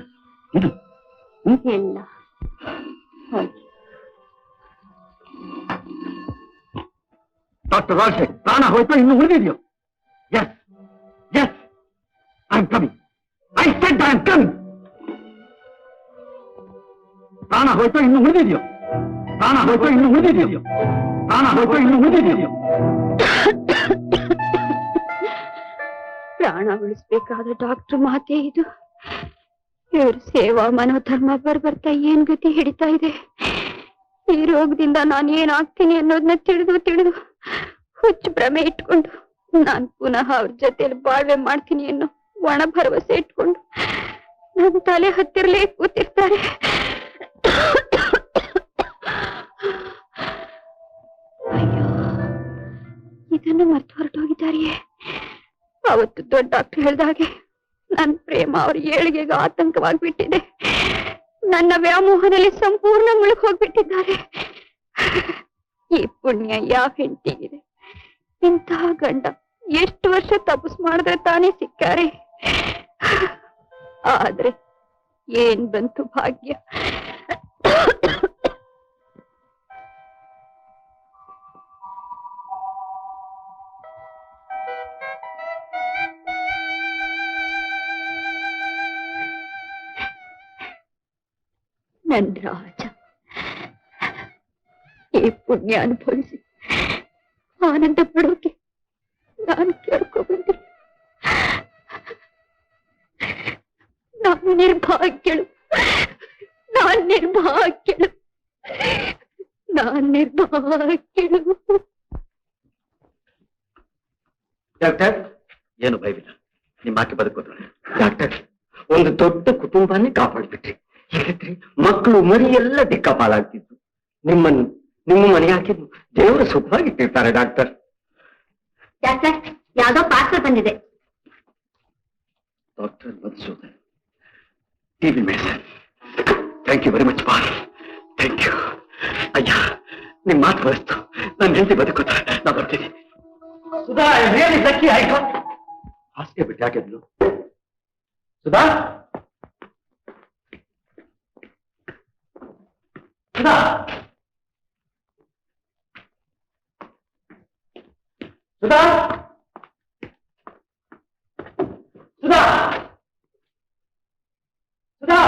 ಇದು ಇಲ್ಲ ಹೋಗಿ. ಡಾಕ್ಟರ್ ರಾಜಶೇಖರ್, ಪ್ರಾಣ ಹೋಯ್ತು ಇನ್ನು ಉಳಿದಿದೆಯೋ? Yes yes, I am coming. I said I am coming. ಪ್ರಾಣ ಹೋಯ್ತು ಇನ್ನು ಉಳಿದಿದೆಯೋ? ಪ್ರಾಣ ಹೋಯ್ತು ಇನ್ನು ಉಳಿದಿದೆಯೋ? ಪ್ರಾಣ ಹೋಯ್ತು ಇನ್ನು ಉಳಿದಿದೆಯೋ? ಪ್ರಾಣ ಉಳಿಸ್ಬೇಕಾದ ಡಾಕ್ಟರ್ ಮಾತೇ ಇದು. ಇವ್ರ ಸೇವಾ ಮನೋಧರ್ಮ ಬರ್ಬರ್ತಾ ಏನ್ ಗತಿ ಹಿಡಿತಾ ಇದೆ. ಈ ರೋಗದಿಂದ ನಾನು ಏನಾಗ್ತೀನಿ ಅನ್ನೋದನ್ನ ತಿಳಿದು ಹುಚ್ಚು ಭ್ರಮೆ ಇಟ್ಕೊಂಡು ನಾನ್ ಪುನಃ ಅವ್ರ ಜೊತೆಲಿ ಬಾಳ್ವೆ ಮಾಡ್ತೀನಿ ಅನ್ನೋ ಒಣ ಭರವಸೆ ಇಟ್ಕೊಂಡು ನನ್ ತಲೆ ಹತ್ತಿರಲೇ ಕೂತಿರ್ತಾರೆ. ಅಯ್ಯೋ, ಇದನ್ನು ಮರ್ತು ಹೊರಟೋಗಿದ್ದಾರೆಯೇ. ಅವತ್ತು ದೊಡ್ಡ ಡಾಕ್ಟರ್ ಹೇಳ್ದಾಗೆ ನನ್ನ ಪ್ರೇಮ ಅವ್ರ ಏಳಿಗೆಗೆ ಆತಂಕವಾಗಿಬಿಟ್ಟಿದೆ. ನನ್ನ ವ್ಯಾಮೋಹದಲ್ಲಿ ಸಂಪೂರ್ಣ ಮುಳುಗಿ ಹೋಗ್ಬಿಟ್ಟಿದ್ದಾರೆ. ಈ ಪುಣ್ಯ ಯಾವ ಹೆಂಡತಿಗಿದೆ? ಇಂತಹ ಗಂಡ ಎಷ್ಟು ವರ್ಷ ತಪಸ್ ಮಾಡಿದ್ರೆ ತಾನೇ ಸಿಕ್ಕಾರೆ. ಆದ್ರೆ ಏನ್ ಬಂತು ಭಾಗ್ಯ. ನನ್ ರಾಜ ಈ ಪುಣ್ಯ ಅನುಭವಿಸಿ ಆನಂದ ಪಡೋಕೆ ನಾನು ಕೇಳ್ಕೊ ಬಂದೆ. ನಾನು ನಿರ್ಭಾಗ್ಯಳು. ಡಾಕ್ಟರ್, ಏನು ಭಯವಿಲ್ಲ, ನಿಮ್ಮ ಆಕೆ ಬದುಕೋದು. ಡಾಕ್ಟರ್, ಒಂದು ದೊಡ್ಡ ಕುಟುಂಬನೇ ಕಾಪಾಡ್ಬಿಟ್ರಿ. ಹೇಳಿದ್ರಿ ಮಕ್ಕಳು ಮರಿ ಎಲ್ಲ ದಿಕ್ಕಾಪಾಲಾಗ್ತಿತ್ತು. ನಿಮ್ಮ ಮನೆ ಹಾಕಿದ್ದು ದೇವರು ಸುಖವಾಗಿಟ್ಟಿರ್ತಾರೆ. ಡಾಕ್ಟರ್, ಯಾವ್ದೋ ಪಾರ್ಸಲ್ ಬಂದಿದೆ. Doctor Madhusudan, TV medicine. Thank you very much boss, thank you. ಅಯ್ಯ, ನಿಮ್ ಮಾತು ಬರೆಸ್ತು. ನನ್ನ ಹೆಂಡತಿ ಬದುಕೋತ ನಾ ಬರ್ತೀನಿ. Sudha, really lucky. ಆಯ್ತು, ಹಾಸಿಗೆ ಬಿಟ್ಟು ಹಾಕಿದ್ಲು. ಸುಧಾ, ಸುಧಾ, ಸುಧಾ ಸುಧಾ ಸುಧಾ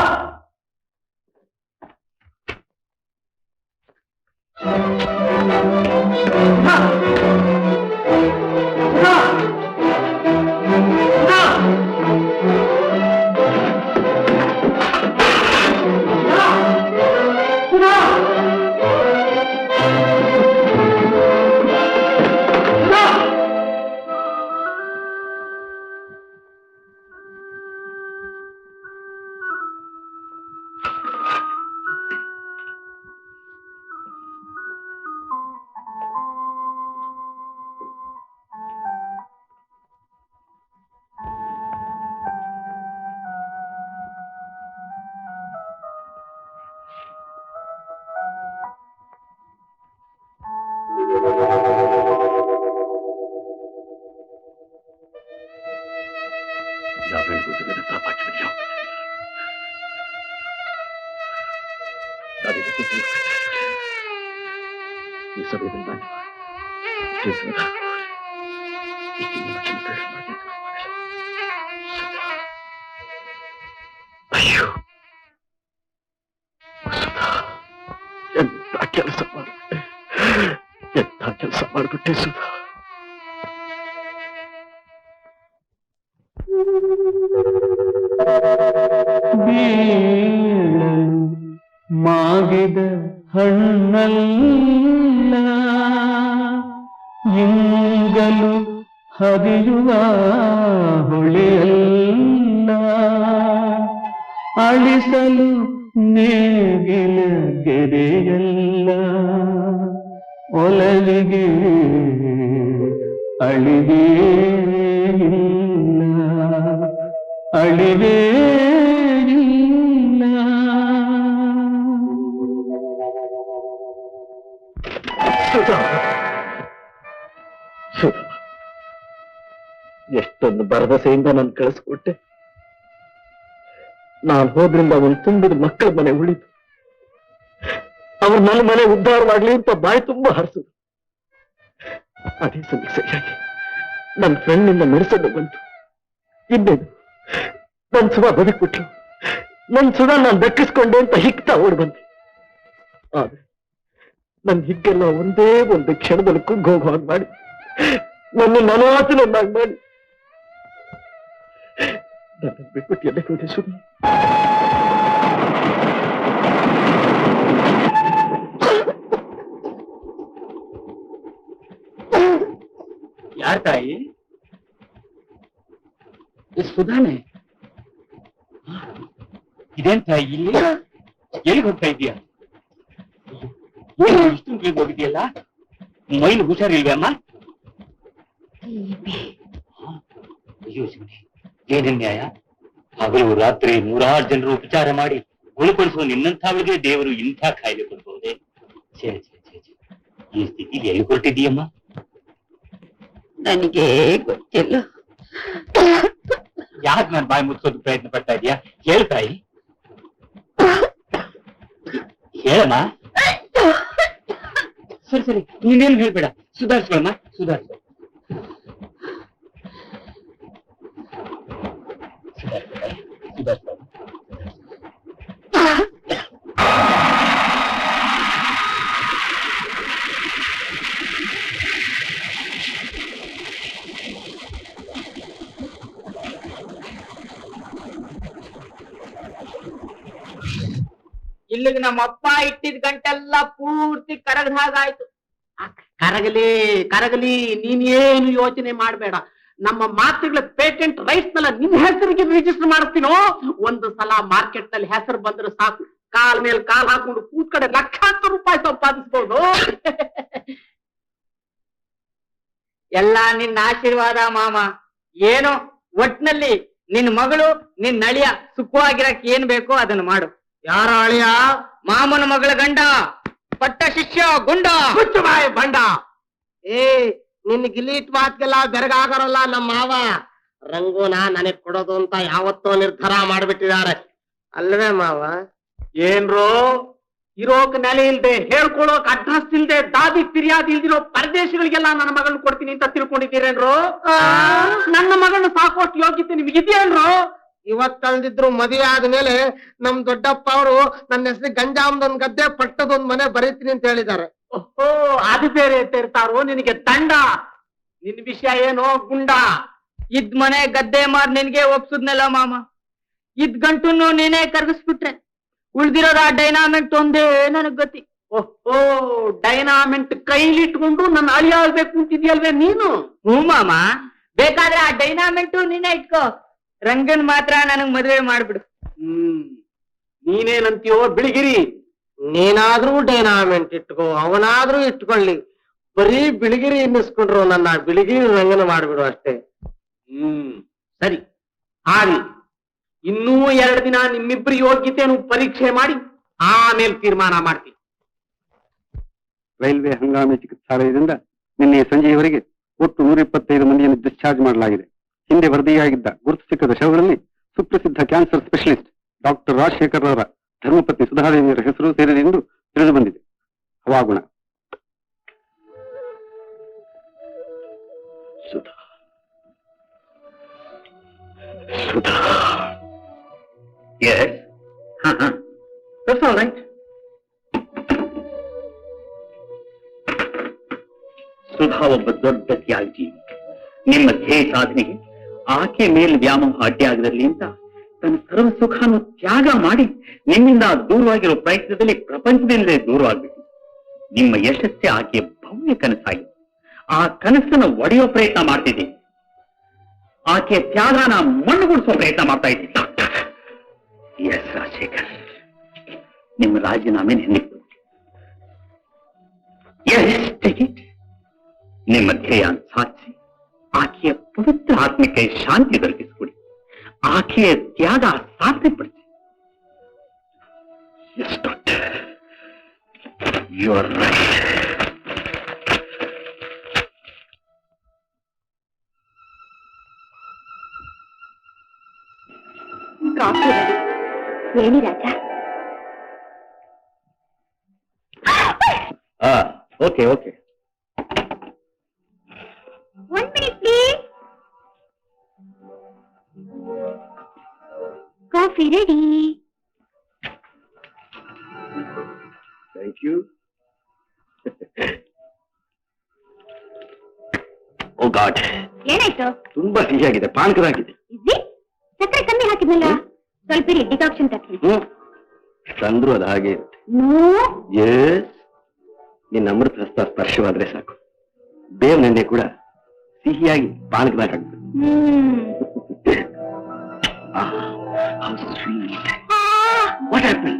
ಅಯ್ಯೋ ಎಂತ ಕೆಲಸ ಮಾಡ್ಬಿಟ್ಟೆ ಸುಧಾ. ಮಾಗಿದ ಹಣ್ಣಲ್ಲ ಇಂಗಲು ಹರಿಯುವ ಹೊಳೆಯಲ್ಲ ಅಳಿಸಲು ನೇಗಿಲ ಗೆರೆಯಲ್ಲ ಒಲವಿಗೆ ಅಳಿವೇ ಇಲ್ಲ ಅಳಿವೇ ಇಲ್ಲ. ಎಷ್ಟೊಂದು ಭರವಸೆಯಿಂದ ನಾನು ಕಳಿಸ್ಕೊಟ್ಟೆ. ನಾನು ಹೋದ್ರಿಂದ ಅವನು ತುಂಬಿದ ಮಕ್ಕಳ ಮನೆ ಉಳಿತು. ಅವ್ರು ನನ್ನ ಮನೆ ಉದ್ಧಾರವಾಗ್ಲಿ ಅಂತ ಬಾಯಿ ತುಂಬಾ ಹರಿಸಿದ್ರು. ಅದೇ ಸಮಸ್ಯೆಯಾಗಿ ನನ್ನ ಫ್ರೆಂಡ್ನಿಂದ ಮೆಡಿಸಲು ಬಂತು. ಇನ್ನೇನು ನನ್ ಸುಧಾ ಬದುಕ್ಬಿಟ್ರು. ನನ್ ಸುಧಾ ನಾನು ದಕ್ಕಿಸ್ಕೊಂಡೆ ಅಂತ ಹಿಗ್ತಾ ಓಡ್ ಬಂದೆ. ಆದ್ರೆ ನನ್ ಹಿಗ್ಗೆಲ್ಲ ಒಂದೇ ಒಂದು ಕ್ಷಣದಲ್ಲಿ ಕುಗ್ಗೋಗುವಾಗ ಮಾಡಿ ನನ್ನ ನನಾತನನ್ನಾಗಿ ಮಾಡಿ ನನ್ನ ಬಿಟ್ಬಿಟ್ಟು ಎಲ್ಲ ಹೋದೆ ಸುಧಾ. ಯಾರ ತಾಯಿ? ಸುಧಾನೆ ಇದೇನ್ ತಾಯಿ ಇಲ್ಲಿ ಎಲ್ಲಿಗೆ ಹೋಗ್ತಾ ಇದೀಯಾ? ಇಷ್ಟೊಂದು ಹೋಗಿದೆಯಲ್ಲ, ಮೈಲು ಹುಷಾರಿಲ್ವೇ ಅಮ್ಮ? ಅಯ್ಯೋ ಶಿವನೇ, ಏನೇನ್ ನ್ಯಾಯ? ಹಗಲು ರಾತ್ರಿ 100 ಜನರು ಉಪಚಾರ ಮಾಡಿ ಗುಣಪಡಿಸುವ ನಿನ್ನಂಥವಳಿಗೆ ದೇವರು ಇಂಥ ಕಾಯಿಲೆ ಕೊಡ್ಬಹುದೇ? ಛೇ ಛೇ ಛೇ ಛೇ, ಈ ಸ್ಥಿತಿಗೆ ಎಲ್ಲಿ ಕೊಟ್ಟಿದ್ದೀಯಮ್ಮ? ನನಗೆ ಗೊತ್ತಿಲ್ಲ. ಯಾಕೆ ನಾನು ಬಾಯಿ ಮುಚ್ಕೋದು ಪ್ರಯತ್ನ ಪಡ್ತಾ ಇದೀಯಾ? ಹೇಳ್ತಾಯಿ, ಹೇಳಮ್ಮ. ಸರಿ ಸರಿ, ನೀನೇನು ಹೇಳ್ಬೇಡ, ಸುಧಾರಿಸ್ಕೊಳಮ್ಮ, ಸುಧಾರಿಸ್ಕೊ. ಸುಧಾರಿಸ್ಕೊ. ಇಲ್ಲಿಗೆ ನಮ್ಮಪ್ಪ ಇಟ್ಟಿದ್ ಗಂಟೆಲ್ಲ ಪೂರ್ತಿ ಕರಗದ ಹಾಗಾಯ್ತು. ಕರಗಲಿ ಕರಗಲಿ, ನೀನೇನು ಯೋಚನೆ ಮಾಡ್ಬೇಡ. ನಮ್ಮ ಮಾತುಗಳ ಪೇಟೆಂಟ್ ರೈಟ್ಸ್ ನೆಲ್ಲ ನಿಮ್ ಹೆಸರಿಗೆ ರಿಜಿಸ್ಟರ್ ಮಾಡ್ತೀನೋ. ಒಂದು ಸಲ ಮಾರ್ಕೆಟ್ ನಲ್ಲಿ ಹೆಸರು ಬಂದ್ರೆ ಸಾಕು, ಕಾಲ್ ಮೇಲೆ ಕಾಲ್ ಹಾಕೊಂಡು ಕೂತ್ ಕಡೆ ಲಕ್ಷಾಂತರ ರೂಪಾಯಿ ಸಂಪಾದಿಸ್ಬೋದು. ಎಲ್ಲಾ ನಿನ್ನ ಆಶೀರ್ವಾದ ಮಾಮ. ಏನೋ ಒಟ್ನಲ್ಲಿ ನಿನ್ ಮಗಳು ನಿನ್ ನಳಿಯ ಸುಖವಾಗಿರಕ್ ಏನ್ ಬೇಕೋ ಅದನ್ನ ಮಾಡು. ಯಾರ ಅಳಿಯ? ಮಾಮನ ಮಗಳ ಗಂಡ, ಪಟ್ಟ ಶಿಷ್ಯ ಗುಂಡ. ಹುಚ್ಚು ಬಾಯಿ ಬಂಡ. ನಿನ್ ಗಿಲೀಟ್ ಮಾತ್ಗೆಲ್ಲ ಬೆರಗಾಗರಲ್ಲ ನಮ್ಮ ಮಾವ. ರಂಗೋನ ನನಗ್ ಕೊಡೋದು ಅಂತ ಯಾವತ್ತೋ ನಿರ್ಧಾರ ಮಾಡ್ಬಿಟ್ಟಿದ್ದಾರೆ ಅಲ್ವೇ ಮಾವ? ಏನ್ರೋ ಇರೋಕ್ ನೆಲೆ ಇಲ್ದೆ, ಹೇಳ್ಕೊಳೋಕ್ ಅಡ್ರೆಸ್ ಇಲ್ದೆ, ದಾದಿ ಫಿರ್ಯಾದಿ ಇಲ್ದಿರೋ ಪರದೇಶಗಳಿಗೆಲ್ಲ ನನ್ನ ಮಗಳನ್ನ ಕೊಡ್ತೀನಿ ಅಂತ ತಿಳ್ಕೊಂಡಿದ್ದೀರೇನ್ರು? ನನ್ನ ಮಗಳನ್ನ ಸಾಕೋಷ್ಟು ಯೋಗ್ಯತೆ ನಿಮ್ಗೆ ಇದೆಯೇನ್ರು? ಇವತ್ತಲ್ದಿದ್ರು ಮದುವೆ ಆದ್ಮೇಲೆ ನಮ್ ದೊಡ್ಡಪ್ಪ ಅವರು ನನ್ನ ಹೆಸರು ಗಂಜಾಮದೊಂದ್ ಗದ್ದೆ ಪಟ್ಟದೊಂದ್ ಮನೆ ಬರೀತೀನಿ ಅಂತ ಹೇಳಿದ್ದಾರೆ. ಓಹೋ, ಅದು ಬೇರೆ ಇರ್ತಾರೋ ನಿನಗೆ ದಂಡ. ನಿನ್ ವಿಷಯ ಏನೋ ಗುಂಡ? ಇದ್ ಮನೆ ಗದ್ದೆ ಮಾರ್ ನಿನ್ಗೆ ಒಪ್ಸುದ್ನಲ್ಲ ಮಾಮ. ಇದ್ ಗಂಟನ್ನು ನೀನೇ ಕರ್ಗಿಸ್ಬಿಟ್ರೆ ಉಳ್ದಿರೋದ ಡೈನಾಮಿಕ್ ಒಂದೇ ನನಗ್ ಗತಿ. ಓಹೋ, ಡೈನಾಮೆಂಟ್ ಕೈಲಿಟ್ಕೊಂಡು ನನ್ನ ಅಳಿ ಆಗ್ಬೇಕು ಅಂತಿದ್ಯಲ್ವೇ ನೀನು? ಹ್ಞೂ ಮಾಮ, ಬೇಕಾದ್ರೆ ಆ ಡೈನಾಮೆಂಟು ನೀನೇ ಇಟ್ಕೋ, ರಂಗನ್ ಮಾತ್ರ ನನಗ್ ಮದ್ವೆ ಮಾಡ್ಬಿಡು. ನೀನೇನಂತೀಯೋ ಬಿಳಿಗಿರಿ? ನೀನಾದ್ರೂ ಡೈನಾಮೆಂಟ್ ಇಟ್ಕೋ, ಅವನಾದ್ರೂ ಇಟ್ಕೊಳ್ಳಿ, ಬರೀ ಬಿಳಿಗಿರಿ ಎನ್ನಿಸ್ಕೊಂಡ್ರು ನನ್ನ ಬಿಳಿಗಿರಿ ರಂಗನ ಮಾಡ್ಬಿಡು ಅಷ್ಟೇ. ಸರಿ, ಆಗ್ಲಿ. ಇನ್ನೂ 2 ದಿನ ನಿಮ್ಮಿಬ್ಬರ ಯೋಗ್ಯತೆಯನ್ನು ಪರೀಕ್ಷೆ ಮಾಡಿ ಆಮೇಲೆ ತೀರ್ಮಾನ ಮಾಡ್ತೀನಿ. ರೈಲ್ವೆ ಹಂಗಾಮಿ ಚಿಕಿತ್ಸಾಲಯದಿಂದ ನಿನ್ನೆ ಸಂಜೆಯವರೆಗೆ ಒಟ್ಟು 125 ಮಂದಿಯನ್ನು ಡಿಸ್ಚಾರ್ಜ್ ಮಾಡಲಾಗಿದೆ. ಹಿಂದೆ ವರದಿಯಾಗಿದ್ದ ಗುರುತು ಸಿಕ್ಕದ ಶವಗಳಲ್ಲಿ ಸುಪ್ರಸಿದ್ಧ ಕ್ಯಾನ್ಸರ್ ಸ್ಪೆಷಲಿಸ್ಟ್ ಡಾಕ್ಟರ್ ರಾಜಶೇಖರ್ ಅವರ ಧರ್ಮಪತ್ನಿ ಸುಧಾದೇವಿಯರ ಹೆಸರು ಸೇರಿದೆ ಎಂದು ತಿಳಿದು ಬಂದಿದೆ. ಹವಾಗುಣ. Sudha Sudha. Yes. That's all right. Sudha ಒಬ್ಬ ದೊಡ್ಡ ತ್ಯಾಗಿ. ನಿಮ್ಮ ಧ್ಯೇಯ ಸಾಧನೆಗೆ ಆಕೆ ಮೇಲೆ ವ್ಯಾಮೋಹ ಅಡ್ಡಿಯಾಗದಿರಲಿ ಅಂತ ತನ್ನ ಸರ್ವ ಸುಖಾನು ತ್ಯಾಗ ಮಾಡಿ ನಿಮ್ಮಿಂದ ದೂರವಾಗಿರೋ ಪ್ರಯತ್ನದಲ್ಲಿ ಪ್ರಪಂಚದಿಂದಲೇ ದೂರವಾಗಬೇಕು. ನಿಮ್ಮ ಯಶಸ್ಸೇ ಆಕೆಯ ಭವ್ಯ ಕನಸಾಗಿದೆ. ಆ ಕನಸನ್ನು ಒಡೆಯೋ ಪ್ರಯತ್ನ ಮಾಡ್ತಿದ್ದೀನಿ. ಆಕೆಯ ತ್ಯಾಗನ ಮಣ್ಣುಗೂಡಿಸೋ ಪ್ರಯತ್ನ ಮಾಡ್ತಾ ಇದ್ದೀನಿ. ಎಸ್ ರಾಜಶೇಖರ್, ನಿಮ್ಮ ರಾಜೀನಾಮೆ ನಿನ್ನಿತ್ತು. ನಿಮ್ಮ ಧ್ಯೇಯ ಸಾಧಿಸಿ ಆಕೆಯ ಪವಿತ್ರ ಆತ್ಮಕ್ಕೆ ಶಾಂತಿ ದೊರಕಿಸಿಕೊಡಿ. ಆಕೆಯ ತ್ಯಾಗ ಸಾಧನೆಪಡಿಸಿ. Yes doctor, you are right. Coffee ready. ಹೇಳಿ Raja. Okay okay. 1 minute please. Coffee ready. Thank you. Oh god, ಏನಾಯ್ತು? ತುಂಬಾ ಸಿಹಿಯಾಗಿದೆ, ಪಾನಕದಾಗಿದೆ. ಸಕ್ಕರೆ ಕಮ್ಮಿ ಹಾಕಿದ್ನಲ್ಲ, ಸ್ವಲ್ಪ ಡಿಕಾಕ್ಷನ್ ತರ್ತೀನಿ. ತಂದ್ರು ಅದು ಹಾಗೆ ಇರುತ್ತೆ. ಎಸ್, ನಿನ್ನ ಅಮೃತ ಹಸ್ತ ಸ್ಪರ್ಶವಾದ್ರೆ ಸಾಕು, ಬೇವನೆಣ್ಣೆ ಕೂಡ ಸಿಹಿಯಾಗಿ ಪಾನಕದಾಗ ಹಾಕ್ಬೇಕು. What happened?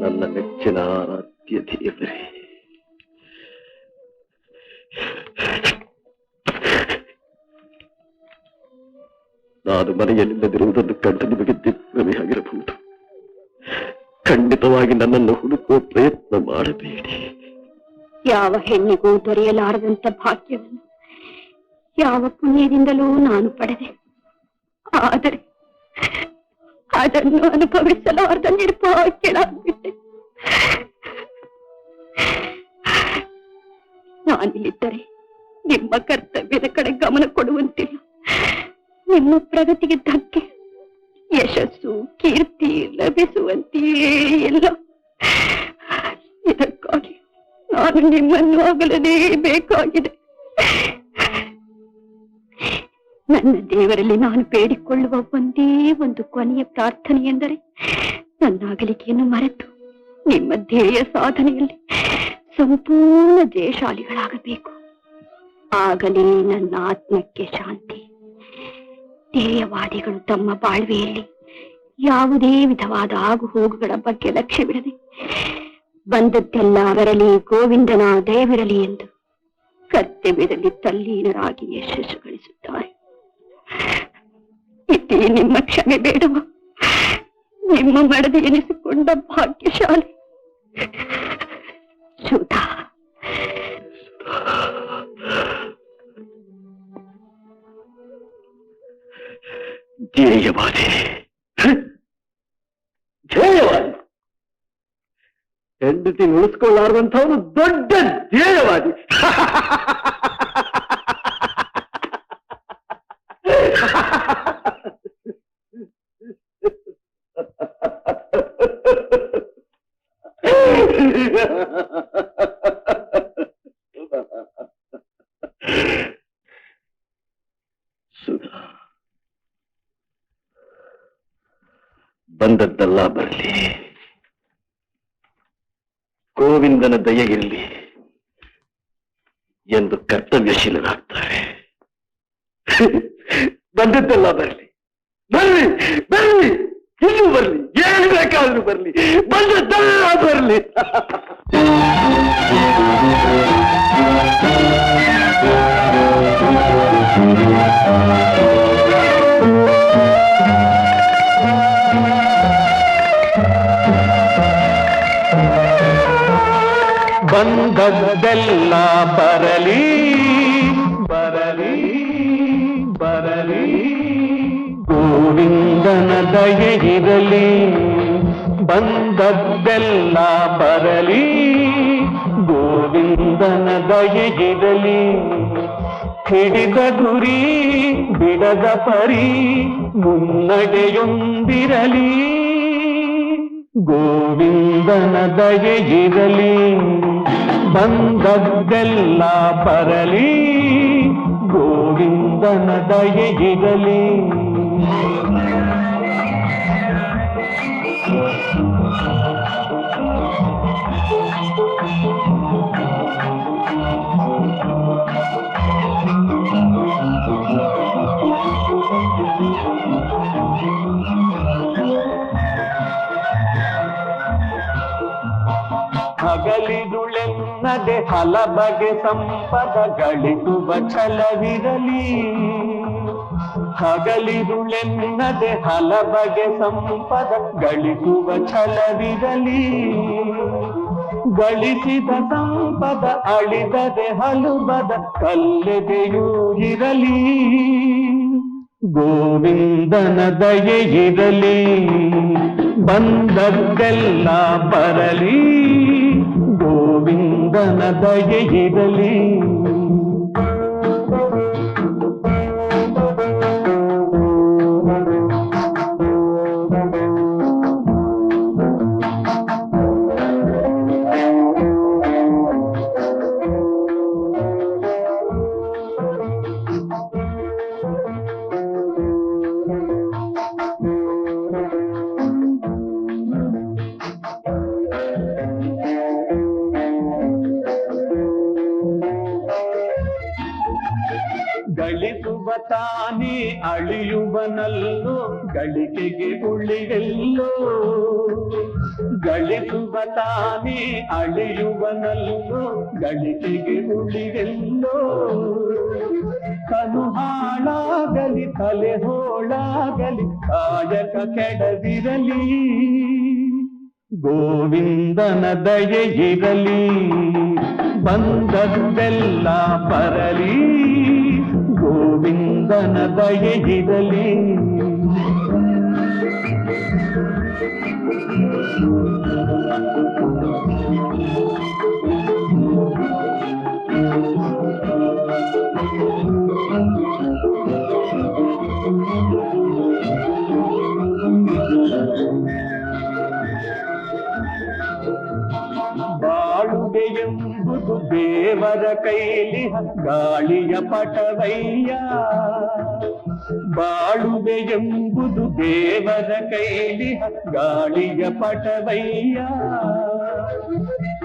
ನನ್ನ ನೆಚ್ಚಿನ ಆರಾಧ್ಯ ದೇವರೇ, ನಾನು ಮನೆಯಲ್ಲಿಲ್ಲದಿರುವುದನ್ನು ಕಂಡು ನಿಮಗೆ ದಿಗ್ಭ್ರಮೆ ಆಗಿರಬಹುದು. ಖಂಡಿತವಾಗಿ ನನ್ನನ್ನು ಹುಡುಕುವ ಪ್ರಯತ್ನ ಮಾಡಬೇಡಿ. ಯಾವ ಹೆಣ್ಣಿಗೂ ದೊರೆಯಲಾರದಂತ ಭಾಗ್ಯವನ್ನು ಯಾವ ಪುಣ್ಯದಿಂದಲೂ ನಾನು ಪಡೆದೆ. ಆದರೆ ಅದನ್ನು ಅನುಭವಿಸಲಾರದ ನಿರ್ಭಾಗ್ಯಳಾಗ್ಬಿಟ್ಟೆ. ನಾನಿಲ್ಲಿದ್ದರೆ ನಿಮ್ಮ ಕರ್ತವ್ಯದ ಕಡೆ ಗಮನ ಕೊಡುವಂತಿಲ್ಲ. ನಿಮ್ಮ ಪ್ರಗತಿಗೆ ಧಕ್ಕೆ, ಯಶಸ್ಸು, ಕೀರ್ತಿ ಲಭಿಸುವಂತೆಯೇ ಇಲ್ಲ. ಇದಕ್ಕಾಗಿ ನಾನು ನಿಮ್ಮನ್ನು ಅಗಲಲೇಬೇಕಾಗಿದೆ. ನನ್ನ ದೇವರಲ್ಲಿ ನಾನು ಬೇಡಿಕೊಳ್ಳುವ ಒಂದೇ ಒಂದು ಕೊನೆಯ ಪ್ರಾರ್ಥನೆ ಎಂದರೆ ನನ್ನ ಅಗಲಿಕೆಯನ್ನು ಮರೆತು ನಿಮ್ಮ ಧ್ಯೇಯ ಸಾಧನೆಯಲ್ಲಿ ಸಂಪೂರ್ಣ ಜಯಶಾಲಿಗಳಾಗಬೇಕು. ಆಗಲೇ ನನ್ನ ಆತ್ಮಕ್ಕೆ ಶಾಂತಿ. ಧ್ಯೇಯವಾದಿಗಳು ತಮ್ಮ ಬಾಳ್ವೆಯಲ್ಲಿ ಯಾವುದೇ ವಿಧವಾದ ಆಗು ಹೋಗುಗಳ ಬಗ್ಗೆ ಲಕ್ಷ್ಯವಿಡದೆ ಬಂದದ್ದೆಲ್ಲ ಬರಲಿ, ಗೋವಿಂದನ ದಯವಿರಲಿ ಎಂದು ಕರ್ತವ್ಯದಲ್ಲಿ ತಲ್ಲೀನರಾಗಿ ಯಶಸ್ಸು ಗಳಿಸುತ್ತಾರೆ. ಈ ನಿಮ್ಮ ಕ್ಷಮೆ ಬೇಡವು. ನಿಮ್ಮ ಮಡದಿ ಎನಿಸಿಕೊಂಡ ಭಾಗ್ಯಶಾಲಿ ಸುಧಾ. ಧ್ಯೇಯವಾದಿ, ಧ್ಯೇಯವಾದಿ, ಹೆಂಡತಿ ಉಳಿಸ್ಕೊಳ್ಳಾರ್ದಂಥವನು ದೊಡ್ಡ ಧ್ಯೇಯವಾದಿ. ಸುಧಾ, ಬಂದದ್ದೆಲ್ಲ ಬರಲಿ, ಗೋವಿಂದನ ದಯೆ ಇರಲಿ ಎಂದು ಕರ್ತವ್ಯಶೀಲರಾಗ್ತಾರೆ. ಬಂದದ್ದೆಲ್ಲ ಬರಲಿ, ಬರ್ಲಿ ಬರ್ಲಿ, ಇಲ್ಲೂ ಬರ್ಲಿ, ಏನು ಬೇಕಾದ್ರೂ ಬರ್ಲಿ, ಬಂದದ್ದೆಲ್ಲ ಬರ್ಲಿ. ಬಂದದ್ದೆಲ್ಲ ಬರಲಿ ಬರಲಿ ಬರಲಿ, ಗೋವಿಂದನ ದಯೆ ಇರಲಿ. ಬಂದದ್ದೆಲ್ಲ ಬರಲಿ, ಗೋವಿಂದನ ದಯೆ ಇರಲಿ. ಹಿಡಿದ ಗುರಿ ಬಿಡದ ಪರಿ ಮುನ್ನಡೆಯೊಂದಿರಲಿ, ಗೋವಿಂದನ ದಯೆ ಇರಲಿ. ಬಂದದ್ದೆಲ್ಲ ಬರಲಿ, ಗೋವಿಂದನ ದಯೆ ಇರಲಿ. ಹಗಲಿರುಳೆನ್ನದೆ ಹಲ ಬಗೆ ಸಂಪದ ಗಳಿಸುವ ಛಲವಿರಲಿ. ಹಗಲಿರುಳೆನ್ನದೆ ಹಲ ಬಗೆ ಸಂಪದ ಗಳಿಸುವ ಛಲವಿರಲಿ. ಗಳಿಸಿದ ಸಂಪದ ಅಳಿದದೆ ಹಲುಬದ ಕಲ್ಲೆದೆಯೂ ಇರಲಿ, ಗೋವಿಂದನ ದಯೆ ಇರಲಿ. ಬಂದದ್ದೆಲ್ಲ ಬರಲಿ, ಗೋವಿಂದನ ದಯೆ ಇರಲಿ. ಗಳಿಸುವ ತಾನೇ ಅಳಿಯುವನಲ್ಲೋ, ಗಳಿಕೆಗೆ ಉಳಿಯೆಲ್ಲೋ. ಗಳಿಸುವ ತಾನೇ ಅಳಿಯುವನಲ್ಲೋ, ಗಳಿಕೆಗೆ ಉಳಿಯೆಲ್ಲೋ. ಕನು ಹಾಳಾಗಲಿ ತಲೆ ಹೋಳಾಗಲಿ ಕಾಯಕ ಕೆಡದಿರಲಿ, ಗೋವಿಂದನ ದಯೆ ಇರಲಿ. ಬಂದದ್ದೆಲ್ಲ ಬರಲಿ, ಗೋವಿಂದನ ದಯೆ ಇರಲಿ. ಬಾಳುವೆ ಎಂಬುದು ದೇವರ ಕೈಲಿ ಗಾಳಿಯ ಪಟವಯ್ಯ. ಬಾಳುವೆ ಎಂಬುದು ದೇವರ ಕೈಲಿ ಗಾಳಿಯ ಪಟವಯ್ಯ.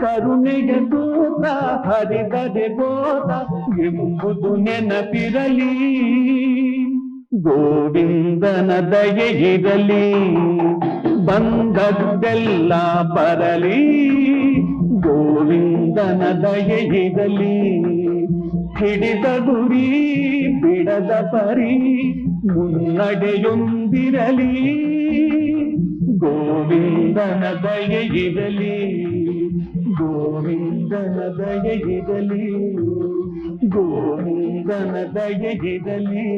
ಕರುಣೆಯ ದೂತ ಹರಿದರೆ ಬೋಧ ಎಂಬುದು ನೆನಪಿರಲಿ, ಗೋವಿಂದನ ದಯೆ ಇರಲಿ. ಬಂದದ್ದೆಲ್ಲ ಬರಲಿ, ಗೋವಿಂದನ ದಯೆ ಇರಲಿ. ಹಿಡಿದ ಗುರಿ ಬಿಡದ ಪರಿ ಮುನ್ನಡೆಯೊಂದಿರಲಿ ಗೋವಿಂದನ ದಯೆಯಿರಲಿ ಗೋವಿಂದನ ದಯೆಯಿರಲಿ ಗೋವಿಂದನ ದಯೆಯಿರಲಿ.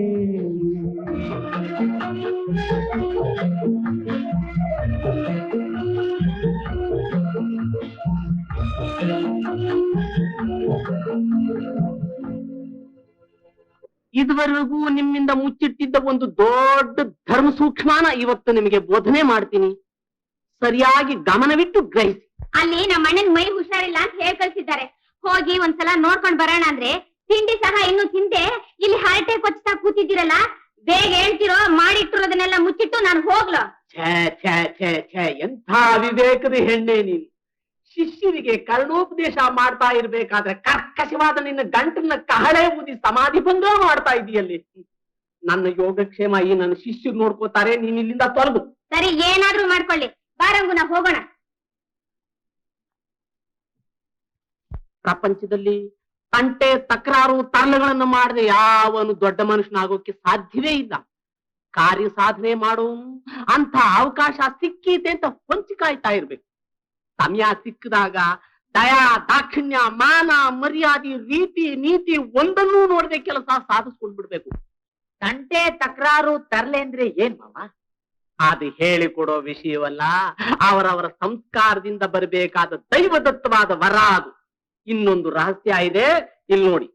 ಇದುವರೆಗೂ ನಿಮ್ಮಿಂದ ಮುಚ್ಚಿಟ್ಟಿದ್ದ ಒಂದು ದೊಡ್ಡ ಧರ್ಮ ಸೂಕ್ಷ್ಮಾನ ಇವತ್ತು ನಿಮಗೆ ಬೋಧನೆ ಮಾಡ್ತೀನಿ. ಸರಿಯಾಗಿ ಗಮನವಿಟ್ಟು ಗ್ರಹಿಸಿ. ಅಲ್ಲಿ ನಮ್ಮ ಅಣ್ಣನ್ ಮೈ ಹುಷಾರಿಲ್ಲ ಅಂತ ಹೇಳ್ ಕಳ್ಸಿದ್ದಾರೆ. ಹೋಗಿ ಒಂದ್ಸಲ ನೋಡ್ಕೊಂಡ್ ಬರೋಣ ಅಂದ್ರೆ ತಿಂಡಿ ಸಹ ಇನ್ನು ತಿಂದೆ ಇಲ್ಲಿ ಹರಟೆ ಕೊಚ್ತಾ ಕೂತಿದ್ದೀರಲ್ಲ, ಬೇಗ ಹೇಳ್ತಿರೋ, ಮಾಡಿಟ್ಟಿರೋದನ್ನೆಲ್ಲ ಮುಚ್ಚಿಟ್ಟು ನಾನು ಹೋಗ್ಲೋ. ಛೇ ಛೇ ಛೇ ಛೇ, ಎಂಥ ಅವಿವೇಕದ ಹೆಣ್ಣೆ ನೀನು. ಶಿಷ್ಯರಿಗೆ ಕರ್ಣೋಪದೇಶ ಮಾಡ್ತಾ ಇರ್ಬೇಕಾದ್ರೆ ಕರ್ಕಶವಾದ ನಿನ್ನ ಗಂಟನ್ನ ಕಹಳೆ ಊದಿ ಸಮಾಧಿ ಭಂಗ ಮಾಡ್ತಾ ಇದೆಯಲ್ಲಿ. ನನ್ನ ಯೋಗಕ್ಷೇಮ ಈ ನನ್ನ ಶಿಷ್ಯರು ನೋಡ್ಕೋತಾರೆ, ನೀನ್ ಇಲ್ಲಿಂದ ತೊಲಗು. ಸರಿ, ಏನಾದ್ರೂ ಮಾಡ್ಕೊಳ್ಳಿ, ಬಾರಂಗು ನಾ ಹೋಗೋಣ. ಪ್ರಪಂಚದಲ್ಲಿ ತಂಟೆ ತಕರಾರು ತರಲೆಗಳನ್ನು ಮಾಡದೆ ಯಾವನು ದೊಡ್ಡ ಮನುಷ್ಯನಾಗೋಕೆ ಸಾಧ್ಯವೇ ಇಲ್ಲ. ಕಾರ್ಯ ಸಾಧನೆ ಮಾಡೋನು ಅಂತ ಅವಕಾಶ ಸಿಕ್ಕಿದೆ ಅಂತ ಹೊಂಚಿಕಾಯ್ತಾ ಇರ್ಬೇಕು. ಸಮಯ ಸಿಕ್ಕಿದಾಗ ದಯಾ ದಾಕ್ಷಿಣ್ಯ ಮಾನ ಮರ್ಯಾದೆ ರೀತಿ ನೀತಿ ಒಂದನ್ನೂ ನೋಡದೆ ಕೆಲಸ ಸಾಧಿಸ್ಕೊಂಡ್ ಬಿಡ್ಬೇಕು. ತಂಟೆ ತಕರಾರು ತರ್ಲೆ ಅಂದ್ರೆ ಏನ್ ಮಾವ? ಅದು ಹೇಳಿಕೊಡೋ ವಿಷಯವಲ್ಲ, ಅವರವರ ಸಂಸ್ಕಾರದಿಂದ ಬರಬೇಕಾದ ದೈವದತ್ತವಾದ ವರ ಅದು. ಇನ್ನೊಂದು ರಹಸ್ಯ ಇದೆ, ಇಲ್ಲಿ ನೋಡಿ.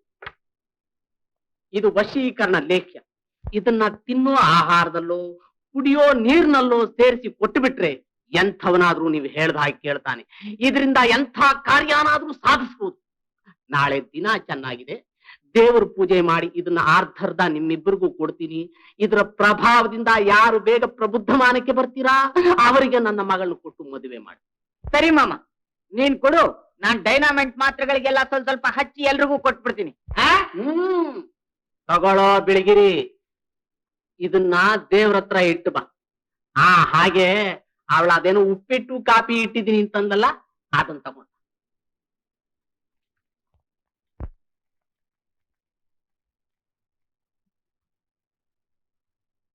ಇದು ವಶೀಕರಣ ಲೇಖ್ಯ. ಇದನ್ನ ತಿನ್ನೋ ಆಹಾರದಲ್ಲೋ ಕುಡಿಯೋ ನೀರಿನಲ್ಲೋ ಸೇರಿಸಿ ಕೊಟ್ಟು ಬಿಟ್ರೆ ಎಂಥವನಾದ್ರೂ ನೀವು ಹೇಳ್ದ ಹಾಗೆ ಕೇಳ್ತಾನೆ. ಇದರಿಂದ ಎಂಥ ಕಾರ್ಯನಾದ್ರೂ ಸಾಧಿಸ್ಬೋದು. ನಾಳೆ ದಿನ ಚೆನ್ನಾಗಿದೆ, ದೇವರ ಪೂಜೆ ಮಾಡಿ ಇದನ್ನ ಆರ್ಧರ್ಧ ನಿಮ್ಮಿಬ್ಬರಿಗೂ ಕೊಡ್ತೀನಿ. ಇದರ ಪ್ರಭಾವದಿಂದ ಯಾರು ಬೇಗ ಪ್ರಬುದ್ಧಮಾನಕ್ಕೆ ಬರ್ತೀರಾ ಅವರಿಗೆ ನನ್ನ ಮಗಳನ್ನ ಕೊಟ್ಟು ಮದುವೆ ಮಾಡಿ. ಸರಿ ಮಾಮ, ನೀನ್ ಕೊಡು, ನಾನ್ ಡೈನಾಮೆಂಟ್ ಮಾತ್ರೆಗಳಿಗೆಲ್ಲ ಸ್ವಲ್ಪ ಸ್ವಲ್ಪ ಹಚ್ಚಿ ಎಲ್ರಿಗೂ ಕೊಟ್ಬಿಡ್ತೀನಿ. ತಗೊಳ್ಳೋ ಬಿಳಿಗಿರಿ, ಇದನ್ನ ದೇವ್ರ ಹತ್ರ ಇಟ್ಟು ಬಾ. ಹಾಗೆ ಅವಳ ಅದೇನೋ ಉಪ್ಪಿಟ್ಟು ಕಾಪಿ ಇಟ್ಟಿದ್ದೀನಿ ಅಂತಂದಲ್ಲ, ಅದನ್ನ ತಗೊಂಡ.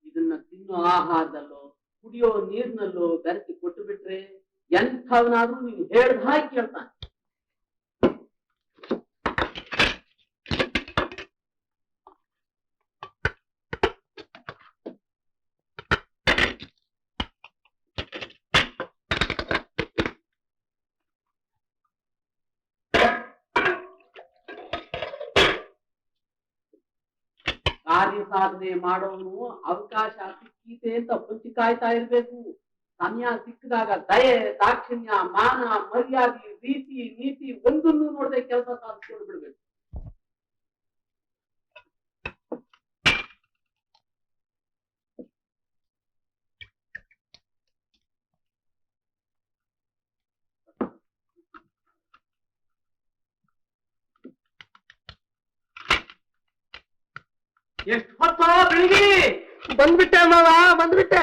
ಇದನ್ನ ತಿನ್ನೋ ಆಹಾರದಲ್ಲೋ ಕುಡಿಯೋ ನೀರಿನಲ್ಲೋ ಬೆರೆಸಿ ಕೊಟ್ಟು ಬಿಟ್ರೆ ಎಂಥವನಾದ್ರೂ ನೀವು ಹೇಳ್ದ ಹಾಗೆ ಕೇಳ್ತಾನೆ. ಕಾರ್ಯ ಸಾಧನೆ ಮಾಡೋನು ಅವಕಾಶ ಸಿಕ್ಕಿದೆ ಅಂತ ಹೊಂಚಿಕಾಯ್ತಾ ಇರ್ಬೇಕು. ಸಮಯ ಸಿಕ್ಕಿದಾಗ ದಯೆ ದಾಕ್ಷಿಣ್ಯ ಮಾನ ಮರ್ಯಾದೆ ರೀತಿ ನೀತಿ ಒಂದನ್ನು ನೋಡದೆ ಕೆಲಸ ಸಾಧಿಸ್ಕೊಂಡು ಬಿಡ್ಬೇಕು. ಎಷ್ಟು ಹೊತ್ತ ಬೆಳಿಗ್ಗೆ ಬಂದ್ಬಿಟ್ಟೆ ಮಾವ, ಬಂದ್ಬಿಟ್ಟೆ.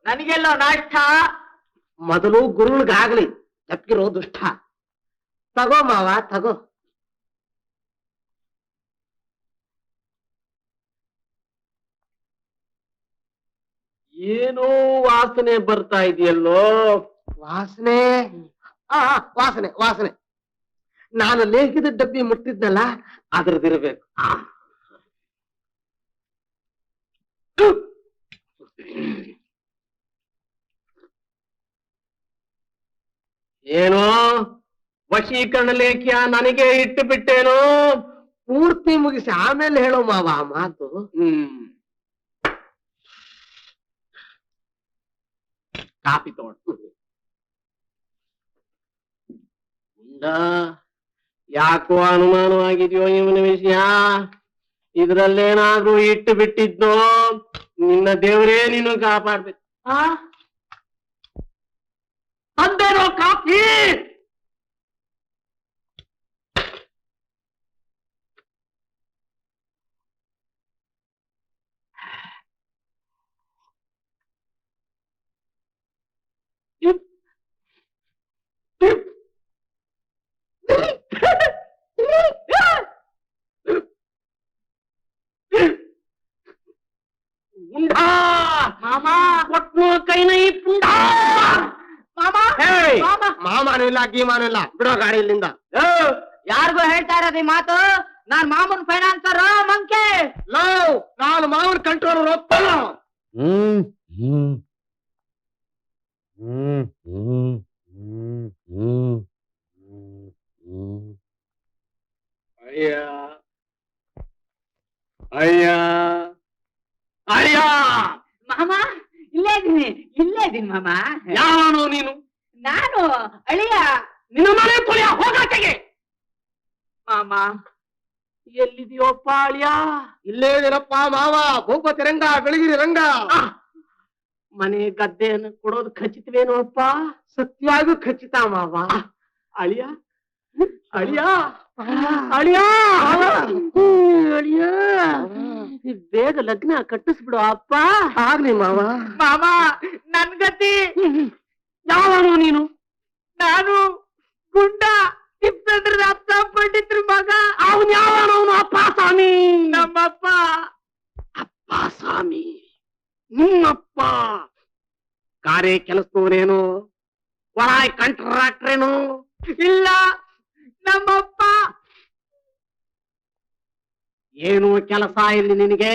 ನನಗೆಲ್ಲೋ ನಾಷ್ಟ. ಮೊದಲು ಗುರುಗಳಿಗಾಗ್ಲಿ, ತಪ್ಪಿರೋ ದುಷ್ಟ. ತಗೋ ಮಾವ ತಗೋ. ಏನೋ ವಾಸನೆ ಬರ್ತಾ ಇದೆಯಲ್ಲೋ. ವಾಸನೆ? ವಾಸನೆ ವಾಸನೆ. ನಾನು ಲೇಖಿದ ಡಬ್ಬಿ ಮುಟ್ಟಿದ್ನಲ್ಲ, ಅದ್ರದಿರ್ಬೇಕು. ಏನೋ ವಶೀಕರಣ ಲೇಖ್ಯ ನನಗೆ ಇಟ್ಟು ಬಿಟ್ಟೇನೋ. ಪೂರ್ತಿ ಮುಗಿಸಿ ಆಮೇಲೆ ಹೇಳೋ ಮಾವ ಆ ಮಾತು. ಕಾಫಿ ತಗೊಂಡು ಯಾಕೋ ಅನುಮಾನವಾಗಿದೆಯೋ ಇವನ ವಿಷಯ. ಇದ್ರಲ್ಲೇನಾದ್ರೂ ಇಟ್ಟು ಬಿಟ್ಟಿದ್ನೋ, ನಿನ್ನ ದೇವರೇ ನೀನು ಕಾಪಾಡ್ಬೇಕು. ಅಂದೇನೋ ಕಾಫಿ. ಪುಂಡಾ ಮಾಮ ಕೊಟ್ನು ಕೈನೈ ಪುಂಡಾ ಮಾಮ ಮಾಮಾನು ಇಲ್ಲ ಗೀಮಾನು ಇಲ್ಲ ಬಿಡೋ ಗಾಡಿ ಇಲ್ಲಿಂದ. ಯಾರಿಗೂ ಹೇಳ್ತಾ ಇರೋದು ಈ ಮಾತು? ನಾನ್ ಮಾಮೂನ್ ಫೈನಾನ್ಸರ್ ಮಂಕೆ. ನಾನು ಮಾವನ ಕಂಟ್ರೋಲರ್ ಒಪ್ಪಲ್ಲ. ಅಯ್ಯ ಅಯ್ಯ ಅಯ್ಯ ಮಾಮ ಇಲ್ಲೇ ಇದೀನಿ ಮಾಮ. ಯಾವನು ನೀನು? ನಾನು ಅಳಿಯ. ನಿನ್ನ ಮನೆ ತೊಳೆಯ ಹೋಗಾಟೆಗೆ. ಮಾಮ ಎಲ್ಲಿದೆಯೋಪ್ಪ ಅಳಿಯ? ಇಲ್ಲೇ ಇದೀನಪ್ಪ ಮಾವ. ಭೂಪತಿ ರಂಗ, ಬೆಳಗಿರಿ ರಂಗ. ಮನೆ ಗದ್ದೆಯನ್ನು ಕೊಡೋದು ಖಚಿತವೇನೋ ಅಪ್ಪ? ಸತ್ಯಾಗೂ ಖಚಿತ ಮಾವ. ಅಳಿಯ ಅಳಿಯ ಅಳಿಯ ಅಳಿಯ ಬೇಗ ಲಗ್ನ ಕಟ್ಟಿಸ್ಬಿಡು ಅಪ್ಪ. ಆಗ್ಲಿ ಮಾವ. ಮಾಮ ನನ್ ಗತಿ. ಯಾವನು ನೀನು? ನಾನು ಗುಂಡ ತಿಪ್ಪೇಂದ್ರದ ಅಪ್ಪ ಪಂಡಿತ್ರ ಮಗ. ಅವನು ಯಾವನವನು? ಅಪ್ಪ ಸ್ವಾಮಿ. ನಮ್ಮಪ್ಪ. ಅಪ್ಪ ಸ್ವಾಮಿ ನಿಮ್ಮಪ್ಪ ಗಾರೆ ಕೆಲಸದವರೇನು? ಒಳಾಯ್ ಕಾಂಟ್ರಾಕ್ಟ್ರೇನು? ಇಲ್ಲ ನಮ್ಮಪ್ಪ. ಏನು ಕೆಲಸ ಇಲ್ಲಿ ನಿನಗೆ?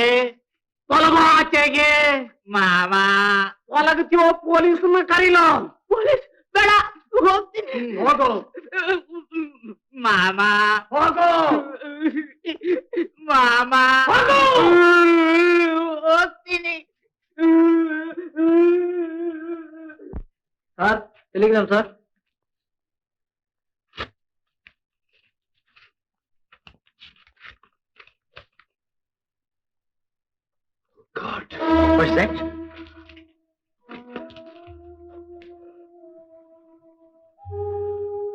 ತೊಲಗಾಚೆಗೆ. ಮಾಮ ಒಲಗತ್ತೀವೋ ಪೊಲೀಸನ್ನ ಕರೀಲೋ? ಪೊಲೀಸ್ ಬೇಡ, ಹೋಗ್ತೀನಿ. ಹೋಗು ಮಾಮ ಹೋಗು ಮಾಮ ಹೋಗು. ಹೋಗ್ತೀನಿ. Sir Telegram sir. God, what's that?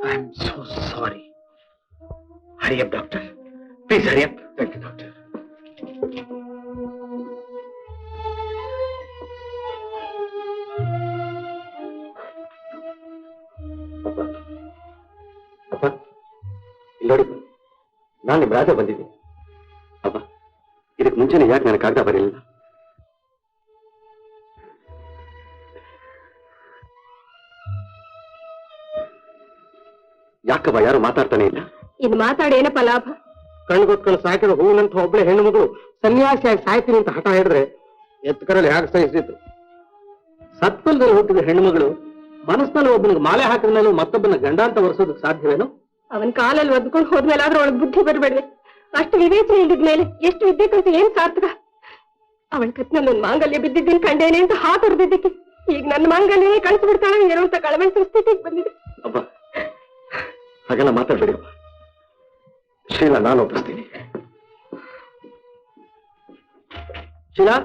I'm so sorry. Hurry up, doctor. Please hurry up. Thank you, doctor. ಅಪ್ಪ ಇಲ್ಲಿ ನೋಡಿ, ನಾನು ನಿಮ್ಮ ರಾಜ ಬಂದಿದ್ದೀನಿ. ಅಪ್ಪ ಇದಕ್ಕೆ ಮುಂಚೆನೆ ಯಾಕೆ ನನಗೆ ಕಾಗದ ಬರಲಿಲ್ಲ? ಯಾಕವ್ವ ಯಾರು ಮಾತಾಡ್ತಾನೆ ಇಲ್ಲ? ಇನ್ನು ಮಾತಾಡಿ ಏನಪ್ಪ ಲಾಭ? ಕಣ್ಗೊತ್ಕೊಂಡು ಸಾಕಿದ ಹೂವಿನಂತ ಒಬ್ಬಳೆ ಹೆಣ್ಣು ಮಗಳು ಸನ್ಯಾಸಿಯಾಗಿ ಸಾಯ್ತೀನಿ ಅಂತ ಹಠ ಹಿಡಿದ್ರೆ ಎತ್ಕರಲ್ಲಿ ಹೇಗೆ ಸಹಿಸಿತ್ತು? ಸತ್ಪಲ್ದಲ್ಲಿ ಹುಟ್ಟಿದ ಹೆಣ್ಣುಮಗಳು ಮನಸ್ಸಿನಲ್ಲಿ ಒಬ್ಬನಿಗೆ ಮಾಲೆ ಹಾಕಿದ ಮೇಲೆ ಮತ್ತೊಬ್ಬನ ಗಂಡ ಅಂತ ಒರೆಸೋದಕ್ಕೆ ಸಾಧ್ಯವೇನು? ಅವನ್ ಕಾಲಲ್ಲಿ ಒದ್ಕೊಂಡು ಹೋದ್ಮೇಲಾದ್ರೂ ಅವಳಿಗೆ ಬುದ್ಧಿ ಬರ್ಬೇಡ್ವೆ. ಅಷ್ಟು ವಿವೇಚನೆ ಇಲ್ದಿದ್ಮೇಲೆ ಎಷ್ಟು ವಿದ್ಯೆಕ್ಕಂತ ಏನ್ ಸಾರ್ಥಕ? ಅವಳ ಕತ್ನಲ್ಲಿ ಒಂದು ಮಾಂಗಲ್ಯ ಬಿದ್ದಿದ್ದೀನಿ ಕಂಡೇನೆ ಅಂತ ಹಾತೊಡ್ದಿದ್ದಕ್ಕೆ ಈಗ ನನ್ನ ಮಾಂಗಲ್ಯನೇ ಕಳಿಸಿ ಬಿಡ್ತಾಳೆ ಏನೋ ಅಂತ ಕಳವಳಿಸುವ ಸ್ಥಿತಿಗೆ ಬಂದಿದೆ. ಅಬ್ಬ ಹಾಗೆಲ್ಲ ಮಾತಾಡ್ಬೇಡಿ ಅಪ್ಪ. ಶೀಲಾ ನಾನು ಒಪ್ಪಿಸ್ತೀನಿ. ಶೀಲಾ,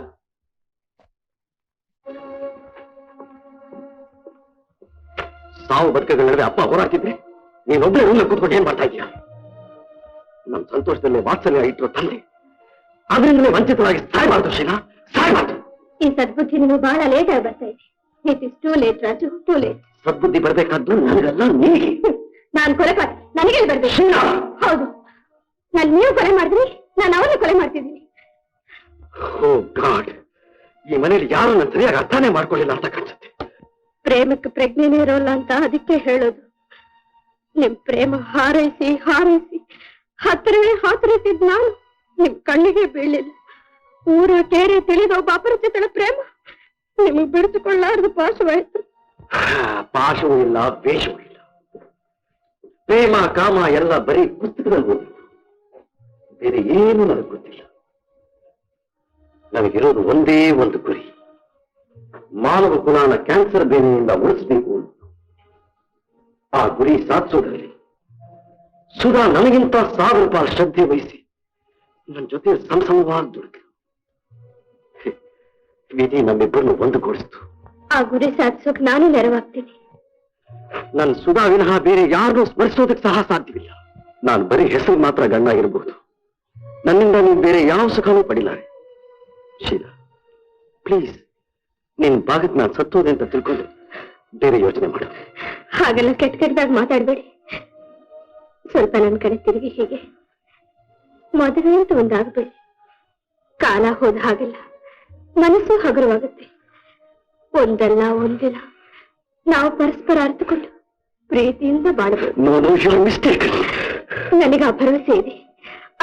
ಸಾವು ಬದುಕಗಳ ನಡುವೆ ಅಪ್ಪ ಹೋರಾಡ್ತಿದ್ರೆ ನೀನೊಬ್ಬಳೇ ರೂಮಲ್ಲಿ ಕೂತ್ಕೊಂಡು ಏನ್ ಮಾಡ್ತಾ ಇದೀಯ? ನಮ್ಮ ಸಂತೋಷದಲ್ಲಿ ವಾತ್ಸಲ್ಯ ಇಟ್ಟಿರೋ ತಂದೆ ಅದರಿಂದಲೇ ವಂಚಿತರಾಗಿ ಸಾಯಬಾರ್ದು ಶೀಲಾ, ಸಾಯಬಾರ್ದು. ಈ ಸದ್ಬುದ್ಧಿ ನಿಮಗೆ ಬಹಳ ಲೇಟ್ ಆಗಿ ಬರ್ತಾ ಇದೆ. It is too late Raju, too late. ಸದ್ಬುದ್ಧಿ ಬರ್ಬೇಕಾದ್ದು ನನಗಲ್ಲ, ನಿನಗೆ. ನಾನು ಕೊಲೆ ನನಗೆ ಬರ್ಬೇಕು. ಶೀಲಾ, ಹೌದು, ನಾನು ನೀವು ಕೊಲೆ ಮಾಡಿದ್ರಿ, ನಾನು ಅವನ್ನ ಕೊಲೆ ಮಾಡ್ತಿದ್ದೀನಿ. ಓ ಗಾಡ್, ಈ ಮನೇಲಿ ಯಾರು ನನ್ನ ಸರಿಯಾಗಿ ಅರ್ಥನೇ ಮಾಡ್ಕೊಳ್ಳಿಲ್ಲ ಅಂತ ಕಾಣಿಸುತ್ತೆ. ಪ್ರೇಮಕ್ಕೆ ಪ್ರಜ್ಞೆನೇ ಇರೋಲ್ಲ ಅಂತ ಅದಕ್ಕೆ ಹೇಳೋದು. ನಿಮ್ ಪ್ರೇಮ ಹಾರೈಸಿ ಹಾರೈಸಿ ಹತ್ತಿರವೇ ಹಾತರಿಸಿದ್ ನಾನು ನಿಮ್ ಕಣ್ಣಿಗೆ ಬೀಳಿಲ್ಲ. ಊರ ಕೇರೆ ತಿಳಿದ ಒಬ್ಬ ಅಪರಿಚಿತಳ ಪ್ರೇಮ ನಿಮಗ್ ಬಿಡಿಸಿಕೊಳ್ಳಾರ್ದು ಪಾಶವಾಯ್ತು. ಪಾಶವೂ ಇಲ್ಲ, ವೇಷವೂ ಇಲ್ಲ. ಪ್ರೇಮ ಕಾಮ ಎಲ್ಲ ಬರೀ ಪುಸ್ತಕದಲ್ಲಿ ಓದಿ, ಬೇರೆ ಏನು ನನಗೆ ಗೊತ್ತಿಲ್ಲ. ನನಗಿರೋದು ಒಂದೇ ಒಂದು ಗುರಿ, ಮಾನವ ಕುಲಾನ ಕ್ಯಾನ್ಸರ್ ಬೇನೆಯಿಂದ ಉಳಿಸಬೇಕು. ಆ ಗುರಿ ಸಾಧಿಸೋದ್ರಲ್ಲಿ ಸುಧಾ ನನಗಿಂತ 1000 ರೂಪಾಯಿ ಶ್ರದ್ಧೆ ವಹಿಸಿ ನನ್ನ ಜೊತೆ ಸಮಸಮವಾಗಿ ದುಡಿದು ವಿಧಿ ನಮ್ಮಿಬ್ಬರನ್ನು ಒಂದುಗೂಡಿಸ್ತು. ಆ ಗುರಿ ಸಾಧಿಸೋಕ್ ನಾನು ನೆರವಾಗ್ತೀನಿ. ನನ್ನ ಸುಧಾ ವಿನಃ ಬೇರೆ ಯಾರನ್ನೂ ಸ್ಮರಿಸೋದಕ್ಕೆ ಸಹ ಸಾಧ್ಯವಿಲ್ಲ. ನಾನು ಬರೀ ಹೆಸರು ಮಾತ್ರ ಗಂಡಾಗಿರಬಹುದು, ನನ್ನಿಂದ ನೀವು ಬೇರೆ ಯಾವ ಸುಖನೂ ಪಡಿಲಾರೆ. ಶೀಲಾ ಪ್ಲೀಸ್, ನಿನ್ ಭಾಗಕ್ಕೆ ನಾನು ಸತ್ತೋದೆ ಅಂತ ತಿಳ್ಕೊಂಡು ಬೇರೆ ಯೋಚನೆ ಮಾಡು. ಹಾಗೆಲ್ಲ ಕೆಟ್ಟ ಕೆಟ್ಟದಾಗ ಮಾತಾಡ್ಬೇಡಿ. ಸ್ವಲ್ಪ ನನ್ನ ಕಡೆ ತಿರುಗಿ ಹೀಗೆ ಮದುವೆ ಅಂತ ಒಂದಾಗಬೇಡಿ. ಕಾಲ ಹೋದ ಹಾಗೆಲ್ಲ ಮನಸ್ಸು ಹಗುರವಾಗುತ್ತೆ. ಒಂದಲ್ಲ ಒಂದಿನ ನಾವು ಪರಸ್ಪರ ಅರ್ಥಕೊಂಡು ಪ್ರೀತಿಯಿಂದ ಬಾಳಬಹುದು. ಮಿಸ್ಟೇಕ್. ನನಗೆ ಆ ಭರವಸೆ ಇದೆ.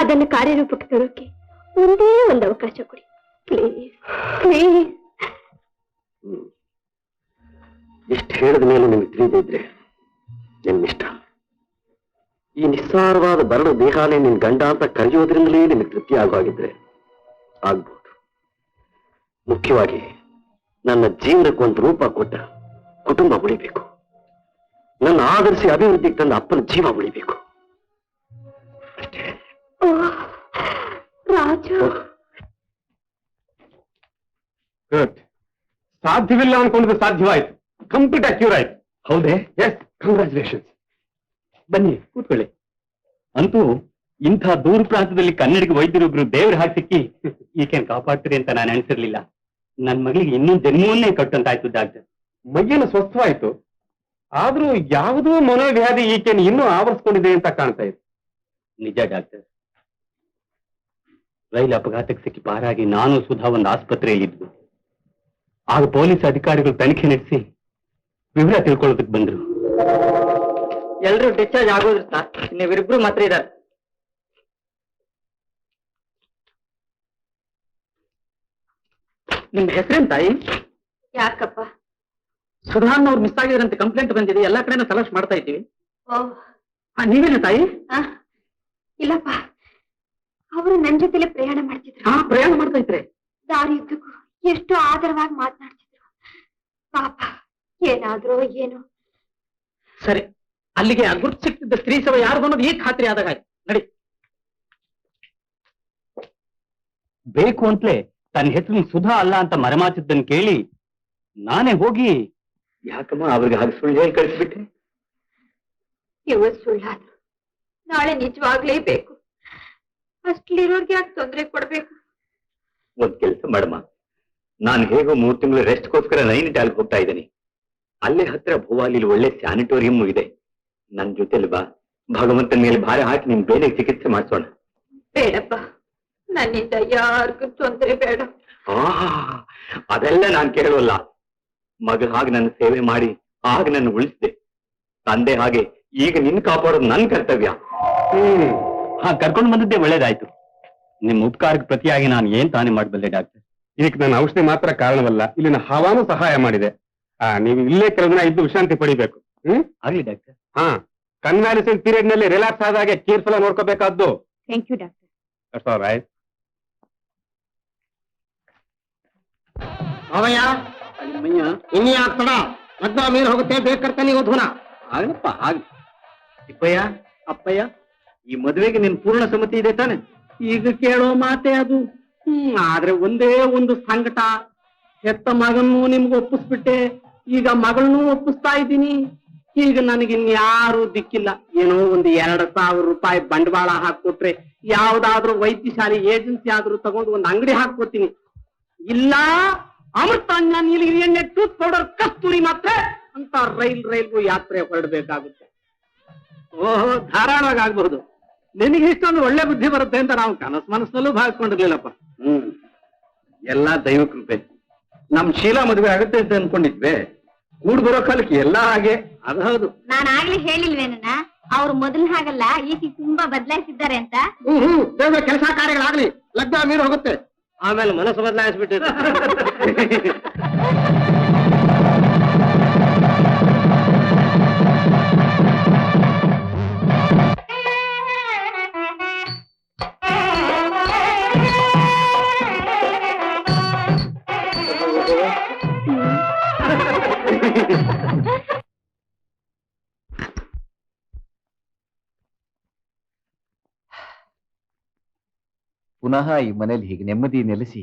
ಅದನ್ನು ಕಾರ್ಯರೂಪಕ್ಕೆ ತರೋಕೆ ಒಂದೇ ಒಂದು ಅವಕಾಶ ಕೊಡಿ ಪ್ಲೀಸ್ ಪ್ಲೀಸ್. ಇಷ್ಟು ಹೇಳಿದ ಮೇಲೆ ನಿಮ್ಗೆ ತಿಳಿದಿದ್ರೆ ನಿಮ್ಮಿಷ್ಟ. ಈ ನಿಸ್ಸಾರವಾದ ಬರಡು ದೇಹಾನೇ ನಿನ್ ಗಂಡ ಅಂತ ಕರೆಯೋದ್ರಿಂದಲೇ ನಿಮಗೆ ತೃಪ್ತಿ ಆಗೋಗಿದ್ರೆ ಆಗ್ಬಹುದು. ಮುಖ್ಯವಾಗಿ ನನ್ನ ಜೀವನಕ್ಕೊಂದು ರೂಪ ಕೊಟ್ಟ ಕುಟುಂಬ ಉಳಿಬೇಕು. ನನ್ನ ಆದರ್ಶಿ ಅಭಿವೃದ್ಧಿಗೆ ತಂದ ಅಪ್ಪನ ಜೀವ ಉಳಿಬೇಕು ಅಷ್ಟೇ. ರಾಜು, ಗುಡ್. ಸಾಧ್ಯವಿಲ್ಲ ಅನ್ಕೊಂಡಿದ್ದು ಸಾಧ್ಯವಾಯ್ತು. ಕಂಪ್ಲೀಟ್ ಕ್ಯೂರ್ ಆಯ್ತು. ಹೌದೇ? Yes, congratulations. ಬನ್ನಿ ಕೂತ್ಕೊಳ್ಳಿ. ಅಂತೂ ಇಂಥ ದೂರ ಪ್ರಾಂತದಲ್ಲಿ ಕನ್ನಡಿಗ ವೈದ್ಯರೊಬ್ರು ದೇವ್ರ ಹಾಕಿ ಸಿಕ್ಕಿ ಈಕೆನ್ ಕಾಪಾಡ್ತೀರಿ ಅಂತ ನಾನು ಅನಿಸಿರ್ಲಿಲ್ಲ. ನನ್ ಮಗಳಿಗೆ ಇನ್ನೂ ಜನ್ಮವನ್ನೇ ಕಟ್ಟಂತಾಯ್ತು ಡಾಕ್ಟರ್. ಮೈಯನ್ನು ಸ್ವಸ್ಥವಾಯ್ತು. ಆದ್ರೂ ಯಾವುದೋ ಮನೋವ್ಯಾಧಿ ಈಕೆಯನ್ನು ಇನ್ನೂ ಆವರಿಸ್ಕೊಂಡಿದೆ ಅಂತ ಕಾಣ್ತಾ ಇದೆ. ನಿಜ ಡಾಕ್ಟರ್. ರೈಲು ಅಪಘಾತಕ್ಕೆ ಸಿಕ್ಕಿ ಪಾರಾಗಿ ನಾನು ಸುಧಾ ಒಂದು ಆಸ್ಪತ್ರೆಯಲ್ಲಿದ್ವು. ಆಗ ಪೊಲೀಸ್ ಅಧಿಕಾರಿಗಳು ತನಿಖೆ ನಡೆಸಿ ವಿವರ ತಿಳ್ಕೊಳ್ಳೋದಕ್ಕೆ ಬಂದ್ರು. ಎಲ್ರು ಡಿಸ್ಚಾರ್ಜ್ ಆಗೋದ್ರ ಸರ್. ನೀವಿಬ್ರು ಮಾತ್ರ ಇದ್ದಾರೆ. ನಿಮ್ ಹೆಸರೇನ್ ತಾಯಿ? ಯಾಕಪ್ಪ? ಸುಧಾನ್ ಅವ್ರು ಮಿಸ್ ಆಗಿದ್ರಂತೆ ಕಂಪ್ಲೇಂಟ್ ಬಂದಿದೆ. ಎಲ್ಲಾ ಕಡೆನೂ ತಲಾಶ್ ಮಾಡ್ತಾ ಇದ್ದೀವಿ. ಓಹ್, ನೀವೇನ ತಾಯಿ? ಇಲ್ಲಪ್ಪ, ಅವರು ನನ್ ಜೊತೆಲೆ ಪ್ರಯಾಣ ಮಾಡ್ತಿದ್ರು. ಪ್ರಯಾಣ ಮಾಡ್ತಾ ಇದ್ರೆ ದಾರಿಯುದ್ದಕ್ಕೂ ಎಷ್ಟು ಆದರವಾಗಿ ಮಾತನಾಡ್ತಿದ್ರು. ಪಾಪ, ಏನಾದ್ರೂ ಏನೋ. ಸರಿ, ಅಲ್ಲಿಗೆ ಆ ಗುರ್ತು ಸಿಕ್ತಿದ್ದ ಸ್ತ್ರೀ ಸಭೆ ಯಾರು ಅನ್ನೋದು ಈಗ ಖಾತ್ರಿ ಆದಾಗ ಆಯ್ತು. ನಡಿ. ಬೇಕು ಅಂತಲೇ ತನ್ನ ಹೆಸರು ಸುಧಾ ಅಲ್ಲ ಅಂತ ಮರೆಮಾಚಿದ್ದನ್ನು ಕೇಳಿ ನಾನೇ ಹೋಗಿ ಯಾಕಮ್ಮ ಅವ್ರಿಗೆ ಹಾಗೆ ಸುಳ್ಳು ಹೇಳಿ ಕಳಿಸ್ಬಿಟ್ಟೆ. ಇವತ್ತು ಸುಳ್ಳಾದ್ರು ನಾಳೆ ನಿಜವಾಗ್ಲೇಬೇಕು. ಅಷ್ಟ್ಲಿರೋರ್ಗೆ ಯಾಕೆ ತೊಂದರೆ ಕೊಡ್ಬೇಕು? ಒಂದ್ ಕೆಲಸ ಮಾಡಮ್ಮ, ನಾನು ಹೇಗೋ 3 ತಿಂಗಳು ರೆಸ್ಟ್ಗೋಸ್ಕರ ನೈನಿಟಾಲ್ ಹೋಗ್ತಾ ಇದ್ದೀನಿ. ಅಲ್ಲೇ ಹತ್ರ ಭೋವಾಲಿ ಒಳ್ಳೆ ಸ್ಯಾನಿಟೋರಿಯಂ ಇದೆ. ನನ್ ಜೊತೆಲಿ ಬಾ. ಭಗವಂತನ ಮೇಲೆ ಭಾರ ಹಾಕಿ ನಿಮ್ ಬೇರೆ ಚಿಕಿತ್ಸೆ ಮಾಡಿಸೋಣ. ಬೇಡಪ್ಪ, ನನ್ನಿಂದ ಯಾರಿಗೂ ತೊಂದರೆ ಬೇಡ. ಅದೆಲ್ಲ ನಾನ್ ಕೇಳೋಲ್ಲ. ಮಗ ಹಾಗೆ ನನ್ನ ಸೇವೆ ಮಾಡಿ ಆಗ ನನ್ನ ಉಳಿಸಿದೆ. ತಂದೆ ಹಾಗೆ ಈಗ ನಿನ್ ಕಾಪಾಡೋದು ನನ್ ಕರ್ತವ್ಯ. ಕರ್ಕೊಂಡು ಬಂದದ್ದೇ ಒಳ್ಳೇದಾಯ್ತು. ನಿಮ್ ಉಪಕಾರಕ್ಕೆ ಪ್ರತಿಯಾಗಿ ನಾನು ಏನ್ ತಾನೇ ಮಾಡಬಲ್ಲೆ ಡಾಕ್ಟರ್? ಇದಕ್ಕೆ ನನ್ನ ಔಷಧಿ ಮಾತ್ರ ಕಾರಣವಲ್ಲ, ಇಲ್ಲಿನ ಹವಾನು ಸಹಾಯ ಮಾಡಿದೆ. ನೀವು ಇಲ್ಲೇ ಕೆಲವು ದಿನ ಇದ್ದು ವಿಶ್ರಾಂತಿ ಪಡಿಬೇಕು. ಆಗ್ಲಿ ಡಾಕ್ಟರ್. ಕನ್ವ್ಯಾಲಿಸೆಂಟ್ ಪೀರಿಯಡ್ ನಲ್ಲಿ ರಿಲ್ಯಾಕ್ಸ್ ಆದಾಗೆ ಕೇರ್ಫುಲ್ ನೋಡ್ಕೋಬೇಕಾದ್ದು. Thank you doctor. That's all right. ಅವಯ್ಯ ಇನ್ನೇ ಆಗ್ತಡ ಮದ್ದ ಮೇಲೆ ಹೋಗುತ್ತೆ. ಬೇಕರ್ತಾನೆ ಓದ್ವನ ಆಗಪ್ಪ ಆಗ್ಲಿ. ತಿಪ್ಪಯ್ಯ, ಅಪ್ಪಯ್ಯ, ಈ ಮದುವೆಗೆ ನಿನ್ ಪೂರ್ಣ ಸಮ್ಮತಿ ಇದೆ ತಾನೆ? ಈಗ ಕೇಳೋ ಮಾತೆ ಅದು. ಆದ್ರೆ ಒಂದೇ ಒಂದು ಸಂಕಟ. ಹೆತ್ತ ಮಗನ್ನೂ ನಿಮ್ಗೆ ಒಪ್ಪಿಸ್ಬಿಟ್ಟೆ, ಈಗ ಮಗಳನ್ನೂ ಒಪ್ಪಿಸ್ತಾ ಇದ್ದೀನಿ. ಈಗ ನನಗಿನ್ಯಾರು ದಿಕ್ಕಿಲ್ಲ. ಏನೋ ಒಂದು 2,000 ರೂಪಾಯಿ ಬಂಡವಾಳ ಹಾಕೊಟ್ರೆ ಯಾವ್ದಾದ್ರೂ ವೈದ್ಯಶಾಲೆ ಏಜೆನ್ಸಿ ಆದ್ರೂ ತಗೊಂಡು ಒಂದು ಅಂಗಡಿ ಹಾಕ್ಕೊತೀನಿ. ಇಲ್ಲ ಅಮೃತಾಂಜ ನೀಲಗಿರಿ ಎಣ್ಣೆ ಟೂತ್ ಪೌಡರ್ ಕಸ್ತೂರಿ ಮಾತ್ರ ಅಂತ ರೈಲ್ಗೂ ಯಾತ್ರೆ ಹೊರಡಬೇಕಾಗುತ್ತೆ. ಓಹೋ, ಧಾರಾಳವಾಗಿ ಆಗ್ಬಹುದು. ನಿನಗೆ ಇಷ್ಟೊಂದು ಒಳ್ಳೆ ಬುದ್ಧಿ ಬರುತ್ತೆ ಅಂತ ನಾವು ಮನಸ್ಸಲ್ಲೂ ಭಾವಿಸ್ಕೊಂಡಿರ್ಲಿಲ್ಲಪ್ಪ. ಎಲ್ಲಾ ದೈವ ಕೃಪೆ. ನಮ್ ಶೀಲಾ ಮದುವೆ ಆಗುತ್ತೆ ಅಂತ ಅನ್ಕೊಂಡಿದ್ವಿ. ಕೂಡ್ ಬರೋ ಕಾಲಕ್ಕೆ ಎಲ್ಲಾ ಹಾಗೆ. ಅದು ಹೌದು. ನಾನು ಆಗ್ಲೇ ಹೇಳಿಲ್ವೇನ ಅವ್ರು ಮೊದಲು ಹಾಗಲ್ಲ ಈಗ ತುಂಬಾ ಬದಲಾಯಿಸಿದ್ದಾರೆ ಅಂತ. ಬೇಗ ಕೆಲಸ ಕಾರ್ಯಗಳಾಗ್ಲಿ, ಲಗ್ನ ಮೀರು ಹೋಗುತ್ತೆ. ಆಮೇಲೆ ಮನಸ್ಸು ಬದಲಾಯಿಸ್ಬಿಟ್ಟಿದೆ. ಪುನಃ ಈ ಮನೇಲಿ ಹೀಗೆ ನೆಮ್ಮದಿ ನೆಲೆಸಿ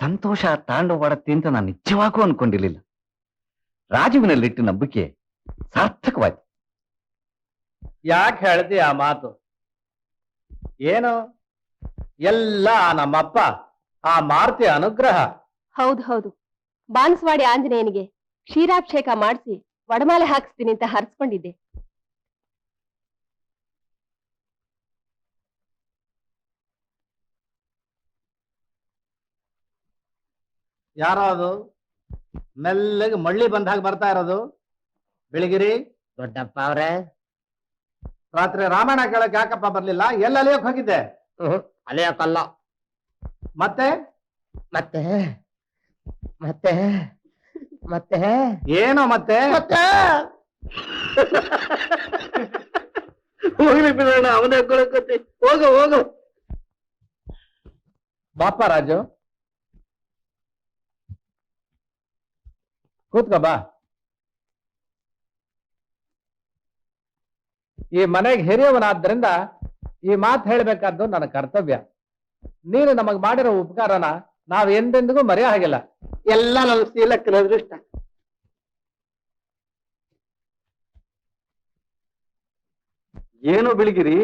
ಸಂತೋಷ ತಾಂಡವಾಡತ್ತೆ ಅಂತ ನಾನು ನಿಜವಾಗೂ ಅನ್ಕೊಂಡಿರ್ಲಿಲ್ಲ. ರಾಜುವಿನಲ್ಲಿಟ್ಟು ನಂಬಿಕೆ ಸಾರ್ಥಕವಾಯ್ತು. ಯಾಕೆ ಹೇಳ್ದಿ ಆ ಮಾತು? ಏನು ಎಲ್ಲ ನಮ್ಮಪ್ಪ ಆ ಮಾರುತಿ ಅನುಗ್ರಹ. ಹೌದು, ಬಾನ್ಸ್ವಾಡಿ ಆಂಜನೇಯನಿಗೆ ಕ್ಷೀರಾಭಿಷೇಕ ಮಾಡಿಸಿ ವಡಮಾಲೆ ಹಾಕಿಸ್ತೀನಿ ಅಂತ ಹರ್ಸ್ಕೊಂಡಿದ್ದೆ. ಯಾರೋ ಅದು ಮೆಲ್ಲಗೆ ಮಳ್ಳಿ ಬಂದಾಗ ಬರ್ತಾ ಇರೋದು? ಬೆಳಗಿರಿ ದೊಡ್ಡಪ್ಪ ಅವ್ರೆ, ರಾತ್ರಿ ರಾಮಾಯಣ ಕೇಳಕ್ ಯಾಕಪ್ಪ ಬರ್ಲಿಲ್ಲ? ಎಲ್ಲ ಅಲಿಯಕ್ ಹೋಗಿದ್ದೆ? ಅಲಿಯಕ್ಕಲ್ಲ, ಮತ್ತೆ ಮತ್ತೆ ಮತ್ತೆ ಮತ್ತೆ ಏನೋ ಮತ್ತೆ? ಹೋಗ್ಲಿ ಬಿಡೋಣ, ಅವನೇ ಕೊಳಕತ್ತೆ. ಹೋಗು ಹೋಗು. ಬಾಪ ರಾಜು, ಕೂತ್ಕೋ ಬಾ. ಈ ಮನೆಗೆ ಹಿರಿಯವನಾದ್ರಿಂದ ಈ ಮಾತು ಹೇಳ್ಬೇಕಾದ್ದು ನನ್ನ ಕರ್ತವ್ಯ. ನೀನು ನಮಗ್ ಮಾಡಿರೋ ಉಪಕಾರನ ನಾವ್ ಎಂದೆಂದಿಗೂ ಮರೆಯೋ ಹಾಗಿಲ್ಲ. ಎಲ್ಲ ನನ್ನ ಶೀಲಕ್ಕನ ಅದೃಷ್ಟ. ಏನೋ ಬೆಳಗಿರಿ,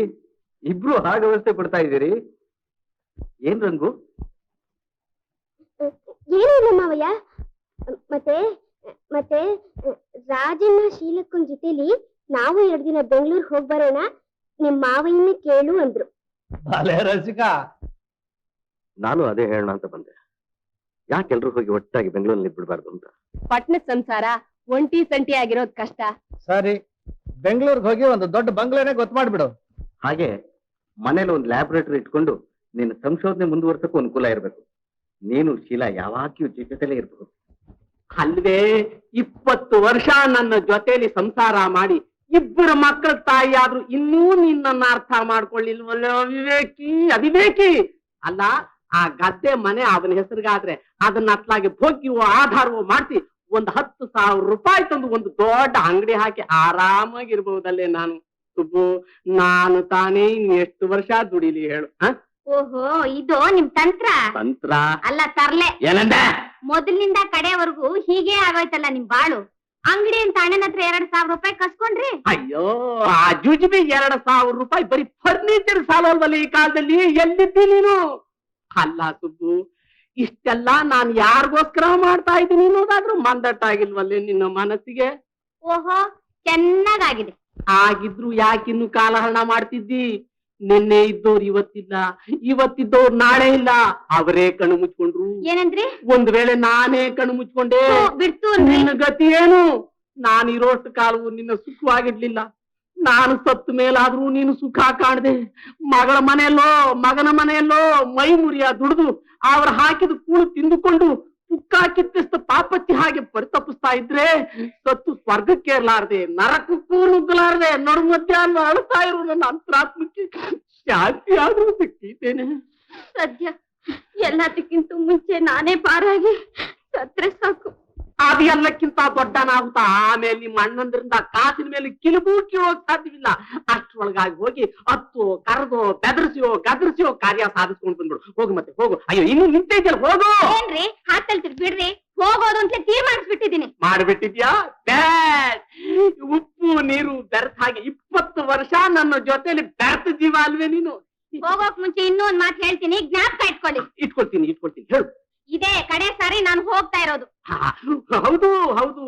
ಇಬ್ರು ಹಾಗೆ ವ್ಯವಸ್ಥೆ ಕೊಡ್ತಾ ಇದ್ದೀರಿ. ಏನ್ ರಂಗು? ಏನೂ ಇಲ್ಲ ಮಾವಯ್ಯ. ಮತ್ತೆ ಮತ್ತೆ ರಾಜಣ್ಣ ಶೀಲಕ್ಕನ್ ಜೊತೆಲಿ ನಾವು 2 ದಿನ ಬೆಂಗಳೂರಿಗೆ ಹೋಗಿ ಬರೋಣ, ನಿಮ್ ಮಾವಯ್ಯನ ಕೇಳು ಅಂದ್ರು. ಬಾಲೆ ರಸಿಕ, ನಾನು ಅದೇ ಹೇಳೋಣ ಅಂತ ಬಂದೆ. ಯಾಕೆ ಎಲ್ರು ಹೋಗಿ ಒಟ್ಟಾಗಿ ಬೆಂಗಳೂರಲ್ಲಿ ಬಿಡ್ಬಾರ್ದು ಅಂತ. ಪಟ್ಟಣದ ಸಂಸಾರ ಒಂಟಿ ಸಂಟಿ ಆಗಿರೋದ್ ಕಷ್ಟ. ಸರಿ, ಬೆಂಗಳೂರಿಗೆ ಹೋಗಿ ಒಂದು ದೊಡ್ಡ ಬಂಗ್ಲೆನೆ ಗೊತ್ತು ಮಾಡ್ಬಿಡು. ಹಾಗೆ ಮನೇಲಿ ಒಂದು ಲ್ಯಾಬೊರೇಟರಿ ಇಟ್ಕೊಂಡು ನಿನ್ನ ಸಂಶೋಧನೆ ಮುಂದುವರ್ಸಕ್ಕೂ ಅನುಕೂಲ ಇರಬೇಕು. ನೀನು ಶೀಲಾ ಯಾವಾಗ್ಯೂ ಜೊತೆಲೇ ಇರ್ಬೇಕು. ಅಲ್ವೇ 20 ವರ್ಷ ನನ್ನ ಜೊತೆಲಿ ಸಂಸಾರ ಮಾಡಿ ಇಬ್ಬರು ಮಕ್ಕಳ ತಾಯಿ ಆದ್ರೂ ಇನ್ನೂ ನಿನ್ನನ್ನ ಅರ್ಥ ಮಾಡ್ಕೊಳ್ಳಿಲ್ವಲ್ಲ ವಿವೇಕಿ, ಅವಿವೇಕಿ. ಅಲ್ಲ, ಆ ಗದ್ದೆ ಮನೆ ಅವನ ಹೆಸರಿಗಾದ್ರೆ ಅದನ್ನ ಅತ್ಲಾಗಿ ಭೋಗ್ಯವೋ ಆಧಾರವೋ ಮಾಡಿಸಿ 10,000 ರೂಪಾಯಿ ತಂದು ಒಂದು ದೊಡ್ಡ ಅಂಗಡಿ ಹಾಕಿ ಆರಾಮಾಗಿರ್ಬಹುದಲ್ಲೇ ನಾನು. ಸುಬ್ಬು, ನಾನು ತಾನೇ ಇನ್ನೆಷ್ಟು ವರ್ಷ ದುಡಿಲಿ ಹೇಳು? ಓಹೋ, ಇದು ನಿಮ್ ತಂತ್ರ ತಂತ್ರ ಅಲ್ಲ, ತರ್ಲೆ. ಏನಂದ? ಮೊದಲಿನಿಂದ ಕಡೆವರೆಗೂ ಹೀಗೆ ಆಗೋಯ್ತಲ್ಲ ನಿಮ್ ಬಾಳು. ಅಂಗಡಿ ಅಂತ ಅಣ್ಣನ ಹತ್ರ 2,000 ರೂಪಾಯಿ ಕಸ್ಕೊಂಡ್ರಿ. ಅಯ್ಯೋ, ಆ ಜುಜುಬಿ 2,000 ರೂಪಾಯಿ ಬರೀ ಫರ್ನಿಚರ್ ಸಾಲಲ್ವಲ್ಲ ಈ ಕಾಲದಲ್ಲಿ. ಎಲ್ಲಿದ್ದಿ ನೀನು? ಅಲ್ಲ ಸುಬ್ಬು, ಇಷ್ಟೆಲ್ಲ ನಾನು ಯಾರಿಗೋಸ್ಕರ ಮಾಡ್ತಾ ಇದ್ದೀನಿ ಅನ್ನೋದಾದ್ರೂ ಮಂದಟ್ಟಾಗಿಲ್ವಲ್ಲೇ ನಿನ್ನ ಮನಸ್ಸಿಗೆ? ಓಹೋ, ಚೆನ್ನಾಗಾಗಿದೆ. ಆಗಿದ್ರು ಯಾಕಿನ್ನು ಕಾಲಹರಣ ಮಾಡ್ತಿದ್ದಿ? ನಿನ್ನೆ ಇದ್ದವ್ರು ಇವತ್ತಿಲ್ಲ, ಇವತ್ತಿದ್ದವ್ರು ನಾಳೆ ಇಲ್ಲ. ಅವರೇ ಕಣ್ಣು ಮುಚ್ಕೊಂಡ್ರು. ಏನಂದ್ರಿ? ಒಂದ್ ವೇಳೆ ನಾನೇ ಕಣ್ಣು ಮುಚ್ಕೊಂಡೆ ಬಿಡ್ತು ನಿನ್ನ ಗತಿ ಏನು? ನಾನಿರೋಷ್ಟು ಕಾಲವು ನಿನ್ನ ಸುಖವಾಗಿಡ್ಲಿಲ್ಲ. ನಾನು ಸತ್ತ ಮೇಲಾದ್ರೂ ನೀನು ಸುಖ ಕಾಣದೆ ಮಗಳ ಮನೆಯಲ್ಲೋ ಮಗನ ಮನೆಯಲ್ಲೋ ಮೈ ಮುರಿಯ ದುಡಿದು ಅವ್ರು ಹಾಕಿದ ಕೂಳು ತಿಂದುಕೊಂಡು ಪುಕ್ಕ ಕಿತ್ತಿಸ್ತ ಪಾಪಚ್ಚಿ ಹಾಗೆ ಪರಿತಪಿಸ್ತಾ ಇದ್ರೆ ಸತ್ತು ಸ್ವರ್ಗಕ್ಕೇರ್ಲಾರ್ದೆ ನರಕಕ್ಕೂ ನುಗ್ಗಲಾರ್ದೆ ನಡುಮಧ್ಯಾಹ್ನ ಅಳ್ತಾ ಇರೋ ನನ್ನ ಅಂತರಾತ್ಮಕ್ಕೆ ಶಾಂತಿ ಆದ್ರೂ ಸಿಕ್ಕಿದ್ದೇನೆ. ಸದ್ಯ ಎಲ್ಲದಕ್ಕಿಂತ ಮುಂಚೆ ನಾನೇ ಪಾರಾಗಿ ಸತ್ರೆ ಸಾಕು. ಅದು ಎಲ್ಲಕ್ಕಿಂತ ದೊಡ್ಡನಾಗುತ್ತಾ ಆಮೇಲೆ ನಿಮ್ಮ ಅಣ್ಣಂದ್ರಿಂದ ಕಾಸಿನ ಮೇಲೆ ಕಿಲುಬು ಕೀಳೋಕ್ ಸಾಧ್ಯವಿಲ್ಲ. ಅಷ್ಟ್ರೊಳಗಾಗಿ ಹೋಗಿ ಹತ್ತು ಕರೆದೋ ಬೆದರ್ಸಿಯೋ ಗದರ್ಸಿಯೋ ಕಾರ್ಯ ಸಾಧಿಸ್ಕೊಂಡು ಬಂದ್ಬಿಡು. ಹೋಗು, ಮತ್ತೆ ಹೋಗು. ಅಯ್ಯೋ, ಇನ್ನು ನಿಂತ ಇದೆಯಲ್ಲ, ಹೋಗು. ಏನ್ರಿ ಹಾಕಲ್ತಿರ್ ಬಿಡ್ರಿ, ಹೋಗೋದು ಅಂತ ತೀರ್ಮಾನಿಸ್ಬಿಟ್ಟಿದ್ದೀನಿ. ಮಾಡ್ಬಿಟ್ಟಿದ್ಯಾ? ಉಪ್ಪು ನೀರು ಬೆರೆತ ಹಾಗೆ 20 ವರ್ಷ ನನ್ನ ಜೊತೆಲಿ ಬೆರೆತ ಜೀವ ಅಲ್ವೇ ನೀನು? ಹೋಗೋಕ್ ಮುಂಚೆ ಇನ್ನೂ ಒಂದ್ ಮಾತು ಹೇಳ್ತೀನಿ, ಜ್ಞಾಪಕ ಇಟ್ಕೊಳ್ಳಿ. ಇಟ್ಕೊಳ್ತೀನಿ ಹೇಳು. ಇದೇ ಕಡೆ ಸಾರಿ ನಾನು ಹೋಗ್ತಾ ಇರೋದು. ಹೌದು ಹೌದು,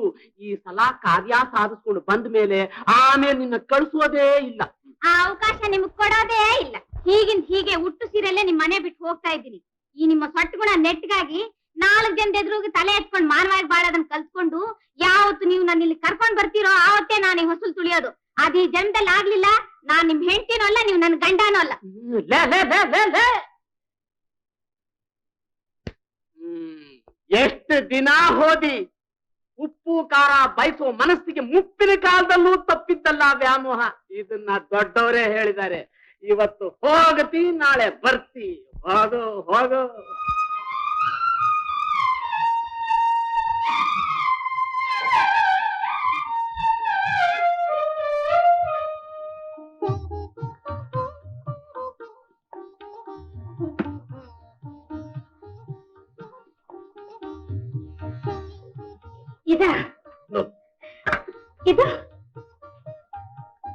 ಈ ಸಲ ಕಾರ್ಯ ಸಾಧಿಸ್ಕೊಂಡು ಬಂದ ಮೇಲೆ ಆಮೇಲೆ ನಿನ್ನ ಕಳಿಸೋದೇ ಇಲ್ಲ. ಆ ಅವಕಾಶ ನಿಮಗ್ ಕೊಡೋದೇ ಇಲ್ಲ. ಹೀಗಿಂದ ಹೀಗೆ ಹುಟ್ಟು ಸೀರೆಲ್ಲೇ ನಿಮ್ ಮನೆ ಬಿಟ್ಟು ಹೋಗ್ತಾ ಇದ್ದೀನಿ. ಈ ನಿಮ್ಮ ಸೊಟ್ಟುಗುಣ ನೆಟ್ಗಾಗಿ 4 ಜನದ ಎದುರುಗಿ ತಲೆ ಎತ್ಕೊಂಡು ಮಾನವಾಗಿ ಬಾಳೋದನ್ನ ಕಲ್ತ್ಕೊಂಡು ಯಾವತ್ತು ನೀವು ನನ್ನ ಇಲ್ಲಿ ಕರ್ಕೊಂಡ್ ಬರ್ತೀರೋ ಆವತ್ತೇ ನಾನು ಈ ಹೊಸಲು ತುಳಿಯೋದು. ಅದ್ ಈ ಜನ್ಮದಲ್ಲಿ ಆಗ್ಲಿಲ್ಲ, ನಾನ್ ನಿಮ್ ಹೆಂಡತಿನೂ ಅಲ್ಲ, ನೀವು ನನ್ ಗಂಡನೂ ಅಲ್ಲ. ಎಷ್ಟು ದಿನ ಹೋದಿ? ಉಪ್ಪು ಖಾರ ಬಯಸೋ ಮನಸ್ಸಿಗೆ ಮುಪ್ಪಿನ ಕಾಲದಲ್ಲೂ ತಪ್ಪಿದ್ದಲ್ಲ ವ್ಯಾಮೋಹ. ಇದನ್ನ ದೊಡ್ಡವರೇ ಹೇಳಿದ್ದಾರೆ. ಇವತ್ತು ಹೋಗತಿ, ನಾಳೆ ಬರ್ತಿ. ಹೋಗು ಹೋಗು. ಇದು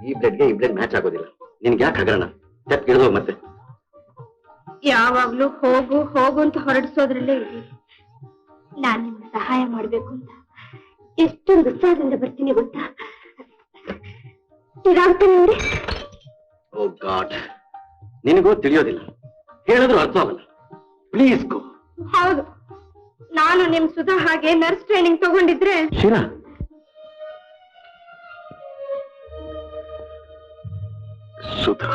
ಈ ಬ್ಲಡ್ಗೆ ಈ ಬ್ಲಡ್ ಮ್ಯಾಚ್ ಆಗೋದಿಲ್ಲ. ನಿನ್ಗೆ ಯಾಕೆ ಹಗರಣ? ಸ್ಟೆಪ್ ಇಳಿದು ಮತ್ತೆ. ಯಾವಾಗ್ಲೂ ಹೋಗು ಹೋಗು ಅಂತ ಹೊರಡಿಸೋದ್ರಲ್ಲೇ ಇದೆ. ನಾನ್ ನಿಮ್ಗೆ ಸಹಾಯ ಮಾಡ್ಬೇಕು ಅಂತ ಎಷ್ಟೊಂದು ಉತ್ಸಾಹದಿಂದ ಬರ್ತೀನಿ ಗೊತ್ತಾ? ಇದಾಗ್ತಾನೆ ನೋಡಿ. ಓ ಗಾಡ್, ನಿನಗೂ ತಿಳಿಯೋದಿಲ್ಲ, ಹೇಳಿದ್ರು ಅರ್ಥ ಆಗಲ್ಲ. Please go. ಹೌದು, ನಾನು ನಿಮ್ ಸುಧಾ ಹಾಗೆ ನರ್ಸ್ ಟ್ರೈನಿಂಗ್ ತಗೊಂಡಿದ್ರೆ. Sheela, Sudha,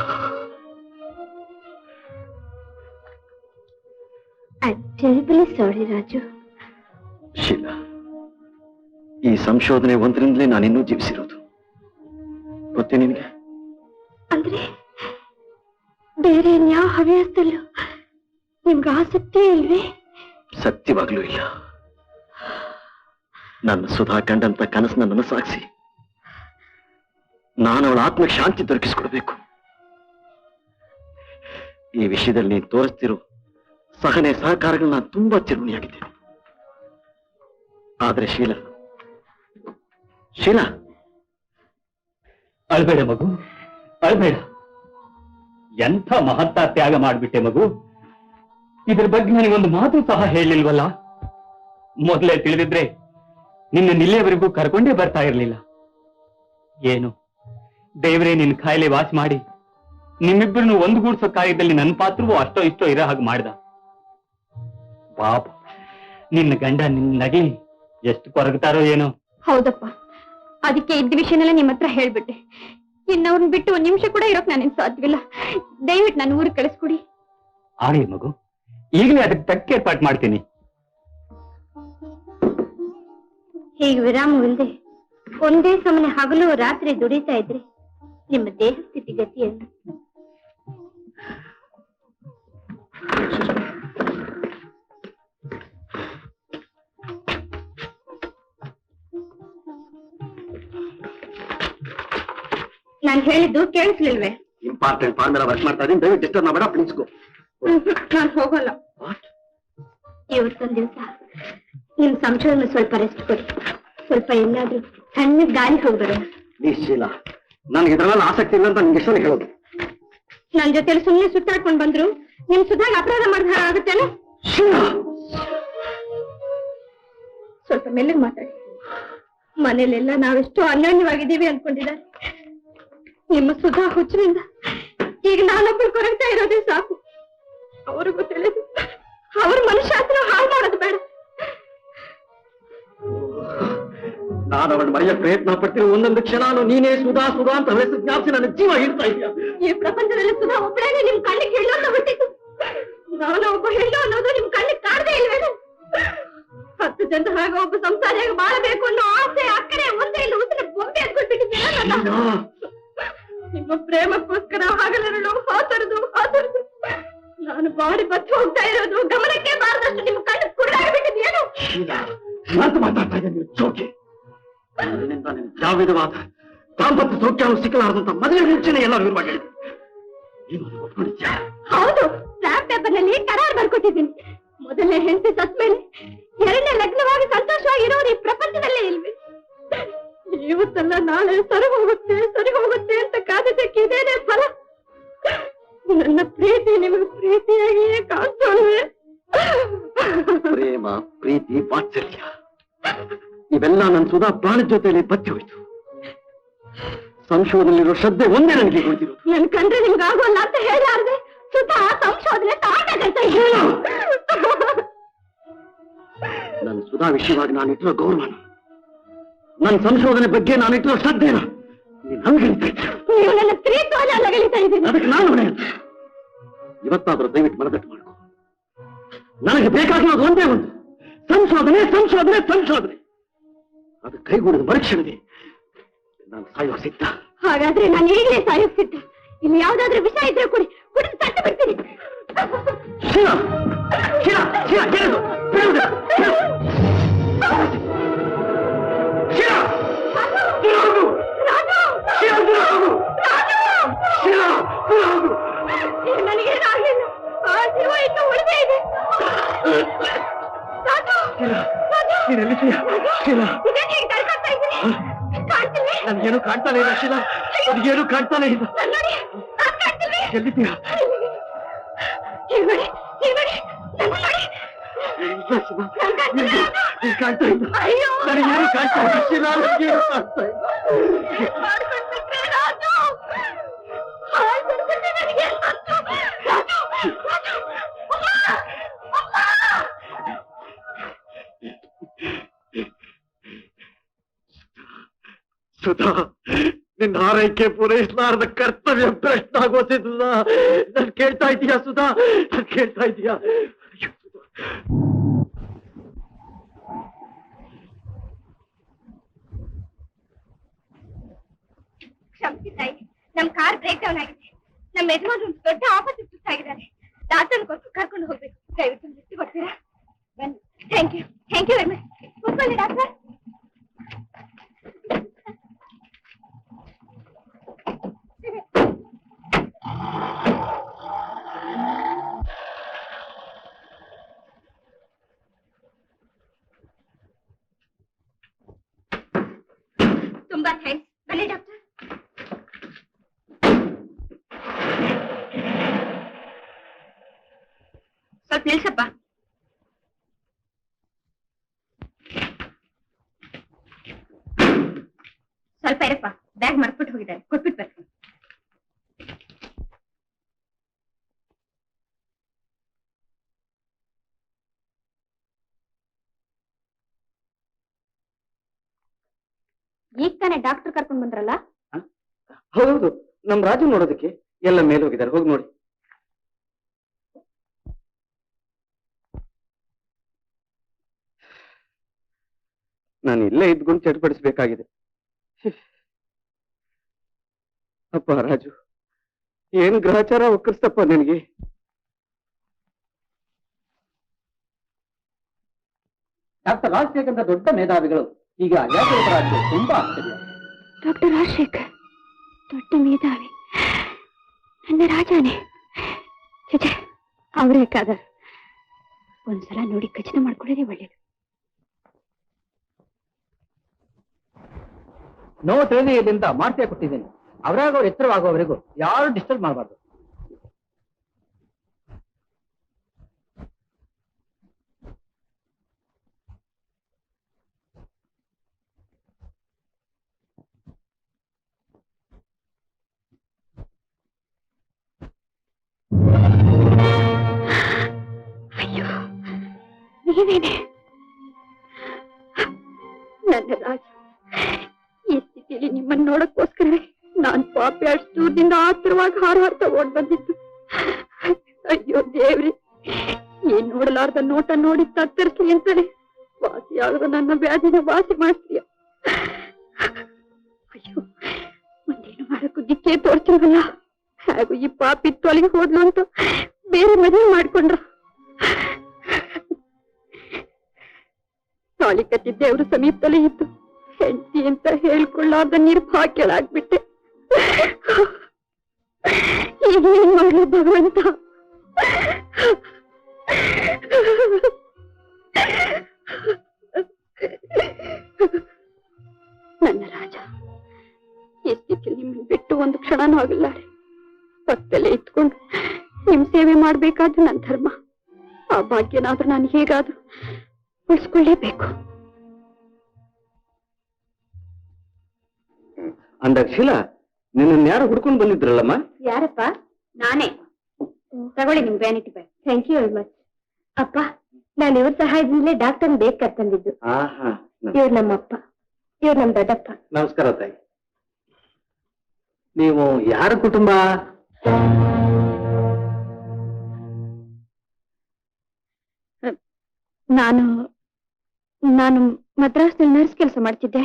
I'm terribly sorry, Raju. Sheela, ಈ ಸಂಶೋಧನೆ ಒಂದರಿಂದಲೇ ನಾನಿನ್ನೂ ಜೀವಿಸಿರೋದು ಗೊತ್ತೇ ನಿನಗೆ? ಅಂದ್ರೆ ಬೇರೆ ಯಾವ ಹವ್ಯಾಸದಲ್ಲೂ ನಿಮ್ಗೆ ಆಸಕ್ತಿ ಇಲ್ವೇ? ಸತ್ಯವಾಗ್ಲೂ ಇಲ್ಲ. ನನ್ನ ಸುಧಾ ಕಂಡಂತ ಕನಸನ್ನ ನನಸಾಗಿಸಿ ನಾನು ಅವಳ ಆತ್ಮಕ್ಕೆ ಶಾಂತಿ ದೊರಕಿಸಿಕೊಡ್ಬೇಕು. ಈ ವಿಷಯದಲ್ಲಿ ನೀನು ತೋರಿಸ್ತಿರೋ ಸಹನೆ ಸಹಕಾರಗಳು ನಾನು ತುಂಬಾ ಚಿರುಣಿಯಾಗಿದ್ದೇನೆ. ಆದ್ರೆ ಶೀಲಾ, ಅಳ್ಬೇಡ ಮಗು, ಅಳ್ಬೇಡ. ಎಂಥ ಮಹತ್ತ ತ್ಯಾಗ ಮಾಡ್ಬಿಟ್ಟೆ ಮಗು. ಇದ್ರ ಬಗ್ಗೆ ನನಗೊಂದು ಮಾತು ಸಹ ಹೇಳಿಲ್ವಲ್ಲ. ಮೊದಲೇ ತಿಳಿದಿದ್ರೆ ನಿನ್ನ ನಿಲ್ಲೆಯವರೆಗೂ ಕರ್ಕೊಂಡೇ ಬರ್ತಾ ಇರ್ಲಿಲ್ಲ. ಏನು ದೇವರೇ ನಿನ್ನ ಕಾಯಿಲೆ ವಾಸಿ ಮಾಡಿ ನಿಮ್ಮಿಬ್ಬರನ್ನು ಒಂದುಗೂಡಿಸೋ ಕಾರ್ಯದಲ್ಲಿ ನನ್ನ ಪಾತ್ರವೂ ಅಷ್ಟೋ ಇಷ್ಟೋ ಇರೋ ಹಾಗೆ ಮಾಡ್ದ. ಪಾಪ, ನಿನ್ನ ಗಂಡ ನಿನ್ನ ನಗಲಿ ಎಷ್ಟು ಕೊರಗ್ತಾರೋ ಏನೋ. ಹೌದಪ್ಪ, ಅದಕ್ಕೆ ಇದ್ದ ವಿಷಯನೆಲ್ಲ ನಿಮ್ಮ ಹತ್ರ ಹೇಳ್ಬಿಟ್ಟೆ. ಇನ್ನವ್ರನ್ನ ಬಿಟ್ಟು ಒಂದ್ ನಿಮಿಷ ಕೂಡ ಇರೋಕ್ ನಾನೇನ್ ಸಾಧ್ಯವಿಲ್ಲ. ದಯವಿಟ್ಟು ನಾನು ಊರಿಗೆ ಕಳಿಸ್ಕೊಡಿ. ಆಡಿ ಮಗು, ಈಗಲೇ ಅದಕ್ಕೆ ತಕ್ಕ ಏರ್ಪಾಟ್ ಮಾಡ್ತೀನಿ. ಹೀಗೆ ವಿರಾಮವಿಲ್ಲದೆ ಒಂದೇ ಸಮನೆ ಹಗಲು ರಾತ್ರಿ ದುಡಿತಾ ಇದ್ರೆ ನಿಮ್ಮ ದೇಹ ಸ್ಥಿತಿ ಗತಿಯನ್ನು. ನಾನು ಹೇಳಿದ್ದು ಕೇಳಿಸ್ಲಿಲ್ವೇ? ಇಂಪಾರ್ಟೆಂಟ್ ಫಾರ್ಮೆಲ್ಲ ವರ್ಕ್ ಮಾಡ್ತಾ ಇದ್ದೀನಿ, ದಯವಿಟ್ಟು ಡಿಸ್ಟರ್ಬ್ ಮಾಡಬೇಡ. Please go. ನಾನು ಹೋಗಲ್ಲ. ಇವತ್ತೊಂದ್ ದಿವಸ ನಿಮ್ ಸಂಶೋಧನೆ ಸ್ವಲ್ಪ ರೆಸ್ಟ್ ಕೊಡಿ. ಸ್ವಲ್ಪ ಎಲ್ಲಾದ್ರೂ ಸಣ್ಣ ಗಾಳಿ ಹೋಗ್ಬರೋಣ. ಪ್ಲೀಸ್ ಶೀಲಾ, ನನಗೆ ಇದರಲ್ಲಿ ಆಸಕ್ತಿ ಇಲ್ಲ ಅಂತ ನಿಮ್ಗೆ ಎಷ್ಟೊಂದು ಹೇಳೋದು. ನನ್ ಜೊತೆಲಿ ಸುಮ್ಮನೆ ಸುತ್ತಾಡ್ಕೊಂಡ್ ಬಂದ್ರು ನಿಮ್ ಸುಧಾಗ ಅಪರಾಧ ಮಾಡಿದ ಆಗುತ್ತೇನೋ. ಸ್ವಲ್ಪ ಮೆಲ್ಲಗೆ ಮಾತಾಡಿ. ಮನೇಲೆಲ್ಲ ನಾವೆಷ್ಟೋ ಅನ್ಯೋನ್ಯವಾಗಿದ್ದೀವಿ ಅನ್ಕೊಂಡಿದ್ದಾರೆ. ನಿಮ್ಮ ಸುಧಾ ಹುಚ್ಚಿನಿಂದ ಈಗ ನಾನೊಬ್ಬಳು ಕೊರಗ್ತಾ ಇರೋದೇ ಸಾಕು. ಅವ್ರಿಗೂ ತಿಳಿದು ಅವ್ರ ಮನುಷ್ಯಾಸ್ತ್ರ ಹಾಳು ಮಾಡೋದು ಬೇಡ. ನಾನು ಅವಳು ಮರೆಯ ಪ್ರಯತ್ನ ಪಡ್ತಿರೋ ಒಂದೊಂದು ಕ್ಷಣಾನು ನೀನೇ ಸುಧಾ ಅಂತ ಹೆಸರು ಜ್ಞಾಪಿಸಿ ನನ್ನ ಜೀವ ಇಡ್ತಾ ಇದೆಯಾ? ಈ ಪ್ರಪಂಚದಲ್ಲಿ ಸುಧಾ ಒಬ್ಬಳೇನೆ ನಿಮ್ ಕಣ್ಣಿಗೆ ಹೆಣ್ಣು ಅಂತ ಬಿಟ್ಟಿತ್ತು. ನಾನು ಒಬ್ಬ ಹೆಣ್ಣು ಅನ್ನೋದು ನಿಮ್ ಕಣ್ಣಿಗೆ ಕಾಣದೇ ಇಲ್ವೇನು? 10 ಜನ ಹಾಗೆ ಒಬ್ಬ ಸಂಸಾರಿಯಾಗಿ ಬಾಳಬೇಕು ಅನ್ನೋ ಆಸೆ ಅಕ್ಕರೆ ಒಂದೇ ಇಲ್ಲ ಉಸಿರ ಬೊಂಬೆ ಎದ್ಕೊಳ್ಬಿಟ್ಟಿದ್ದೀರ. ನಿಮ್ಮ ಪ್ರೇಮಕ್ಕೋಸ್ಕರ ಹಗಲಿರುಳು ಹಾತರದು ನಾನು ಬಾಡಿ ಬತ್ತು ಹೋಗ್ತಾ ಇರೋದು ಗಮನಕ್ಕೆ ಬಾರದಷ್ಟು ನಿಮ್ಮ ಕಣ್ಣು ಕುರುಡಾಗ್ಬಿಟ್ಟಿದ್ಯೇನು? ಮಾತಾಡ್ತಾ ಇದ್ದೆ ನೀವು ಚೋಕೆ. ಯಾವ ವಿಧವಾದ ದಾಂಪತ್ಯ ಸೌಖ್ಯ ಸಿಕ್ಕಲಾರದಂತ ಮದುವೆ ಮುಂಚೆನೆ ಎಲ್ಲ ವಿವರವಾಗಿ ಹೇಳಿದೆ. ಏನು ಒಪ್ಕೊಂಡಿದ್ಯಾ? ಹೌದು, ಸ್ಟಾಂಪ್ ಪೇಪರ್ ನಲ್ಲಿ ಕರಾರ್ ಬರ್ಕೊಟ್ಟಿದ್ದೀನಿ. ಮೊದಲನೇ ಹೆಂಡತಿ ಸತ್ ಮೇಲೆ ಎರಡನೇ ಲಗ್ನವಾಗಿ ಸಂತೋಷವಾಗಿರೋರು ಈ ಪ್ರಪಂಚದಲ್ಲೇ ಇಲ್ವಿ. ಇವತ್ತಲ್ಲ ನಾಳೆ ಸರಿ ಹೋಗುತ್ತೆ ಅಂತ ಕಾದಿದ್ದಕ್ಕೆ ಇದೇನೆ ಫಲ. ನನ್ನ ಪ್ರೀತಿ ನಿಮಗೆ ಪ್ರೀತಿಯಾಗಿಯೇ ಕಾಣ್ತೋಳ್ವೆ. ಪ್ರೇಮ, ಪ್ರೀತಿ, ವಾತ್ಸಲ್ಯ ಇವೆಲ್ಲ ನನ್ನ ಸುಧಾ ಪ್ರಾಣ ಜೊತೆಯಲ್ಲಿ ಬತ್ತಿ ಹೋಯ್ತು. ಸಂಶೋಧನೆಯಲ್ಲಿರೋ ಶ್ರದ್ಧೆ ಒಂದೇ ನನಗೆ ಗೊತ್ತಿರೋದು. ನನ್ ಕಂಡ್ರೆ ನಿಮ್ಗೆ ಆಗೋಲ್ಲ ಅಂತ ಹೇಳಾರ್ದೆ ಸುಧಾ ಸಂಶೋಧನೆ ತಾಟಾಗಳ್ತಾ ಇದ್ದೀನಿ. ನನ್ನ ಸುಧಾ ವಿಷಯವಾಗಿ ನಾನಿಟ್ಟಿರೋ ಗೌರವನ, ನನ್ನ ಸಂಶೋಧನೆ ಬಗ್ಗೆ ನಾನಿಟ್ಟಿರೋ ಶ್ರದ್ಧೆನ ನೀವು ನನ್ನ ಪ್ರೀತಿಯನ್ನು ಅಲ್ಲಗಳಿತಾ ಇದ್ದೀನಿ. ಅದಕ್ಕೆ ನಾನು ಹೊಣೆ. ಇವತ್ತಾದ್ರೂ ದಯವಿಟ್ಟು ಮನದಟ್ಟು ಮಾಡ್ಕೊ. ನನಗೆ ಬೇಕಾಗಿರೋದು ಒಂದೇ ಒಂದು, ಸಂಶೋಧನೆ. ಅದು ಕೈಗೂಡಿದ ಮರುಕ್ಷಣವೇ ನಾನು ಸಾಯುವ ಸಿದ್ಧ. ಹಾಗಾದ್ರೆ ನಾನು ಈಗಲೇ ಸಾಯೋಕ್ ಸಿದ್ಧ. ಇಲ್ಲಿ ಯಾವ್ದಾದ್ರೂ ವಿಷಯ ಇದ್ರೆ ಕುಡಿದು ತಟ್ಟು ಬಿಡ್ತೀನಿ. ನನಗೇನಾಗಲಿಲ್ಲ, ಆ ಜೀವ ಇನ್ನೂ ಉಳಿದೇ ಇದೆ. ನನಗೇನು ಕಾಣ್ತಾನೆ ಇಲ್ಲ ಶೀಲಾ, ನನಗೇನು ಕಾಣ್ತಾನೆ ಇಲ್ಲ. ಎಲ್ಲಿದ್ದೀಯಾ? ಕಾಣ್ತಾ ಇಲ್ಲ ನನಗೇನು ಕಾಣ್ತಾ ಇಲ್ಲ ಶೀಲಾ, ನನಗೇನು ಕಾಣ್ತಾ ಇಲ್ಲ. ಸುಧಾ, ನಿನ್ನ ಆರೈಕೆ ಪೂರೈಸಲಾರದ ಕರ್ತವ್ಯ ಭ್ರಷ್ಟ ಆಗೋದಿಲ್ಲ. ನನ್ ಕೇಳ್ತಾ ಇದೀಯಾ ಸುಧಾ? ನನ್ ಕೇಳ್ತಾ ಇದೀಯಾ? ಅಯ್ಯೋ ಸುಧಾ. ಕ್ಷಮಿಸಿ ತಾಯಿ, ನಮ್ ಕಾರ್ ಬ್ರೇಕ್ ಡೌನ್ ಆಗಿದೆ. ನಮ್ಮ ಯಜಮಾನ್ರು ಒಂದು ದೊಡ್ಡ ಆಪತ್ತು ಸುತ್ತಾಗಿದ್ದಾರೆ. ಡಾಕ್ಟರ್ ಕರ್ಕೊಂಡು ಹೋಗ್ಬೇಕು. ದಯವಿಟ್ಟು ಲಿಫ್ಟ್ ಕೊಡ್ತೀರಾ? ಬನ್ನಿ. Thank you very much. ಕೂತ್ಕೊಳ್ಳಿ ಡಾಕ್ಟರ್. ತುಂಬಾ ಥ್ಯಾಂಕ್ಸ್. ಬನ್ನಿ ಡಾಕ್ಟರ್. ಸ್ವಲ್ಪ ನಿಲ್ಸಪ್ಪ. ಸ್ವಲ್ಪ ಇರಪ್ಪ, ಬ್ಯಾಗ್ ಮರ್ಬಿಟ್ಟು ಹೋಗಿದ್ದಾರೆ, ಕೊಟ್ಬಿಟ್ಟು ಬರ್ತೀನಿ. ಈಗ ತಾನೇ ಡಾಕ್ಟರ್ ಕರ್ಕೊಂಡ್ ಬಂದ್ರಲ್ಲ? ಹೌದು, ನಮ್ ರಾಜು ನೋಡೋದಕ್ಕೆ ಎಲ್ಲ ಮೇಲೆ ಹೋಗಿದ್ದಾರೆ. ಹೋಗಿ ನೋಡಿ. ನಾನು ಇಲ್ಲೇ ಇದ್ಕೊಂಡು ಚಟಪಡಿಸ್ಬೇಕಾಗಿದೆ. ಅಪ್ಪ ರಾಜು, ಏನ್ ಗ್ರಹಚಾರ ಒಕ್ಕರ್ಸ್ತಪ್ಪ ನಿನಗೆ. ಡಾಕ್ಟರ್ ರಾಜಶೇಖರ್ ದೊಡ್ಡ ಮೇಧಾವಿಗಳು ಈಗ ಯಾಕೆ ತುಂಬಾ ಆಶ್ಚರ್ಯ. ಡಾಕ್ಟರ್ ರಾಜಶೇಖರ್ ದೊಡ್ಡ ಮೇಧಾವಿ, ನನ್ನ ರಾಜಾನೆ. ಅವರೇ ಕಾದ ಒಂದ್ಸಲ ನೋಡಿ ಖಚಿತ ಮಾಡ್ಕೊಳ್ಳೋದೇ ಒಳ್ಳೇದು. ನೋ ಟ್ರೈನಿಂಗ್ ಮಾಡ್ತೇ ಕೊಟ್ಟಿದ್ದೀನಿ. ಅವರಾಗ ಅವ್ರು ಎತ್ತರವಾಗುವವರೆಗೂ ಯಾರು ಡಿಸ್ಟರ್ಬ್ ಮಾಡಬಾರ್ದು. ಅಯ್ಯೋ, ನೀವೇನೆ ನನ್ನ ರಾಜ. ಈ ಸ್ಥಿತಿಯಲ್ಲಿ ನಿಮ್ಮನ್ನು ನೋಡಕ್ಕೋಸ್ಕರವೇ ನಾನ್ ಪಾಪಿ ಅಷ್ಟು ದೂರದಿಂದ ಆತರವಾಗಿ ಹಾರಾಡ್ತಾ ಓಡ್ ಬಂದಿದ್ದು. ಅಯ್ಯೋ ದೇವ್ರಿ, ಏನ್ ನೋಡಲಾರ್ದ ನೋಟ ನೋಡಿ ತತ್ತರಿಸ್ಲಿ ಅಂತಾನೆ ವಾಸಿಯಾಗದ ನನ್ನ ವ್ಯಾಧಿನ ವಾಸಿ ಮಾಡಿಸ್ತೀಯ. ಅಯ್ಯೋ, ಒಂದೇನು ಮಾಡಕ್ಕೂ ದಿಕ್ಕೇ ತೋರ್ತಿಲ್ವಲ್ಲ. ಹಾಗೂ ಈ ಪಾಪಿ ತೊಲಗಿ ಹೋದ್ಲು ಅಂತ ಬೇರೆ ಮದುವೆ ಮಾಡ್ಕೊಂಡ್ರ. ತಾಳಿ ಕಟ್ಟಿದ್ದೆ ಅವರು ಸಮೀಪದಲ್ಲೇ ಇತ್ತು. ಹೆಂಡತಿ ಅಂತ ಹೇಳ್ಕೊಳ್ಳಾರ್ದ ನಿರ್ಭಾಗ್ಯಳಾಗ್ಬಿಟ್ಟೆ. ಈಗ ಏನ್ ಮಾಡ್ಲಿ ಭಗವಂತ? ನನ್ನ ರಾಜ, ಈ ಸ್ಥಿತಿಯಲ್ಲಿ ನಿಮ್ಮನ್ನು ಬಿಟ್ಟು ಒಂದು ಕ್ಷಣನೂ ಆಗಲಾರೆ. ಪಕ್ಕದಲ್ಲೇ ಇತ್ಕೊಂಡು ನಿಮ್ ಸೇವೆ ಮಾಡ್ಬೇಕಾದ್ದು ನನ್ನ ಧರ್ಮ. ಆ ಭಾಗ್ಯನಾದ್ರೂ ನಾನು ಹೇಗಾದ್ರೂ ಉಳಿಸ್ಕೊಳ್ಳೇಬೇಕು. ಅಂದಾಗ ಶೀಲಾ, ನಿನ್ನ ಯಾರು ಹುಡ್ಕೊಂಡು ಬಂದಿದ್ರಲ್ಲಮ್ಮ? ಯಾರಪ್ಪ? ನಾನೇ. ತಗೊಳ್ಳಿ ನಿಮ್ vanity bag. Thank you very much. ಅಪ್ಪ, ನಾನು ಇವ್ರ ಸಹಾಯದಿಂದಲೇ ಡಾಕ್ಟರ್ ಬೇಗ ಕರ್ತಂದಿದ್ದು. ಇವ್ರು ನಮ್ಮಪ್ಪ, ಇವ್ರು ನಮ್ ದೊಡ್ಡಪ್ಪ. ನಮಸ್ಕಾರ ತಾಯಿ. ನೀವು ಯಾರ ಕುಟುಂಬ? ನಾನು ನಾನು ಮದ್ರಾಸ್ನಲ್ಲಿ ನರ್ಸ್ ಕೆಲಸ ಮಾಡ್ತಿದ್ದೆ.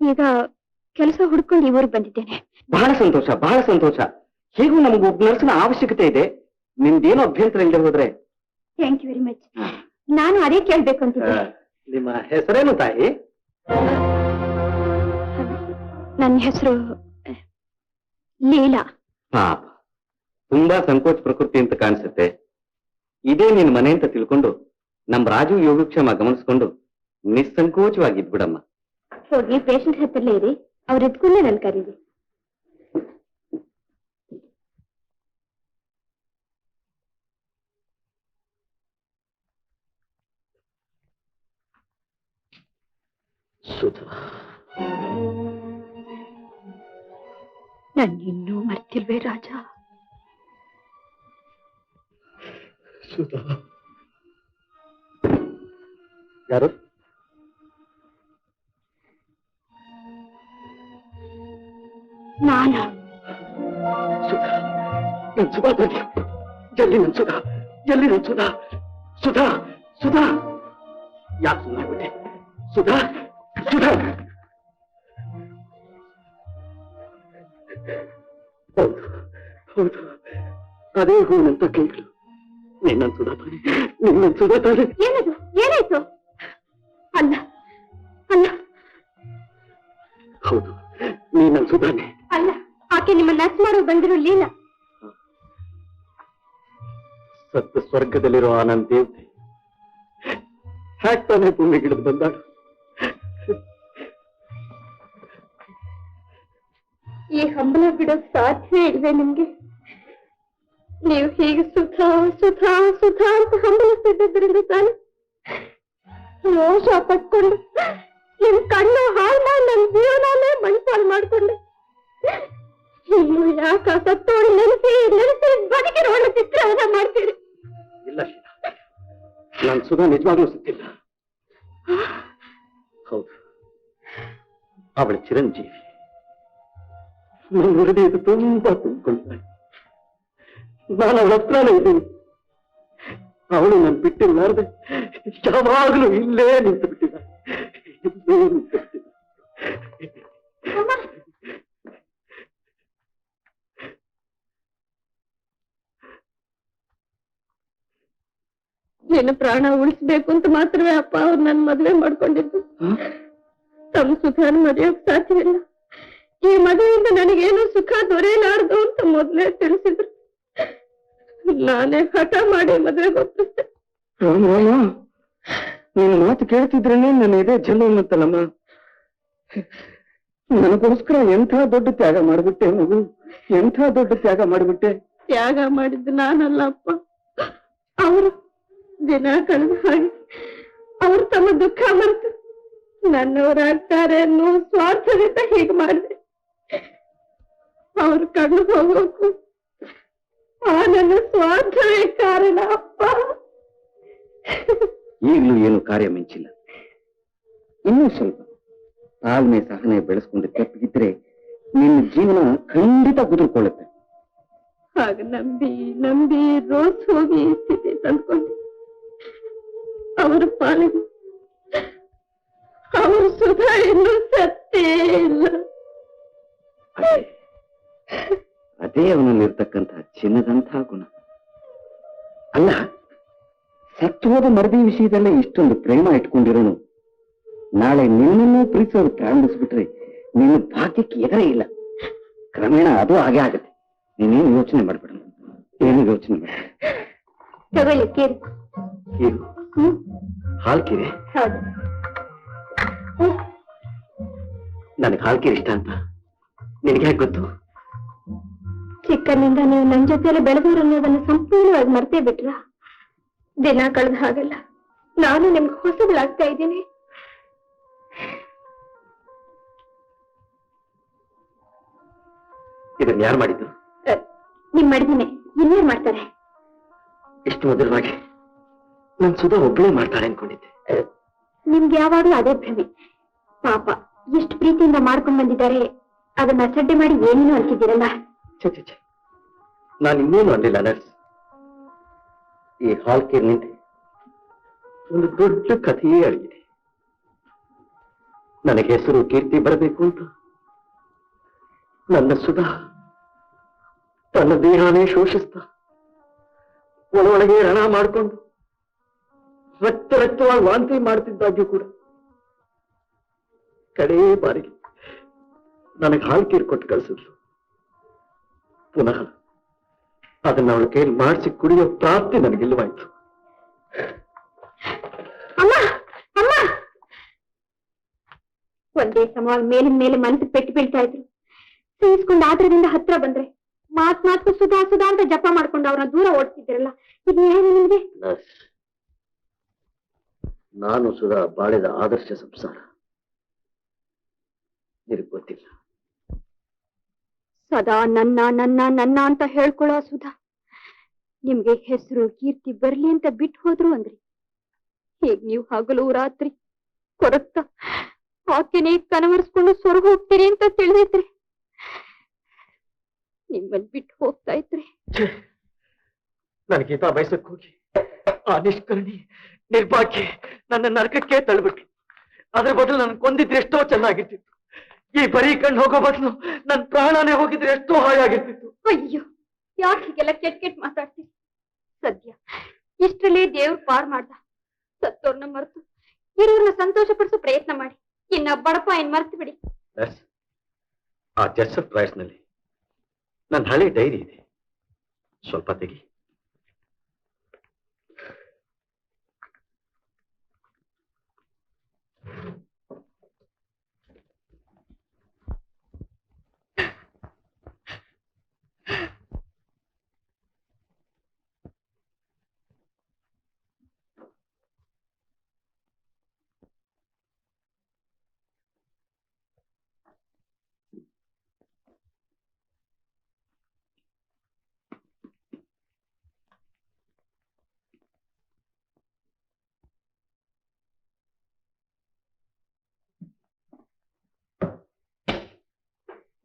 ಈಗ ಕೆಲಸ ಹುಡ್ಕೊಂಡು ಈ ಊರಿಗೆ ಬಂದಿದ್ದೇನೆ. ಬಹಳ ಸಂತೋಷ, ಬಹಳ ಸಂತೋಷ. ಹೇಗೂ ನಮ್ಗೆ ಒಬ್ಬ ನರ್ಸ್ನ ಅವಶ್ಯಕತೆ ಇದೆ. ನಿಮ್ದೇನು ಅಭ್ಯಂತರ ಇಲ್ಲದೆ ಹೋದ್ರೆ? Thank you very much. ನಾನು ಅದೇ ಕೇಳ್ಬೇಕು ಅಂತಿದ್ದೆ. ನಿಮ್ಮ ಹೆಸರೇನು ತಾಯಿ? ನನ್ನ ಹೆಸರು ಲೀಲಾ. ಪಾಪ, ತುಂಬಾ ಸಂಕೋಚ ಪ್ರಕೃತಿ ಅಂತ ಕಾಣಿಸುತ್ತೆ. ಇದೇ ನಿನ್ ಮನೆ ಅಂತ ತಿಳ್ಕೊಂಡು ನಮ್ ರಾಜು ಯೋಗಕ್ಷೇಮ ಗಮನಿಸ್ಕೊಂಡು ನಿಸ್ಸಂಕೋಚವಾಗಿದ್ ಬಿಡಮ್ಮ. ಹೋಗಿ ಪೇಷಂಟ್ ಹತ್ರಲ್ಲೇ ಇರಿ, ಅವ್ರ ಎದ್ಕೊಂಡೇ ನನ್ ಕರೀರಿ. ಸುಧಾ, ನನ್ನಿನ್ನೂ ಮರ್ತಿಲ್ವೇ ರಾಜ? ಸುಧಾ. ಯಾರು? ನಾನು ಸುಧಾ, ನನ್ ಸುಧಾ ಬನ್ನಿ. ಎಲ್ಲಿ ನನ್ ಸುಧಾ? ಎಲ್ಲಿ ನನ್ ಸುಧಾ? ಸುಧಾ, ಸುಧಾ, ಯಾಕೆ ಸುಮ್ಮನಾಗ್ಬಿಟ್ಟೆ? ಸುಧಾ, ಸುಧಾ. ಹೌದು, ಹೌದು, ಅದೇ ಹೂವಿನಂತ ಕೈಗಳು. ನಿನ್ನನ್ ಸುಧಾ ತಾನೆ, ನಿನ್ನನ್ ಸುಧಾ ತಾನೆ. ಏನದು? ಏನಾಯ್ತು? ಅಲ್ಲ ಅಲ್ಲ ಹೌದು, ನೀನನ್ ಸುಧಾನೆ. ಅಲ್ಲ, ಆಕೆ ನಿಮ್ಮ ನರ್ಸ್ ಮಾಡೋ ಬಂದಿರೋ ಲೀಲಾ. ಸತ್ತ ಸ್ವರ್ಗದಲ್ಲಿರೋ ಆನಂದ್ ದೇವತೆ ಹ್ಯಾಕ್ತಾನೆ ಭೂಮಿ ಗಿಡದ ಬಂದಾಳು. ಈ ಹಂಬಲ ಬಿಡೋಕ್ ಸಾಧ್ಯ ಇಲ್ವೇ ನಿಮ್ಗೆ? ನೀವು ಹೀಗೆ ಸುಧಾ ಸುಧಾ ಸುಧಾ ಅಂತ ಹಂಬಲಿಸ್ತಿದ್ದರಿಂದ ತಾನೆ ರೋಷ ಪಟ್ಕೊಂಡು ನಿಮ್ ಕಣ್ಣು ಹಾಳು ಮಾಡಿ ನನ್ ಜೀವನನೇ ಮಣಿಪಾಲು ಮಾಡ್ಕೊಂಡೆ. ಇನ್ನು ಯಾಕ ಸತ್ತೋಡಿ ನೆನೆಸಿ ನೆನೆಸಿ ಬದುಕಿರೋಣ ಚಿತ್ರವನ್ನ ಮಾಡ್ತೀರಿ? ಇಲ್ಲ ಶೀಲಾ, ನಾನು ಸುಧಾ ನಿಜವಾಗ್ಲೂ ಸಿಕ್ಕಿಲ್ಲ. ಹೌದು, ಅವಳ ಚಿರಂಜೀವಿ ನನ್ನ ಹೃದಯದ ತುಂಬಾ ತುಂಬಿಕೊಳ್ತಾಳೆ. ನಾನು ಅವಳ ಹತ್ರನೇ ಇದ್ದೀನಿ. ಅವಳು ನಾನು ಬಿಟ್ಟಿಲ್ಲಾರ್ದೆ ಯಾವಾಗಲೂ ಇಲ್ಲೇ ನಿಂತು ಬಿಟ್ಟಿದ್ದಾಳೆ. ಇಲ್ಲೇ ನಿಂತು ಬಿಟ್ಟಿದ್ದಾಳೆ. ನಿನ್ನ ಪ್ರಾಣ ಉಳಿಸ್ಬೇಕು ಅಂತ ಮಾತ್ರವೇ ಅಪ್ಪ ಅವ್ರು ನನ್ ಮದ್ವೆ ಮಾಡ್ಕೊಂಡಿದ್ದು. ತಮ್ಮ ಸುಖಾನ ಮರೆಯೋಕ್ ಸಾಧ್ಯವಿಲ್ಲ. ಈ ಮದುವೆಯಿಂದ ನನಗೇನು ಸುಖ ದೊರೆಯಲಾರದು ಅಂತ ಮೊದ್ಲೇ ತಿಳಿಸಿದ್ರು. ನಾನೇ ಹಠ ಮಾಡಿ ಮದುವೆಗೆ ಒಪ್ಪಿಸ್ದೆ. ರಾಮ, ನೀನು ಮಾತು ಕೇಳ್ತಿದ್ರೇನೆ ನನ್ನ ಎದೆ ಜಲ್ಲು ಅನ್ನತ್ತಲ್ಲಮ್ಮ. ನನಗೋಸ್ಕರ ಎಂಥ ದೊಡ್ಡ ತ್ಯಾಗ ಮಾಡ್ಬಿಟ್ಟೆ ಮಗು, ಎಂಥ ದೊಡ್ಡ ತ್ಯಾಗ ಮಾಡ್ಬಿಟ್ಟೆ. ತ್ಯಾಗ ಮಾಡಿದ್ದು ನಾನಲ್ಲ ಅಪ್ಪ, ಅವರು ದಿನ ಕಳೆದ ಹಾಗೆ ಅವರು ತಮ್ಮ ದುಃಖ ಮರೆತು ನನ್ನವರಾಗ್ತಾರೆ ಅನ್ನೋ ಸ್ವಾರ್ಥದಿಂದ ಹೀಗೆ ಮಾಡಿದೆ. ಅವ್ರ ಕಣ್ಣು ಹೋಗೋಕು ಆ ನನ್ನ ಸ್ವಾರ್ಥವೇ ಕಾರಣ ಅಪ್ಪ. ಈಗಲೂ ಏನು ಕಾರ್ಯ ಮಿಂಚಿಲ್ಲ. ಇನ್ನೂ ಸ್ವಲ್ಪ ತಾಳ್ಮೆ ಸಹನೆ ಬೆಳೆಸ್ಕೊಂಡು ತಪ್ಪಿದ್ರೆ ನಿನ್ನ ಜೀವನ ಖಂಡಿತ ಕುದುರ್ಕೊಳ್ಳುತ್ತೆ. ಹಾಗ ನಂಬಿ ನಂಬಿ ರೋಸ್ ಹೋಗಿ ಈ ಸ್ಥಿತಿ ತಂದ್ಕೊಂಡೆ. ಅವರ ಪಾಲಿಗೆ ಅವರು ಸುಧಾ ಇನ್ನೂ ಸತ್ತೇ ಇಲ್ಲ. ಅದೇ ಅವನಲ್ಲಿರ್ತಕ್ಕಂತಹ ಚಿನ್ನದಂತಹ ಗುಣ. ಅಲ್ಲ, ಸತ್ತು ಹೋದ ಮರದಿ ವಿಷಯದಲ್ಲೇ ಇಷ್ಟೊಂದು ಪ್ರೇಮ ಇಟ್ಕೊಂಡಿರೋನು ನಾಳೆ ನಿನ್ನನ್ನೂ ಪ್ರೀತಿಸೋರು ಪ್ರಾರಂಭಿಸ್ಬಿಟ್ರೆ ನಿನ್ನ ಭಾಗ್ಯಕ್ಕೆ ಎದುರೇ ಇಲ್ಲ. ಕ್ರಮೇಣ ಅದು ಹಾಗೆ ಆಗುತ್ತೆ. ನೀನೇನು ಯೋಚನೆ ಮಾಡ್ಬೇಡ, ಏನು ಯೋಚನೆ ಮಾಡ. ತಗೊಳ್ಳಿ ಕೇರಿ. ಏನು ಹಾಲ್ಕಿರೆ? ಹೌದು. ನನಗೆ ಹಾಲ್ಕಿರೆ ಇಷ್ಟ ಅಂತ ನಿನಗೆ ಹೇಗೆ ಗೊತ್ತು? ಚಿಕ್ಕನಿಂದ ನೀವು ನನ್ನ ಜೊತೆಯಲ್ಲಿ ಬೆಳೆದವರು ಅನ್ನೋದನ್ನ ಸಂಪೂರ್ಣವಾಗಿ ಮರ್ತೇ ಬಿಟ್ರ? ದಿನ ಕಳೆದ ಹಾಗಲ್ಲ, ನಾನು ನಿಮ್ಗೆ ಹೊಸಬಳಾಗ್ತಾ ಇದ್ದೀನಿ. ಇದನ್ನ ಯಾರು ಮಾಡಿದ್ದು? ನಿಮ್ ಮಡಿದಿನೇ ಇನ್ನೇನ್ ಮಾಡ್ತಾರೆ? ಇಷ್ಟು ಮಧುರವಾಗಿ ನನ್ ಸುಧಾ ಒಬ್ಬಳೇ ಮಾಡ್ತಾಳೆ ಅನ್ಕೊಂಡಿದ್ದೆ. ನಿಮ್ಗೆ ಯಾವಾಗ್ಲೂ ಅದೇ ಭ್ರಮೆ. ಪಾಪ ಎಷ್ಟು ಪ್ರೀತಿಯಿಂದ ಮಾಡ್ಕೊಂಡ್ ಬಂದಿದ್ದಾರೆ, ಅದನ್ನ ಅಸಡ್ಡೆ ಮಾಡಿ ಏನೇನು ಅಂತಿದ್ದೀರಲ್ಲ. ಛೆ, ನಾನು ಇನ್ನೇನು ಅಂದಿಲ್ಲ ನರ್ಸ್. ಈ ಹಾಲ್ಕೇರ್ ನಿಂತೆ ಒಂದು ದೊಡ್ಡ ಕಥೆಯೇ ಅಡಗಿದೆ. ನನಗೆ ಹೆಸರು ಕೀರ್ತಿ ಬರಬೇಕು ಅಂತ ನನ್ನ ಸುಧಾ ತನ್ನ ದೇಹನೇ ಶೋಷಿಸ್ತಾ ಒಳೊಳಗೆ ರಣ ಮಾಡಿಕೊಂಡು ರಕ್ತವಾಗಿ ವಾಂತಿ ಮಾಡ್ತಿದ್ದಾಗ್ಯೂ ಕೂಡ ಕಡೇ ಬಾರಿಗೆ ನನಗೆ ಹಾಲ್ಕೀರ್ ಕೊಟ್ಟು ಕಳಿಸಿದ್ಲು. ಪುನಃ ಅದನ್ನ ಅವಳ ಕೈಯಲ್ಲಿ ಮಾಡಿಸಿ ಕುಡಿಯೋ ಪ್ರಾಪ್ತಿ ನನಗಿಲ್ಲವಾಯ್ತು. ಅಮ್ಮ ಅಮ್ಮ ಒಂದೇ ಸಮವಾಗಿ ಮೇಲಿನ ಮೇಲೆ ಮನಸ್ಸು ಪೆಟ್ಟು ಬೀಳ್ತಾ ಇದ್ರು. ಸಹಿಸ್ಕೊಂಡು ಆದ್ರದಿಂದ ಹತ್ರ ಬಂದ್ರೆ ಮಾತು ಸುಧಾ ಸುಧಾ ಅಂತ ಜಪ ಮಾಡ್ಕೊಂಡು ಅವ್ರನ್ನ ದೂರ ಓಡಿಸಿದ್ರಲ್ಲ, ಇದು ಏನು ನಿಮ್ಗೆ? ನಾನು ಸುಧಾ ಬಾಳಿದ ಆದರ್ಶ ಸಂಸಾರ ನಿನಗೆ ಗೊತ್ತಿಲ್ಲ. ಸದಾ ನನ್ನ ನನ್ನ ನನ್ನ ಅಂತ ಹೇಳ್ಕೊಳ್ಳೋ ಸುಧಾ ನಿಮ್ಗೆ ಹೆಸರು ಕೀರ್ತಿ ಬರ್ಲಿ ಅಂತ ಬಿಟ್ಟು ಹೋದ್ರು ಅಂದ್ರಿ. ಹೇಗ್ ನೀವು ಹಗಲು ರಾತ್ರಿ ಕೊರಗ್ತಾ ಆಕೆನೇ ಕನವರ್ಸ್ಕೊಂಡು ಸ್ವರ್ಗ ಹೋಗ್ತೀರಿ ಅಂತ ತಿಳಿದಿದ್ರಿ. ನಿಮ್ಮನ್ ಬಿಟ್ಟು ಹೋಗ್ತಾ ಇದ್ರಿ. ನನ್ನ ಗೀತಾ ಬಯಸಕ್ ಹೋಗಿ ಆ ನಿಷ್ಕರ್ಣಿ ನಿರ್ಭಾಗ್ಯ ನನ್ನ ನರಕಕ್ಕೆ ತಳ್ಳಿಬಿಟ್ರು. ಅದ್ರ ಬದಲು ನನ್ ಕೊಂದಿದ್ರೆ ಎಷ್ಟೋ ಚೆನ್ನಾಗಿರ್ತಿತ್ತು. ಈ ಬರೀ ಕಣ್ಣು ಹೋಗೋ ಬದಲು ನನ್ ಪ್ರಾಣನೇ ಹೋಗಿದ್ರೆ ಎಷ್ಟೋ ಹಾಯಾಗಿರ್ತಿತ್ತು. ಅಯ್ಯೋ, ಯಾಕೆ ಹೀಗೆಲ್ಲ ಕೆಟ್ಟ ಕೆಟ್ಟ ಮಾತಾಡ್ತೀವಿ? ಸದ್ಯ ಇಷ್ಟರಲ್ಲೇ ದೇವ್ರು ಪಾರ್ ಮಾಡ್ದ. ಸತ್ತೋರ್ನ ಮರೆತು ಇರೋರ್ನ ಸಂತೋಷ ಪಡಿಸೋ ಪ್ರಯತ್ನ ಮಾಡಿ. ಇನ್ನ ಬಡಪ ಏನ್ ಮರ್ತು ಬಿಡಿ. ಆ ಜೆಸ್ಸರ್ ಪ್ರೈಸ್ನಲ್ಲಿ ನನ್ನ ಹಳೆ ಡೈರಿ ಇದೆ, ಸ್ವಲ್ಪ ತೆಗಿ.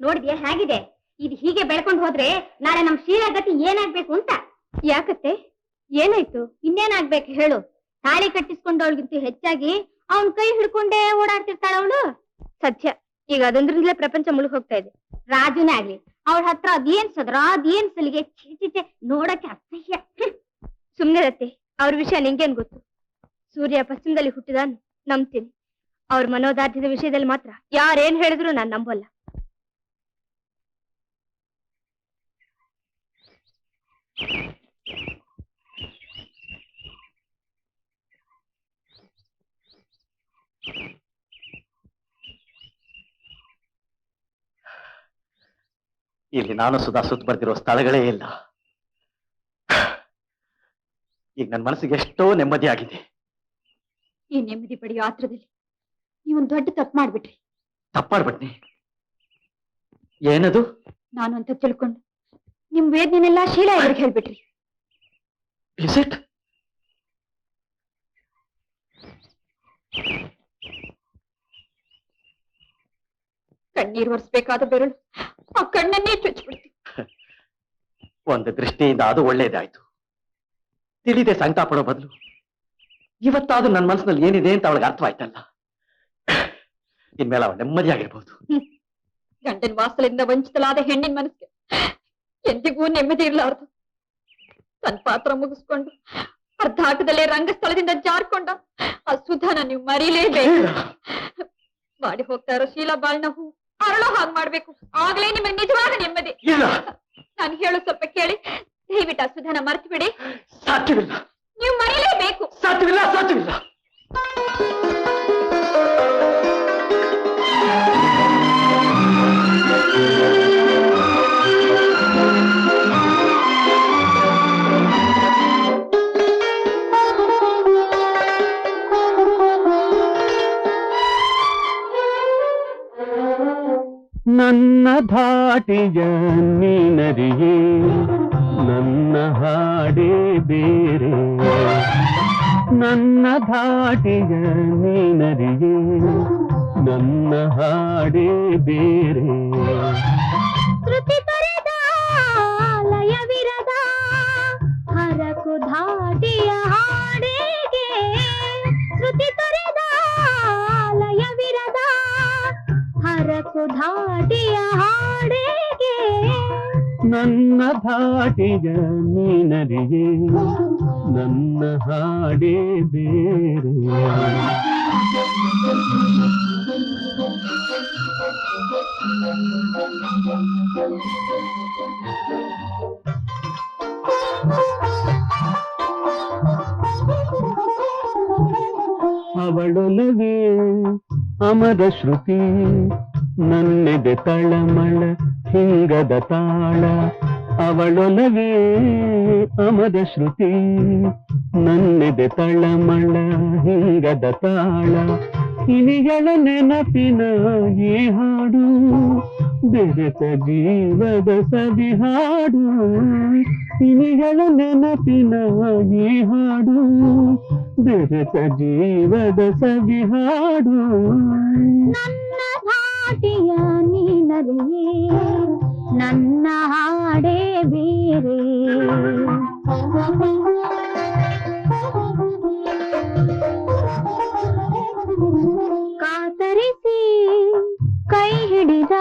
ನೋಡಿದ್ಯಾ ಹೇಗಿದೆ? ಇದು ಹೀಗೆ ಬೆಳ್ಕೊಂಡು ಹೋದ್ರೆ ನಾಳೆ ನಮ್ ಶೀಲಾ ಗತಿ ಏನಾಗ್ಬೇಕು ಅಂತ. ಯಾಕತ್ತೆ, ಏನಾಯ್ತು? ಇನ್ನೇನಾಗ್ಬೇಕು ಹೇಳು? ತಾಳಿ ಕಟ್ಟಿಸ್ಕೊಂಡವಳಿಗಿಂತ ಹೆಚ್ಚಾಗಿ ಅವನ್ ಕೈ ಹಿಡ್ಕೊಂಡೇ ಓಡಾಡ್ತಿರ್ತಾಳ ಅವಳು. ಸತ್ಯ, ಈಗ ಅದೊಂದ್ರಿಂದಲೇ ಪ್ರಪಂಚ ಮುಳುಗ್ ಹೋಗ್ತಾ ಇದೆ. ರಾಜುನೇ ಆಗ್ಲಿ, ಅವಳ ಹತ್ರ ಅದೇನ್ ಸದ್ರ ಅದೇನ್ ಸಲಿಗೆ, ಚೀಚಿಚೆ ನೋಡಕ್ಕೆ ಅಸಹ್ಯ. ಸುಮ್ನೆ ರತ್ತೆ, ಅವ್ರ ವಿಷಯ ನಿಂಗೇನ್ ಗೊತ್ತು? ಸೂರ್ಯ ಪಶ್ಚಿಮದಲ್ಲಿ ಹುಟ್ಟಿದ ನಂಬ್ತೀನಿ. ಅವ್ರ ಮನೋದಾರ್ಢ್ಯದ ವಿಷಯದಲ್ಲಿ ಮಾತ್ರ ಯಾರೇನ್ ಹೇಳಿದ್ರು ನಾನ್ ನಂಬಲ್ಲ. ಇಲ್ಲಿ ನಾನು ಸುಧಾ ಸುತ್ತ ಬರ್ತಿರೋ ಸ್ಥಳಗಳೇ ಇಲ್ಲ. ಈಗ ನನ್ನ ಮನಸ್ಸಿಗೆ ಎಷ್ಟೋ ನೆಮ್ಮದಿ ಆಗಿದೆ. ಈ ನೆಮ್ಮದಿ ಪಡೆಯೋ ಆತ್ರದಲ್ಲಿ ನೀವೊಂದು ದೊಡ್ಡ ತಪ್ಪು ಮಾಡ್ಬಿಟ್ರಿ. ತಪ್ಪಾಡ್ಬಿಟ್ನಿ? ಏನದು? ನಾನು ಅಂತ ತಿಳ್ಕೊಂಡು ನಿಮ್ ವೇದನೆಲ್ಲ ಶೀಲಾ ಎದುರಿಗೆ ಹೇಳ್ಬಿಟ್ರಿ. Is it? ಕಣ್ಣೀರು ಒರೆಸ್ಬೇಕಾದ ಬೆರಳು ಆ ಕಣ್ಣನ್ನೇ ಚುಚ್ಚಿಬಿಡ್ತಿ. ಒಂದು ದೃಷ್ಟಿಯಿಂದ ಅದು ಒಳ್ಳೇದಾಯ್ತು. ತಿಳಿದೆ ಸಂಕಟ ಪಡೋ ಬದಲು ಇವತ್ತಾದ್ರೂ ನನ್ನ ಮನಸ್ಸಿನಲ್ಲಿ ಏನಿದೆ ಅಂತ ಅವಳಿಗೆ ಅರ್ಥವಾಯ್ತಲ್ಲ. ಇನ್ಮೇಲೆ ಅವಳು ನೆಮ್ಮದಿಯಾಗಿರ್ಬೋದು. ಗಂಡನ ವಾಸಲಿಂದ ವಂಚಿತಲಾದ ಹೆಣ್ಣಿನ ಮನಸ್ಸಿಗೆ ಎಂದಿಗೂ ನೆಮ್ಮದಿ ಇರಲಾರ್ದು. ತನ್ನ ಪಾತ್ರ ಮುಗಿಸ್ಕೊಂಡು ಅರ್ಧ ಆಟದಲ್ಲೇ ರಂಗಸ್ಥಳದಿಂದ ಜಾರ್ಕೊಂಡ ಆ ಸುಧಾನ ನೀವು ಮರೀಲೇಬೇಕು. ಮಾಡಿ ಹೋಗ್ತಾ ಇರೋ ಶೀಲಾ ಬಾಳ್ನ ಹೂ ಅರಳೋ ಹಾಗೆ ಮಾಡ್ಬೇಕು. ಆಗ್ಲೇ ನಿಮಗೆ ನಿಜವಾದ ನೆಮ್ಮದಿ. ನಾನು ಹೇಳೋ ಸ್ವಲ್ಪ ಕೇಳಿ, ದಯವಿಟ್ಟು ಆ ಸುಧಾನ ಮರ್ತು ಬಿಡಿ. ಸಾಧ್ಯವಿಲ್ಲ. ನೀವು ಮರೀಲೇಬೇಕು. ಸಾಧ್ಯವಿಲ್ಲ, ಸಾಧ್ಯವಿಲ್ಲ. ನನ್ನ ಧಾಟಿಯ ನೀನರಿಯೇ, ನನ್ನ ಹಾಡೇ ಬೇರೆ. ನನ್ನ ಧಾಟಿಯ ನೀನರಿಯೇ, ನನ್ನ ಹಾಡೇ ಬೇರೆ. ಶ್ರುತಿ ತೊರೆದ ಲಯವಿರದ ಹರಕು ಧಾಟಿಯ ಹಾಡಿಗೆ. ಶ್ರುತಿ ತೊರೆದ ಲಯವಿರದ ಹರಕು ಧಾಟಿಯ ಹಾಡಿಗೆ. ನನ್ನ ಧಾಟಿಯ ನೀನರಿಯೇ, ನನ್ನ ಹಾಡೇ ಬೇರೆ. ಅವಳೊಲವೇ ಅಮರ ಶ್ರುತಿ, ನನ್ನೆದೆ ತಳಮಳ ಹಿಂಗದ ತಾಳ. ಅವಳೊಲವೇ ಅಮರ ಶ್ರುತಿ, ನನ್ನೆದೆ ತಳಮಳ ಹಿಂಗದ ತಾಳ. ಇನಿಗಳ ನೆನಪಿನ ಈ ಹಾಡು ಬೆರೆತ ಜೀವದ ಸವಿ ಹಾಡು ಇನಿಗಳ ನೆನಪಿನ ಈ ಹಾಡು ಬೆರೆತ ಜೀವದ ಸವಿ ಹಾಡು ನನ್ನ ಧಾಟಿಯ ನೀನರಿಯೇ ನನ್ನ ಹಾಡೇ ಬೇರೆ ಕಾತರಿಸಿ ಕೈ ಹಿಡಿದ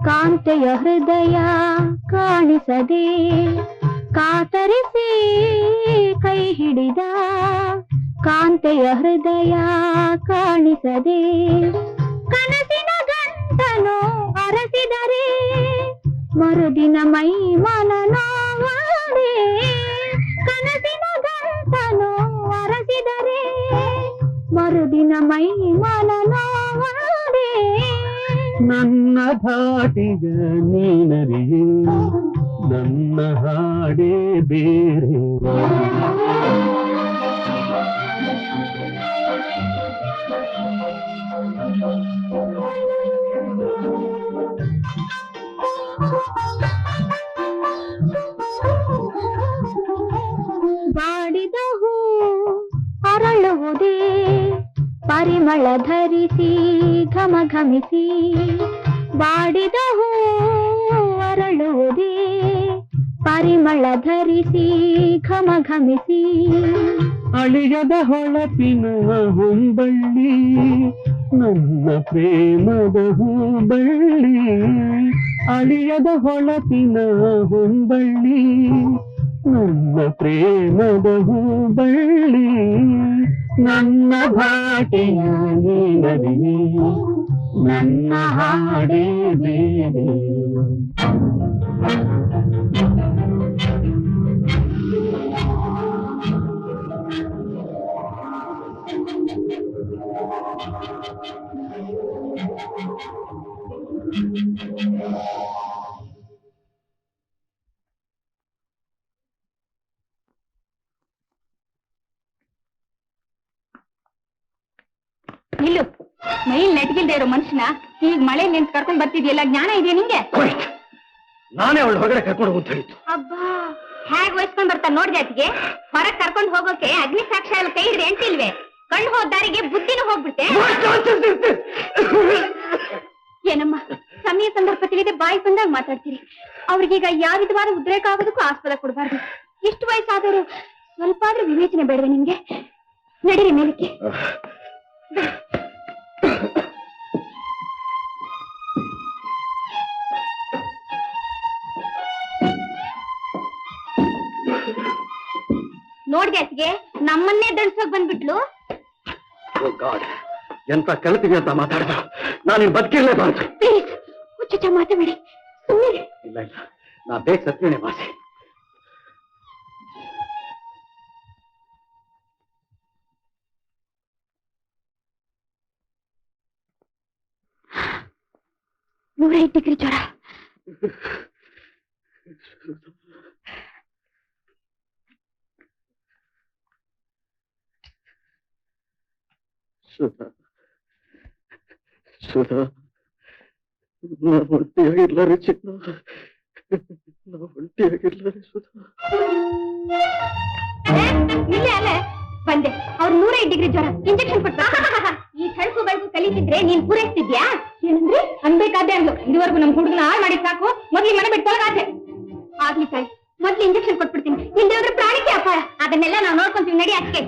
ಕಾಂತೆಯ ಹೃದಯ ಕಾಣಿಸದೆ ಕಾತರಿಸಿ ಕೈ ಹಿಡಿದ ಕಾಂತೆಯ ಹೃದಯ ಕಾಣಿಸದೆ ಕನಸಿನ ಗಂಟನು ಅರಸಿದರೆ ಮರುದಿನ ಮೈ ಮನ ನೋವಾಡೆ ಕನಸಿನ ಗಂಟನು ಅರಸಿದರೆ ಮರುದಿನ ಮೈ ಮನ ನೋವಾಡೆ ನನ್ನ ಧಾಟಿಗ ನೀನರಿಯೇ ನನ್ನ ಹಾಡೇ ಬೇರೆ ಬಾಡಿದ ಹೂ ಅರಳುವುದೇ ಪರಿಮಳ ಧರಿಸಿ ಘಮ ಘಮಿಸಿ ಬಾಡಿದ ಹೂ ಅರಳುವುದೇ ಪರಿಮಳ ಧರಿಸಿ ಘಮ ಘಮಿಸಿ ಅಳಿಯದ ಹೊಳಪಿನ ಹೊಂಬಳ್ಳಿ ನನ್ನ ಪ್ರೇಮದ ಹೂಬಳ್ಳಿ ಅಳಿಯದ ಹೊಳಪಿನ ಹೊಂಬಳ್ಳಿ ನನ್ನ ಪ್ರೇಮದ ಹೂಬಳ್ಳಿ ನನ್ನ ಭಾಟೆಯ ನೀನರಿಯೇ ನನ್ನ ಹಾಡೇ ಬೇರೆ ನಿಲ್ಲು ಮೈಲ್ ನೆಟ್ಗಿಲ್ದೇ ಇರೋ ಮನುಷ್ಯನ ಈಗ ಮಳೆ ನಿಂತ ಕರ್ಕೊಂಡ್ ಬರ್ತಿದ್ಯಲ್ಲ ಜ್ಞಾನ ಇದೆಯಾ ನಿಂಗೆ ನಾನೇ ಅವಳು ಹೊರಗಡೆ ಕರ್ಕೊಂಡು ಹೋಗಿ ಹೇಳಿದ್ದು ಅಬ್ಬಾ ಹೇಗ್ ವಹಿಸ್ಕೊಂಡ್ ಬರ್ತಾರ ನೋಡ್ ಜಾತಿಗೆ ಹೊರಗ್ ಕರ್ಕೊಂಡ್ ಹೋಗೋಕೆ ಅಗ್ನಿ ಸಾಕ್ಷ್ಯ ಎಲ್ಲ ಕೈ ಹಿಡ್ದು ಎಂಟಿಲ್ವೇ ಕಣ್ಣು ಹೋದ ದಾರಿಗೆ ಬುದ್ಧಿನೂ ಹೋಗ್ಬಿಟ್ಟೆ ಏನಮ್ಮ ಸಮಯ ಸಂದರ್ಭ ತಿಳಿದೆ ಬಾಯಿ ಬಂದಾಗ ಮಾತಾಡ್ತೀರಿ ಅವ್ರಿಗೀಗ ಯಾವ ವಿಧವಾದ ಉದ್ರೇಕ ಆಗೋದಕ್ಕೂ ಆಸ್ಪದ ಕೊಡಬಾರ್ದು ಇಷ್ಟು ವಯಸ್ಸಾದರೂ ಸ್ವಲ್ಪ ಆದ್ರೂ ವಿವೇಚನೆ ಬೇಡವೆ ನಿಮ್ಗೆ ನಡೀರಿ ಮೇಲಕ್ಕೆ ನೋಡ್ಗ್ಯಾಸ್ಗೆ ನಮ್ಮನ್ನೇ ದಂಡ್ಸೋಕ್ ಬಂದ್ಬಿಟ್ಲು ಎಂತ ಕಲಿತೀವಿ ಅಂತ ಮಾತಾಡಿದ ನಾನು ಬದುಕಿರ್ಲೇಬಾರ್ದು ಪ್ಲೀಸ್ ಹುಚ್ಚುಚ್ಚ ಮಾತಾಡಿ ಸುಮ್ಮನೆ ಇಲ್ಲ ಇಲ್ಲ ನಾ ಬೇಗ ಸತ್ಯನೇ ಭಾಷೆ ನೂರೈದು ಡಿಗ್ರಿ ಜ್ವರ ಸುಧಾ ಸುಧಾ ನಾ ಒಂಟಿಯಾಗಿರ್ಲಾರೆ ಚಿನ್ನ ನಾ ಒಂಟಿಯಾಗಿರ್ಲಾರೆ ಸುಧಾ ಇಲ್ಲೇ ಅಲ್ಲೇ ಬಂದೆ ಅವ್ರು 105 ಡಿಗ್ರಿ ಜ್ವರ ಇಂಜೆಕ್ಷನ್ ಕೊಟ್ಟ ಈ ತಳುಕು ಬೆಳಕು ಕಲಿತಿದ್ರೆ ನೀನ್ ಪೂರೈಸ್ತಿದ್ಯಾ ಏನಂದ್ರೆ ಅನ್ಬೇಕಾದೆ ಅಂದ್ಲು ಇದುವರೆಗೂ ನಮ್ ಹುಡುಗನ ಹಾಳು ಮಾಡಿ ಸಾಕು ಮೊದ್ಲು ಮನೆ ಬಿಟ್ಟೋಗಾದೆ ಆಗ್ಲಿ ತಾಯಿ ಮೊದ್ಲು ಇಂಜೆಕ್ಷನ್ ಕೊಟ್ಬಿಡ್ತೀನಿ ಇಲ್ಲದೆ ಹೋದ್ರೆ ಪ್ರಾಣಿಗೆ ಅಪಾಯ ಅದನ್ನೆಲ್ಲ ನಾವು ನೋಡ್ಕೊಂತೀವಿ ನಡಿ ಅದಕ್ಕೆ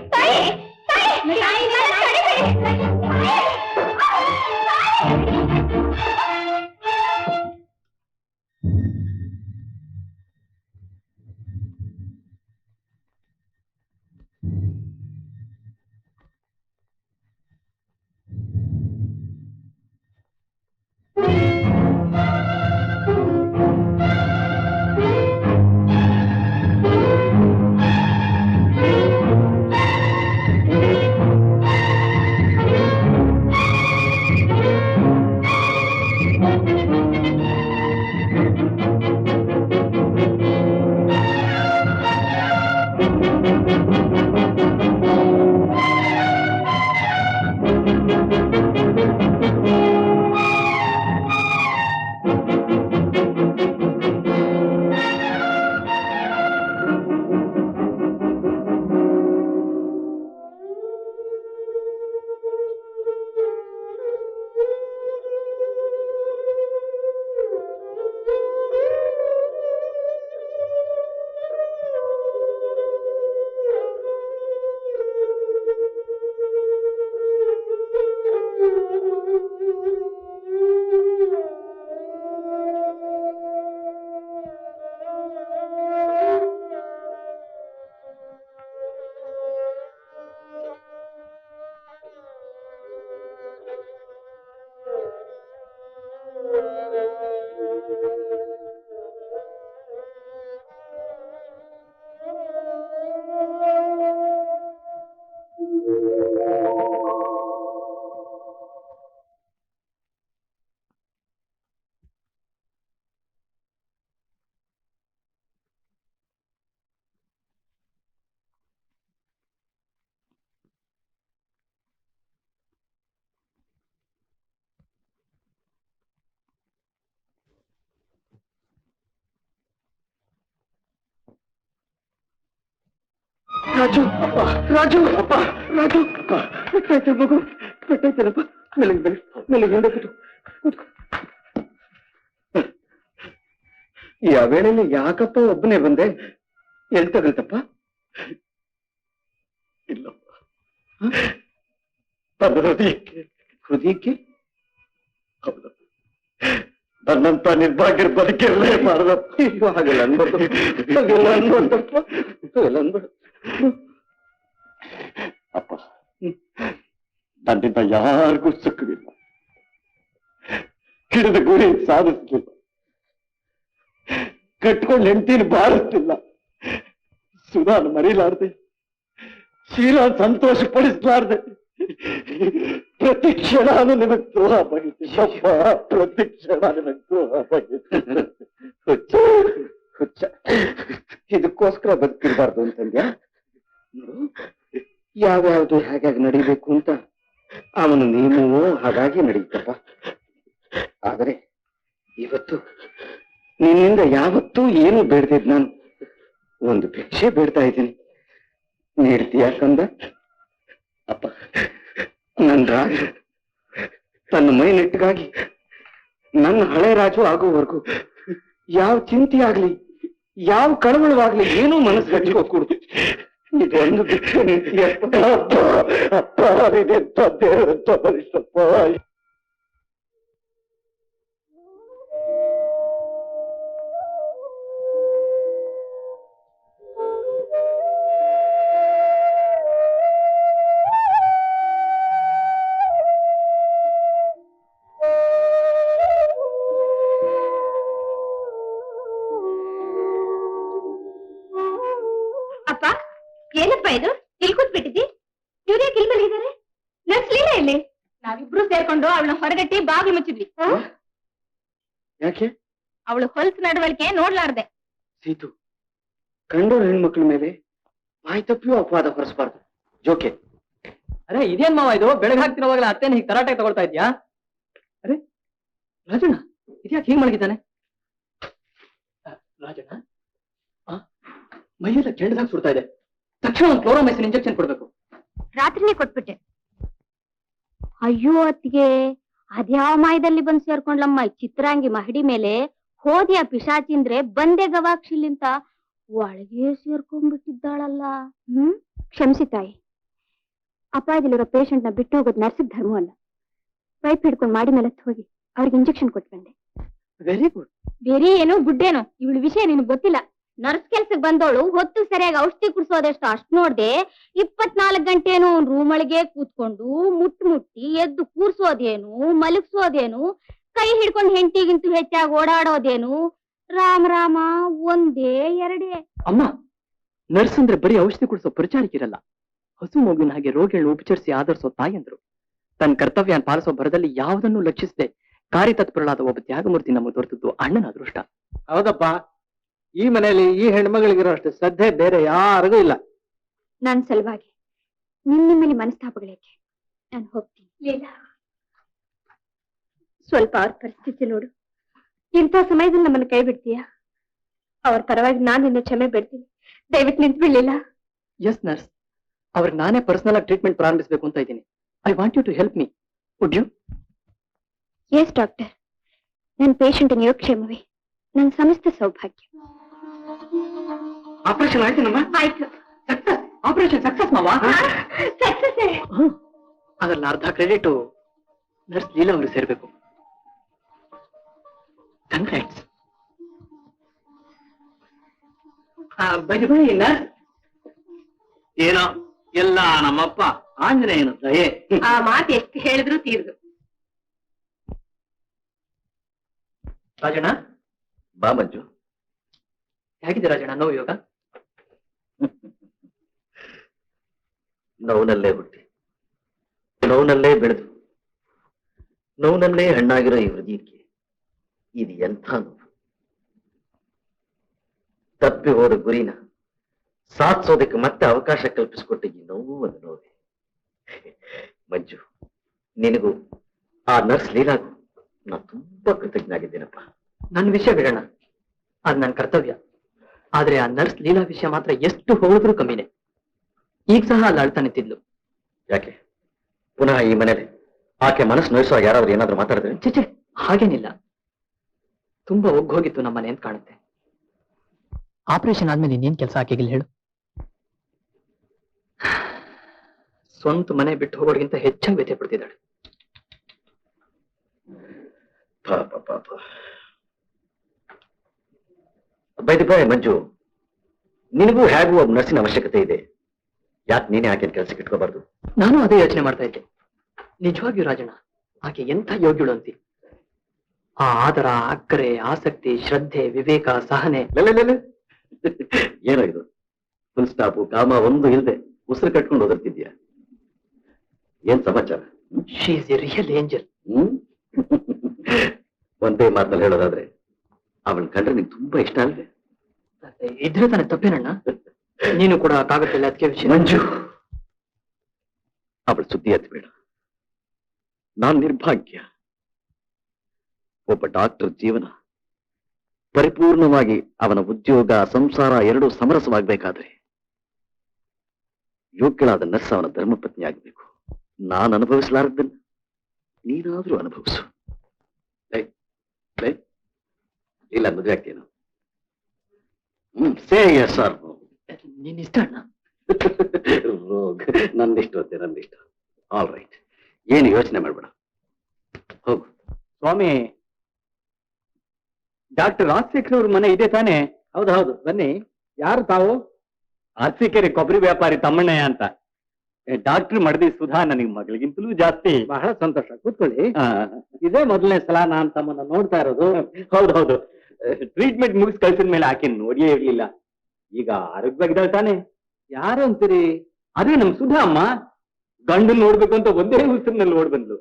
ರಾಜು ಅಪ್ಪ, ರಾಜು ಅಪ್ಪ, ರಾಜು ಅಪ್ಪ, ಬಿಟ್ಟೈತೆ ಮಗು, ಬಿಟ್ಟೈತೇನಪ್ಪ. ಮೆಲ್ಲಿಗೆ ಬೆಳಿ, ಮೆಲ್ಲಿಗೆ ಹಿಂದೆ ಕೂತು. ಈ ವೇಳೆಯಲ್ಲಿ ಯಾಕಪ್ಪ ಒಬ್ಬನೇ ಬಂದೆ? ಎಲ್ಲಿ ತಗಲ್ತಪ್ಪ? ಇಲ್ಲಪ್ಪ, ನನ್ನ ಹೃದಯಕ್ಕೆ ಹೌದಪ್ಪ, ನನ್ನಂತ ನಿರ್ಭಾಗ್ಯರ ಬದುಕಿರಲೇ ಮಾಡದಪ್ಪ. ಹಾಗೆಲ್ಲ ಅನ್ಬಾರ್ದು, ಹಾಗೆಲ್ಲ ಅನ್ಬಾರ್ದಪ್ಪ, ಹಾಗೆಲ್ಲ ಅನ್ಬಾರ್ದು ಅಪ್ಪ. ನನ್ನಿಂದ ಯಾರಿಗೂ ಸುಖವಿಲ್ಲ, ಹಿಡಿದ ಗುರಿ ಸಾಧಿಸ್ಲಿಲ್ಲ, ಕಟ್ಕೊಂಡು ಹೆಂಡತಿನ ಬಾರಿಸ್ತಿಲ್ಲ, ಸುಧಾನ ಮರೀಲಾರ್ದೆ, ಶೀಲ ಸಂತೋಷ ಪಡಿಸ್ಲಾರ್ದೆ ಪ್ರತಿ ಕ್ಷಣಾನು ನಿಮಗ್ ದ್ರೋಹ ಬಗೆತಿದ್ದಪ್ಪ, ಪ್ರತಿ ಕ್ಷಣ ನಿಮಗ್ ದ್ರೋಹ ಬಗೆತಿದ್ದ. ಹುಚ್ಚ ಹುಚ್ಚ, ಇದಕ್ಕೋಸ್ಕರ ಬದುಕಿರ್ಬಾರ್ದು ಅಂತಂದ್ಯಾ? ಯಾವ್ಯಾವ್ದು ಹೇಗಾಗಿ ನಡಿಬೇಕು ಅಂತ ಅವನು ನಿಯಮವೋ ಹಾಗಾಗಿ ನಡೀತಪ್ಪ. ಆದರೆ ಇವತ್ತು ನಿನ್ನಿಂದ ಯಾವತ್ತೂ ಏನು ಬೇಡ್ದಿದ್ ನಾನು ಒಂದು ಭಿಕ್ಷೆ ಬೇಡ್ತಾ ಇದ್ದೀನಿ, ನೀಡ್ತೀಯಾ ಕಂದ? ಅಪ್ಪ, ನನ್ ರಾಜು ತನ್ನ ಮೈ ನೆಟ್ಟಿಗಾಗಿ ನನ್ನ ಹಳೆ ರಾಜು ಆಗೋವರೆಗೂ ಯಾವ ಚಿಂತೆ ಆಗ್ಲಿ, ಯಾವ ಕಳವಳವಾಗ್ಲಿ ಏನೂ ಮನಸ್ಸು ಹಚ್ಕೋಕೂಡುದು. ಇದೊಂದು ಭಿಕ್ಷೆ ನೀಡ್ತೀಯಪ್ಪ. ಅಪ್ಪ, ಇದೆಂತ ದೇವರಂತ ಬರಿಸಪ್ಪ. ಅಪ್ಪ, ಏನಪ್ಪ ಇದು? ಇಲ್ಲಿ ಕೂತ್ಬಿಟ್ಟಿದ್ದಿ? ಇವ್ರೇ ಕಿಲ್ ಮಲಗಿದ್ದಾರೆ? ನರ್ಸ್ಲಿಲ್ಲ ಇಲ್ಲಿ? ನಾವಿಬ್ರು ಸೇರ್ಕೊಂಡು ಅವಳನ್ನ ಹೊರಗಟ್ಟಿ ಬಾಗಿಲು ಮುಚ್ಚಿದ್ವಿ. ಯಾಕೆ? ಅವಳು ಹೊಲ್ಸ್ ನಡವಳಿಕೆ ನೋಡ್ಲಾರ್ದೆ. ಸೀತು, ಕಂಡೋರ್ ಹೆಣ್ಮಕ್ಳ ಮೇಲೆ ಬಾಯಿ ತಪ್ಪಿಯೂ ಅಪವಾದ ಹೊರಿಸಬಾರ್ದು. ಜೋಕೆ. ಅರೆ ಇದೇನ್ ಮಾವ ಇದು? ಬೆಳಗ್ಗೆ ಹಾಕ್ತಿರೋವಾಗಲ ಅತ್ತೇನು ಹೀಗೆ ತರಾಟೆ ತಗೊಳ್ತಾ ಇದ್ಯಾ? ಅರೆ ರಾಜಣ್ಣ, ಇದ್ಯಾಕೆ ಹೀಗೆ ಮಲಗಿದ್ದಾನೆ? ರಾಜಣ್ಣ, ಮೈಯೆಲ್ಲ ಕೆಂಡದಾಗ ಸುಡ್ತಾ ಇದೆ, ತಕ್ಷಣ ಒಂದು ಕ್ಲೋರೋಮೈಸಿನ್ ಇಂಜೆಕ್ಷನ್ ಕೊಡ್ಬೇಕು. ರಾತ್ರಿನೇ ಕೊಟ್ಬಿಟ್ಟೆ. ಅಯ್ಯೋ ಅತ್ತಿಗೆ, ಅದ್ಯಾವ ಮಾಯದಲ್ಲಿ ಬಂದ್ ಸೇರ್ಕೊಂಡ್ಲಮ್ಮ ಈ ಚಿತ್ರಾಂಗಿ ಮಹಡಿ ಮೇಲೆ. ಹೋದ್ಯಾ ಪಿಶಾಚಿಂದ್ರೆ ಬಂದೆ ಗವಾಕ್ಷಿಲಿಂತ ಒಳಗೆ ಸೇರ್ಕೊಂಡ್ಬಿಟ್ಟಿದ್ದಾಳಲ್ಲ. ಕ್ಷಮಿಸಿ ತಾಯಿ, ಅಪಾಯದಲ್ಲಿರೋ ಪೇಷಂಟ್ ನ ಬಿಟ್ಟು ಹೋಗೋದು ನರ್ಸಿಗ್ ಧರ್ಮ ಅಲ್ಲ. ಪೈಪ್ ಹಿಡ್ಕೊಂಡು ಮಾಡಿ ಮೇಲೆ ಹೋಗಿ ಅವ್ರಿಗೆ ಇಂಜೆಕ್ಷನ್ ಕೊಟ್ಟು ಬಂದೆ. Very good. ಬೇರೆ ಏನೋ ಗುಡ್ಡೇನೋ, ಇವಳು ವಿಷಯ ನಿನಗೆ ಗೊತ್ತಿಲ್ಲ. ನರ್ಸ್ ಕೆಲ್ಸಕ್ಕೆ ಬಂದವಳು ಹೊತ್ತು ಸರಿಯಾಗಿ ಔಷಧಿ ಕುಡಿಸೋದೆಷ್ಟು ಅಷ್ಟು ನೋಡ್ದೆ 24 ಗಂಟೆನು ರೂಮ್ ಒಳಗೆ ಕೂತ್ಕೊಂಡು ಮುಟ್ಟಿ ಎದ್ದು ಕೂರ್ಸೋದೇನು, ಮಲಗಿಸೋದೇನು, ಕೈ ಹಿಡ್ಕೊಂಡು ಹೆಂಡತಿಗಿಂತೂ ಹೆಚ್ಚಾಗಿ ಓಡಾಡೋದೇನು. ರಾಮ ರಾಮ, ಒಂದೇ ಎರಡೇ. ಅಮ್ಮ, ನರ್ಸ್ ಅಂದ್ರೆ ಬರೀ ಔಷಧಿ ಕುಡಿಸೋ ಪರಿಚಾರಿಕಿರಲ್ಲ, ಹಸು ಮಗುವಿನ ಹಾಗೆ ರೋಗಿಗಳನ್ನ ಉಪಚರಿಸಿ ಆಧರಿಸೋ ತಾಯಂದ್ರು. ತನ್ನ ಕರ್ತವ್ಯ ಪಾಲಿಸೋ ಭರದಲ್ಲಿ ಯಾವುದನ್ನು ಲಕ್ಷಿಸದೆ ಕಾರ್ಯತತ್ಪರಳಾದ ಒಬ್ಬ ತ್ಯಾಗಮೂರ್ತಿ ನಮಗೆ ದೊರೆತದ್ದು ಅಣ್ಣನ ಅದೃಷ್ಟ. ಹೌದಪ್ಪ, ಈ ಮನೆಯಲ್ಲಿ ಈ ಹೆಣ್ಮಗಳಿಗಿರೋ ಅಷ್ಟು ಶ್ರದ್ಧೆ ಬೇರೆ ಯಾರಿಗೂ ಇಲ್ಲ. ನನ್ ಸಲುವಾಗಿ ನಿಮ್ಮಲ್ಲಿ ಮನಸ್ತಾಪಗಳೇಕೆ? ನಾನು ಹೋಗ್ತೀನಿ. ಲೀಲಾ, ಸ್ವಲ್ಪ ಅವ್ರ ಪರಿಸ್ಥಿತಿ ನೋಡು. ಇಂಥ ಸಮಯದಲ್ಲಿ ನಮ್ಮನ್ನು ಕೈ ಬಿಡ್ತೀಯಾ? ಅವ್ರ ಪರವಾಗಿ ನಾನು ನಿನ್ನ ಕ್ಷಮೆ ಬಿಡ್ತೀನಿ, ದಯವಿಟ್ಟು ನಿಂತು ಬಿಡ್ಲಿಲ್ಲ. ಎಸ್ ನರ್ಸ್, ಅವ್ರಿಗೆ ನಾನೇ ಪರ್ಸನಲ್ ಆಗಿ ಟ್ರೀಟ್ಮೆಂಟ್ ಪ್ರಾರಂಭಿಸಬೇಕು ಅಂತ ಇದ್ದೀನಿ. I want you to help me, would you? Yes doctor, ನನ್ನ ಪೇಷಂಟಿನ ಯೋಗಕ್ಷೇಮವೇ ನನ್ನ ಸಮಸ್ತ ಸೌಭಾಗ್ಯ. ಆಪರೇಷನ್ ಆಯ್ತೇನಮ್ಮ? ಆಯ್ತು. ಆಪರೇಷನ್ ಸಕ್ಸಸ್ ಮಾವಾ? ಸಕ್ಸಸ್. ಅದ್ರಲ್ಲಿ ಅರ್ಧ ಕ್ರೆಡಿಟ್ ನರ್ಸ್ ಲೀಲಾ ಅವರು ಸೇರ್ಬೇಕು. ಕಂಗ್ರಾಟ್ಸ್. ಬೈ ನರ್ಸ್, ಏನೋ ಎಲ್ಲ ನಮ್ಮಪ್ಪ ಆಂಜನೇಯನ ದಯೆ. ಆ ಮಾತು ಎಷ್ಟು ಹೇಳಿದ್ರು ತೀರ್ದು. ರಾಜಣ್ಣ, ಬಾ ಮಂಜು. ಹೇಗಿದೆ ರಾಜಣ್ಣ ನೋವು ಇವಾಗ? ನೋವಿನಲ್ಲೇ ಹುಟ್ಟಿ, ನೋವಿನಲ್ಲೇ ಬೆಳೆದು, ನೋವಿನಲ್ಲೇ ಹಣ್ಣಾಗಿರೋ ಈ ಹೃದಯಕ್ಕೆ ಇದು ಎಂಥ ನೋವು. ತಪ್ಪಿ ಹೋದ ಗುರಿನ ಸಾಧಿಸೋದಕ್ಕೆ ಮತ್ತೆ ಅವಕಾಶ ಕಲ್ಪಿಸಿಕೊಟ್ಟ ಈ ನೋವು ಒಂದು ನೋವೇ. ಮಂಜು, ನಿನಗೂ ಆ ನರ್ಸ್ ಲೀಲಾಗೂ ನಾನು ತುಂಬಾ ಕೃತಜ್ಞನಾಗಿದ್ದೇನಪ್ಪ. ನನ್ನ ವಿಷಯ ಬಿಡೋಣ, ಅದು ನನ್ನ ಕರ್ತವ್ಯ. ಆದ್ರೆ ಆ ನರ್ಸ್ ಲೀಲಾ ವಿಷಯ ಮಾತ್ರ ಎಷ್ಟು ಹೋದ್ರೂ ಕಮ್ಮಿನೇ. ಈಗ ಸಹ ಅಲ್ಲಿ ಅಳ್ತಾ ನಿಂತಿದ್ಲು. ಯಾಕೆ ಪುನಃ ಈ ಮನೇಲಿ ಆಕೆ ಮನಸ್ಸು ನೋಯಿಸುವಾಗ ಯಾರಾದ್ರೂ ಏನಾದ್ರೂ ಮಾತಾಡಿದ್ರೆ? ಚಿಚೆ, ಹಾಗೇನಿಲ್ಲ. ತುಂಬಾ ಒಗ್ಗೋಗಿತ್ತು ನಮ್ಮನೆ ಅಂತ ಕಾಣುತ್ತೆ. ಆಪರೇಷನ್ ಆದ್ಮೇಲೆ ಇನ್ನೇನ್ ಕೆಲಸ ಆಕೆಗಿಲ್ಲ ಹೇಳು? ಸ್ವಂತ ಮನೆ ಬಿಟ್ಟು ಹೋಗೋರಿಗಿಂತ ಹೆಚ್ಚಾಗಿ ವ್ಯಥೆ ಪಡ್ತಿದ್ದಾಳೆ. ಪಾಪ ಪಾಪ. ಬೈದಿ ಬಾಯ್ ಮಂಜು, ನಿನಗೂ ಹೇಗೂ ಒಬ್ಬ ನರ್ಸಿನ ಅವಶ್ಯಕತೆ ಇದೆ. ಯಾಕೆ ನೀನೇ ಆಕೆನ ಕೆಲಸಕ್ಕೆ ಇಟ್ಕೋಬಾರ್ದು? ನಾನು ಅದೇ ಯೋಚನೆ ಮಾಡ್ತಾ ಇದ್ದೆ. ನಿಜವಾಗಿಯೂ ರಾಜಣ್ಣ, ಆಕೆ ಎಂಥ ಯೋಗ್ಯಳು ಅಂತಿ. ಆ ಆದರ, ಅಕ್ಕರೆ, ಆಸಕ್ತಿ, ಶ್ರದ್ಧೆ, ವಿವೇಕ, ಸಹನೆ. ಏನೋ ಇದು ಫುಲ್ ಸ್ಟಾಪು ಕಾಮ ಒಂದು ಇಲ್ಲದೆ ಉಸಿರು ಕಟ್ಕೊಂಡು ಓದಿರ್ತಿದ್ಯಾ? ಏನ್ ಸಮಾಚಾರ? She is A real angel. ಒಂದೇ ಮಾತಲ್ಲಿ ಹೇಳೋದಾದ್ರೆ ಅವಳ ಕಂಡ್ರೆ ನಿಂಗೆ ತುಂಬಾ ಇಷ್ಟ ಅಲ್ವೇ? ಇದ್ರೆ ತಾನೆ ತಪ್ಪೇನಣ್ಣ? ನೀನು ಕೂಡ ಕಾಗತ್ತಿಲ್ಲ ಅದಕ್ಕೆ ವಿಷಯ. ಮಂಜು, ಅವಳ ಸುದ್ದಿ ಎತ್ತಬೇಡ. ನಾನ್ ನಿರ್ಭಾಗ್ಯ. ಒಬ್ಬ ಡಾಕ್ಟರ್ ಜೀವನ ಪರಿಪೂರ್ಣವಾಗಿ ಅವನ ಉದ್ಯೋಗ, ಸಂಸಾರ ಎರಡೂ ಸಮರಸವಾಗಬೇಕಾದ್ರೆ ಯೋಗ್ಯಳಾದ ನರ್ಸ್ ಅವನ ಧರ್ಮಪತ್ನಿ ಆಗಬೇಕು. ನಾನು ಅನುಭವಿಸಲಾರದನ್ನ ನೀನಾದ್ರೂ ಅನುಭವಿಸು. ಇಲ್ಲ, ಮದುವೆ ಆಗ್ತೇನು? Say yes or no. ನೀನ್ ಇಷ್ಟ ಅಣ್ಣ? ರೋಗ್, ನಂದಿಷ್ಟ ಅಂತೆ, ನಂದಿಷ್ಟ. ಆಲ್ ರೈಟ್, ಏನು ಯೋಚನೆ ಮಾಡ್ಬೇಡ, ಹೋಗು. ಸ್ವಾಮಿ, ಡಾಕ್ಟರ್ ರಾಜಶೇಖರ್ ಅವ್ರ ಮನೆ ಇದೆ ತಾನೆ? ಹೌದು, ಬನ್ನಿ. ಯಾರು ತಾವು? ಅರಸೀಕೆರೆ ಕೊಬ್ಬರಿ ವ್ಯಾಪಾರಿ ತಮ್ಮಣ್ಣಯ್ಯ ಅಂತ. ಡಾಕ್ಟರ್ ಮಡದಿ ಸುಧಾ ನನಗೆ ಮಗಳಿಗಿಂತಲೂ ಜಾಸ್ತಿ. ಬಹಳ ಸಂತೋಷ, ಕೂತ್ಕೊಳ್ಳಿ. ಇದೇ ಮೊದಲನೇ ಸಲ ನಾನ್ ತಮ್ಮನ್ನ ನೋಡ್ತಾ ಇರೋದು. ಹೌದು, ಟ್ರೀಟ್ಮೆಂಟ್ ಮುಗಿಸ್ ಕಳ್ಸಿದ ಮೇಲೆ ಆಕೆ ನೋಡಿಯೇ ಇರ್ಲಿಲ್ಲ. ಈಗ ಆರೋಗ್ಯವಾಗಿದ್ದಾಳೆ ತಾನೆ? ಯಾರು ಅಂತೀರಿ? ಅದೇ ನಮ್ ಸುಧಾ ಅಮ್ಮ. ಗಂಡನ್ ನೋಡ್ಬೇಕು ಅಂತ ಒಂದೇ ಉಸಿರಿನಲ್ಲಿ ಓಡ್ ಬಂದ್ಲು.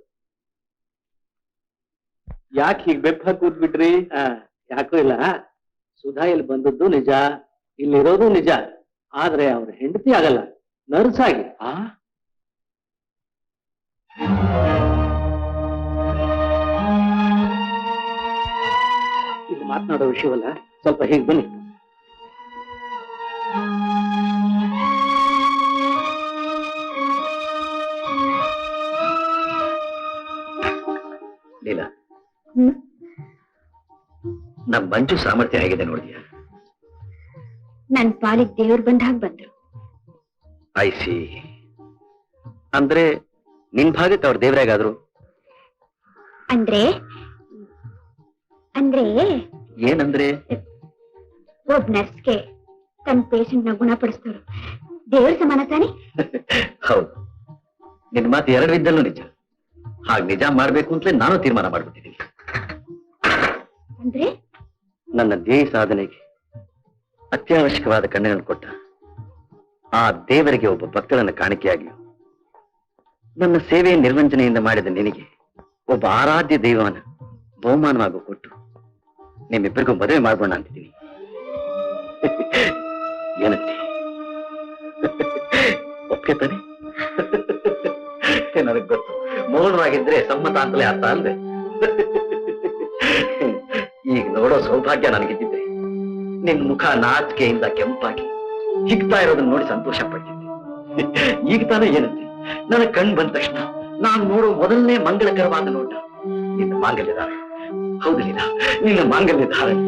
ಯಾಕೆ ಹೀಗೆ ಬೆಪ್ಪ ಕೂತ್ಬಿಟ್ರಿ? ಯಾಕೂ ಇಲ್ಲ. ಸುಧಾ ಇಲ್ಲಿ ಬಂದದ್ದು ನಿಜ, ಇಲ್ಲಿರೋದು ನಿಜ. ಆದ್ರೆ ಅವ್ರ ಹೆಂಡತಿ ಆಗಲ್ಲ, ನರ್ಸ್ ಆಗಿ. ಇದು ಮಾತನಾಡೋ ವಿಷಯವಲ್ಲ, ಸ್ವಲ್ಪ ಹೀಗೆ ಬನ್ನಿ. ಲೀಲಾ, ನಮ್ ಮಂಜು ಸಾಮರ್ಥ್ಯ ಹೇಗಿದೆ ನೋಡಿದ್ಯಾ? ನನ್ ಪಾಲಿಗೆ ದೇವ್ರು ಬಂದಾಗ ಬಂದ್ರು. I C. ಅಂದ್ರೆ ನಿನ್ ಭಾಗಕ್ಕೆ ಅವ್ರ ದೇವ್ರಾಗಾದ್ರು? ಅಂದ್ರೆ ಅಂದ್ರೆ ಏನಂದ್ರೆ? ಒಬ್ಬ ನರ್ಸ್ಗೆ ತನ್ನ ಪೇಷಂಟ್ ನ ಗುಣಪಡಿಸ್ತವ್ರು ದೇವ್ರ ಸಮಾನ ತಾನೆ? ಹೌದು, ನಿನ್ ಮಾತು ಎರಡು ಇದ್ದಲ್ಲೂ ನಿಜ. ಹಾಗೆ ನಿಜ ಮಾಡ್ಬೇಕು ಅಂತಲೇ ನಾನು ತೀರ್ಮಾನ ಮಾಡ್ಬಿಟ್ಟಿದ್ದೀನಿ. ಅಂದ್ರೆ ನನ್ನ ಧ್ಯೇಯ ಸಾಧನೆಗೆ ಅತ್ಯವಶ್ಯಕವಾದ ಕಣ್ಣನ್ನು ಕೊಟ್ಟ ಆ ದೇವರಿಗೆ ಒಬ್ಬ ಭಕ್ತಳನ್ನು ಕಾಣಿಕೆಯಾಗಿ, ನನ್ನ ಸೇವೆ ನಿರ್ವಂಜನೆಯಿಂದ ಮಾಡಿದ ನಿನಗೆ ಒಬ್ಬ ಆರಾಧ್ಯ ದೈವನ ಬಹುಮಾನವಾಗಿ ಕೊಟ್ಟು ನಿಮ್ಮಿಬ್ಬರಿಗೂ ಮದುವೆ ಮಾಡ್ಬೋಣ ಅಂತಿದ್ದೀನಿ. ಏನಂತೆ? ಒಪ್ಕೆ ತಾನೆ? ನನಗ್ ಗೊತ್ತು, ಮೌನವಾಗಿದ್ರೆ ಸಮ್ಮತ ಅಂತಲೇ ಅರ್ಥ ಅಲ್ವೇ? ಈಗ ನೋಡೋ ಸೌಭಾಗ್ಯ ನನಗಿದ್ದಿದ್ರೆ ನಿನ್ ಮುಖ ನಾಚಿಕೆಯಿಂದ ಕೆಂಪಾಗಿ ಹಿಗ್ತಾ ಇರೋದನ್ನ ನೋಡಿ ಸಂತೋಷ ಪಡ್ತಿದ್ದೆ. ಈಗ ತಾನೇ ಏನಂತೆ? ನನ್ನ ಕಣ್ ಬಂದ ತಕ್ಷಣ ನಾನು ನೋಡೋ ಮೊದಲನೇ ಮಂಗಳಕರವಾದ ನೋಟ ನಿನ್ನ ಮಾಂಗಲ್ಯ ಧಾರಣೆ. ಹೌದಲಿಲ್ಲ, ನಿನ್ನ ಮಾಂಗಲ್ಯ ಧಾರಣೆ.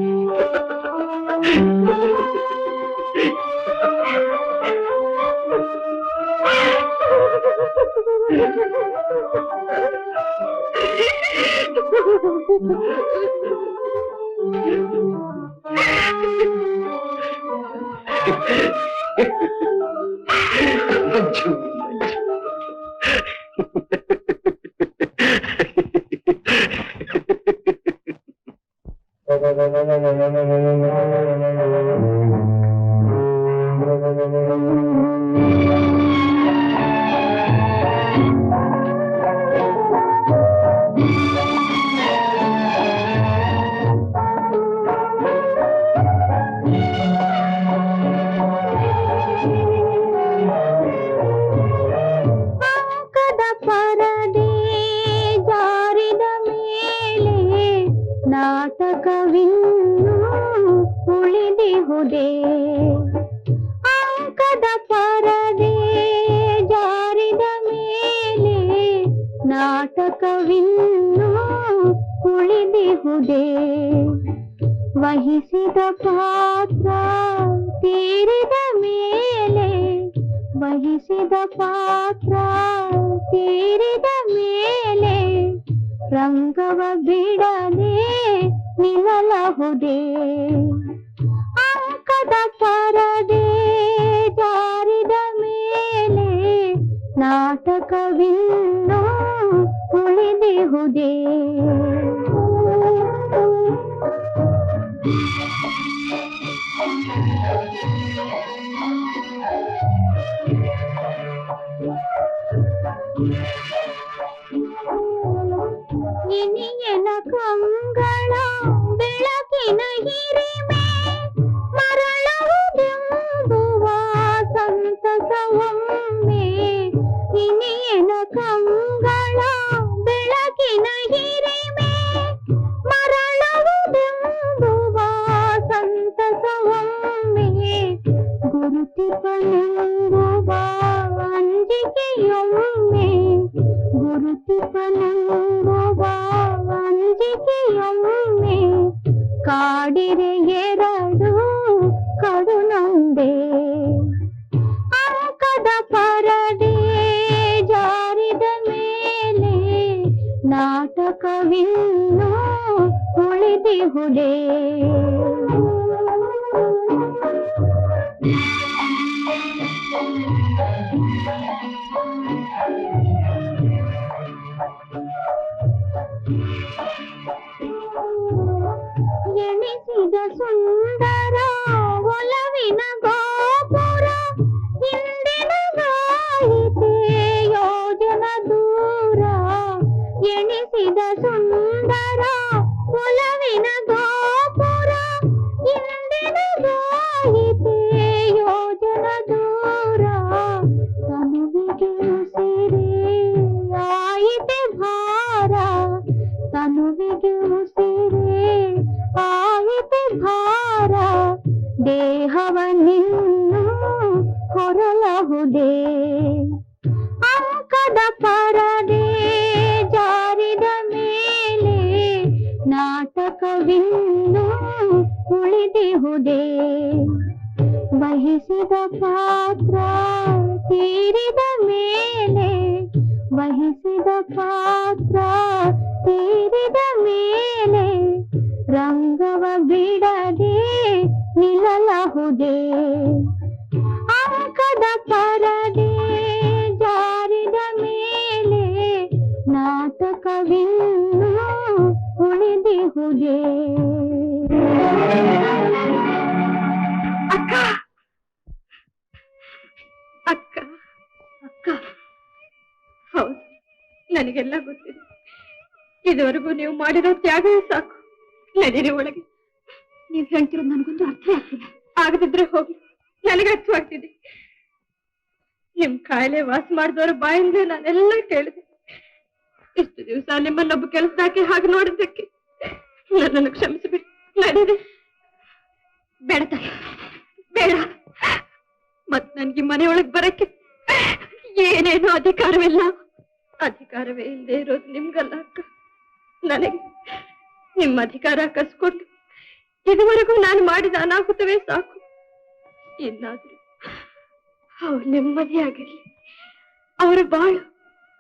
ನಾಟಕವಿನ್ನೂ ಉಳಿದಿಹುದೇ ಅಂಕದ ಪರದೆ ಜಾರಿದ ಮೇಲೆ ನಾಟಕವಿನ್ನೂ ಉಳಿದಿಹುದೇ ವಹಿಸಿದ ಪಾತ್ರ ತೀರಿದ ಮೇಲೆ ವಹಿಸಿದ ಪಾತ್ರ ತೀರಿದ ಮೇಲೆ ರಂಗವ ಬಿಡದೆ ನಿಲ್ಲಬಹುದೇ ಅಂಕದ ಪರದೆ ಜಾರಿದ ಮೇಲೆ ನಾಟಕವಿನ್ನೂ ಉಳಿದಿಹುದೇ ಇನಿಯನ ಕಂಗಳ ಬೆಳಕಿನ ಹಿರಿಮೆ ಮರಳುವುದೆಂಬುವ ಸಂತಸವೊಮ್ಮೆ ಇನಿಯನ ಕಂಗಳ ಬೆಳಕಿನ ಹಿರಿಮೆ ಮರಳುವುದೆಂಬುವ ಸಂತಸವೊಮ್ಮೆ ಗುರುತಿಪನೆಂಬುವ ಅಂಜಿಕೆಯೊಮ್ಮೆ ಗುರುತಿಪನೆಂಬುವ ಅಂಜಿಕೆಯೊಮ್ಮೆ ಕಾಡಿರೆ ಎರಡು ಕಡುನೊಂದೇ ಅಂಕದ ಪರದೆ ಜಾರಿದ ಮೇಲೆ ನಾಟಕವಿನ್ನೂ ಉಳಿದಿಹುದೇ ಎಣಿಸಿದ ಸುಂದರ ಒಲವಿನ ಗೋಪುರ ಹಿಂದಿನ ಗಾಯಿತೆ ಯೋಜನ ದೂರ ಎಣಿಸಿದ ಸುಂದರ ಒಲವಿನ ಗೋಪುರ ಹಿಂದಿನ ಗಾಯಿತೆ ಯೋಜನ ದೂರ ತನುವಿಗೆ ಉಸಿರೇ ಆಯಿತೆ ಭಾರ ತನುವಿಗೆ ಉಸಿರೇ ಆಯಿತೆ ಭಾರ ದೇಹವನ್ನಿನ್ನೂ ಹೊರಲಹುದೇ ಅಂಕದ ಪರದೆ ಜಾರಿದ ಮೇಲೆ ನಾಟಕವಿನ್ನೂ ಉಳಿದಿಹುದೇ ವಹಿಸಿದ ಪಾತ್ರ ತೀರಿದ ಮೇಲೆ ವಹಿಸಿದ ಪಾತ್ರ ತೀರಿದ ಮೇಲೆ ರಂಗವ ಬಿಡದೆ ನಿಲ್ಲಬಹುದೇ ಅಂಕದ ಪರದೆ ಜಾರಿದ ಮೇಲೆ ನಾಟಕವಿನ್ನೂ ಉಳಿದಿಹುದೇ ಅಕ್ಕ ಅಕ್ಕ ಅಕ್ಕ ಹೌದು ನನಗೆಲ್ಲ ಗೊತ್ತಿದೆ ಇದುವರೆಗೂ ನೀವು ಮಾಡಿರೋ ತ್ಯಾಗವೇ ಸಾಕು ನಡೀರಿ ಒಳಗೆ ನೀವ್ ಹೇಳ್ತಿರೋದು ನನಗೊಂದು ಅರ್ಥ ಆಗ್ತಿಲ್ಲ ಆಗದಿದ್ರೆ ಹೋಗಿ ನನಗೆ ಅರ್ಥವಾಗ್ತಿದೆ ನಿಮ್ ಕಾಯಿಲೆ ವಾಸ ಮಾಡಿದವರ ಬಾಯಿಂದ ನಾನೆಲ್ಲ ಕೇಳಿದೆ ಇಷ್ಟು ದಿವಸ ನಿಮ್ಮನ್ನೊಬ್ಬ ಕೆಲಸದಾಕಿ ಹಾಗೆ ನೋಡಿದ್ದಕ್ಕೆ ನನ್ನನ್ನು ಕ್ಷಮಿಸಿಬಿಡಿ ನಡೀರಿ ಬೇಡ ತಾಯಿ ಬೇಡ ಮತ್ ನನ್ಗೆ ಮನೆಯೊಳಗೆ ಬರಕ್ಕೆ ಏನೇನು ಅಧಿಕಾರವಿಲ್ಲ ಅಧಿಕಾರವೇ ಇಲ್ಲದೆ ಇರೋದು ನಿಮ್ಗಲ್ಲ ಅಕ್ಕ ನನಗೆ ನಿಮ್ಮ ಅಧಿಕಾರ ಕಸ್ಕೊಂಡು ಇದುವರೆಗೂ ನಾನು ಮಾಡಿದ ಅನಾಹುತವೇ ಸಾಕು ಇನ್ನಾದ್ರೂ ಅವ್ರು ನೆಮ್ಮದಿಯಾಗಿರ್ಲಿ ಅವರ ಬಾಳು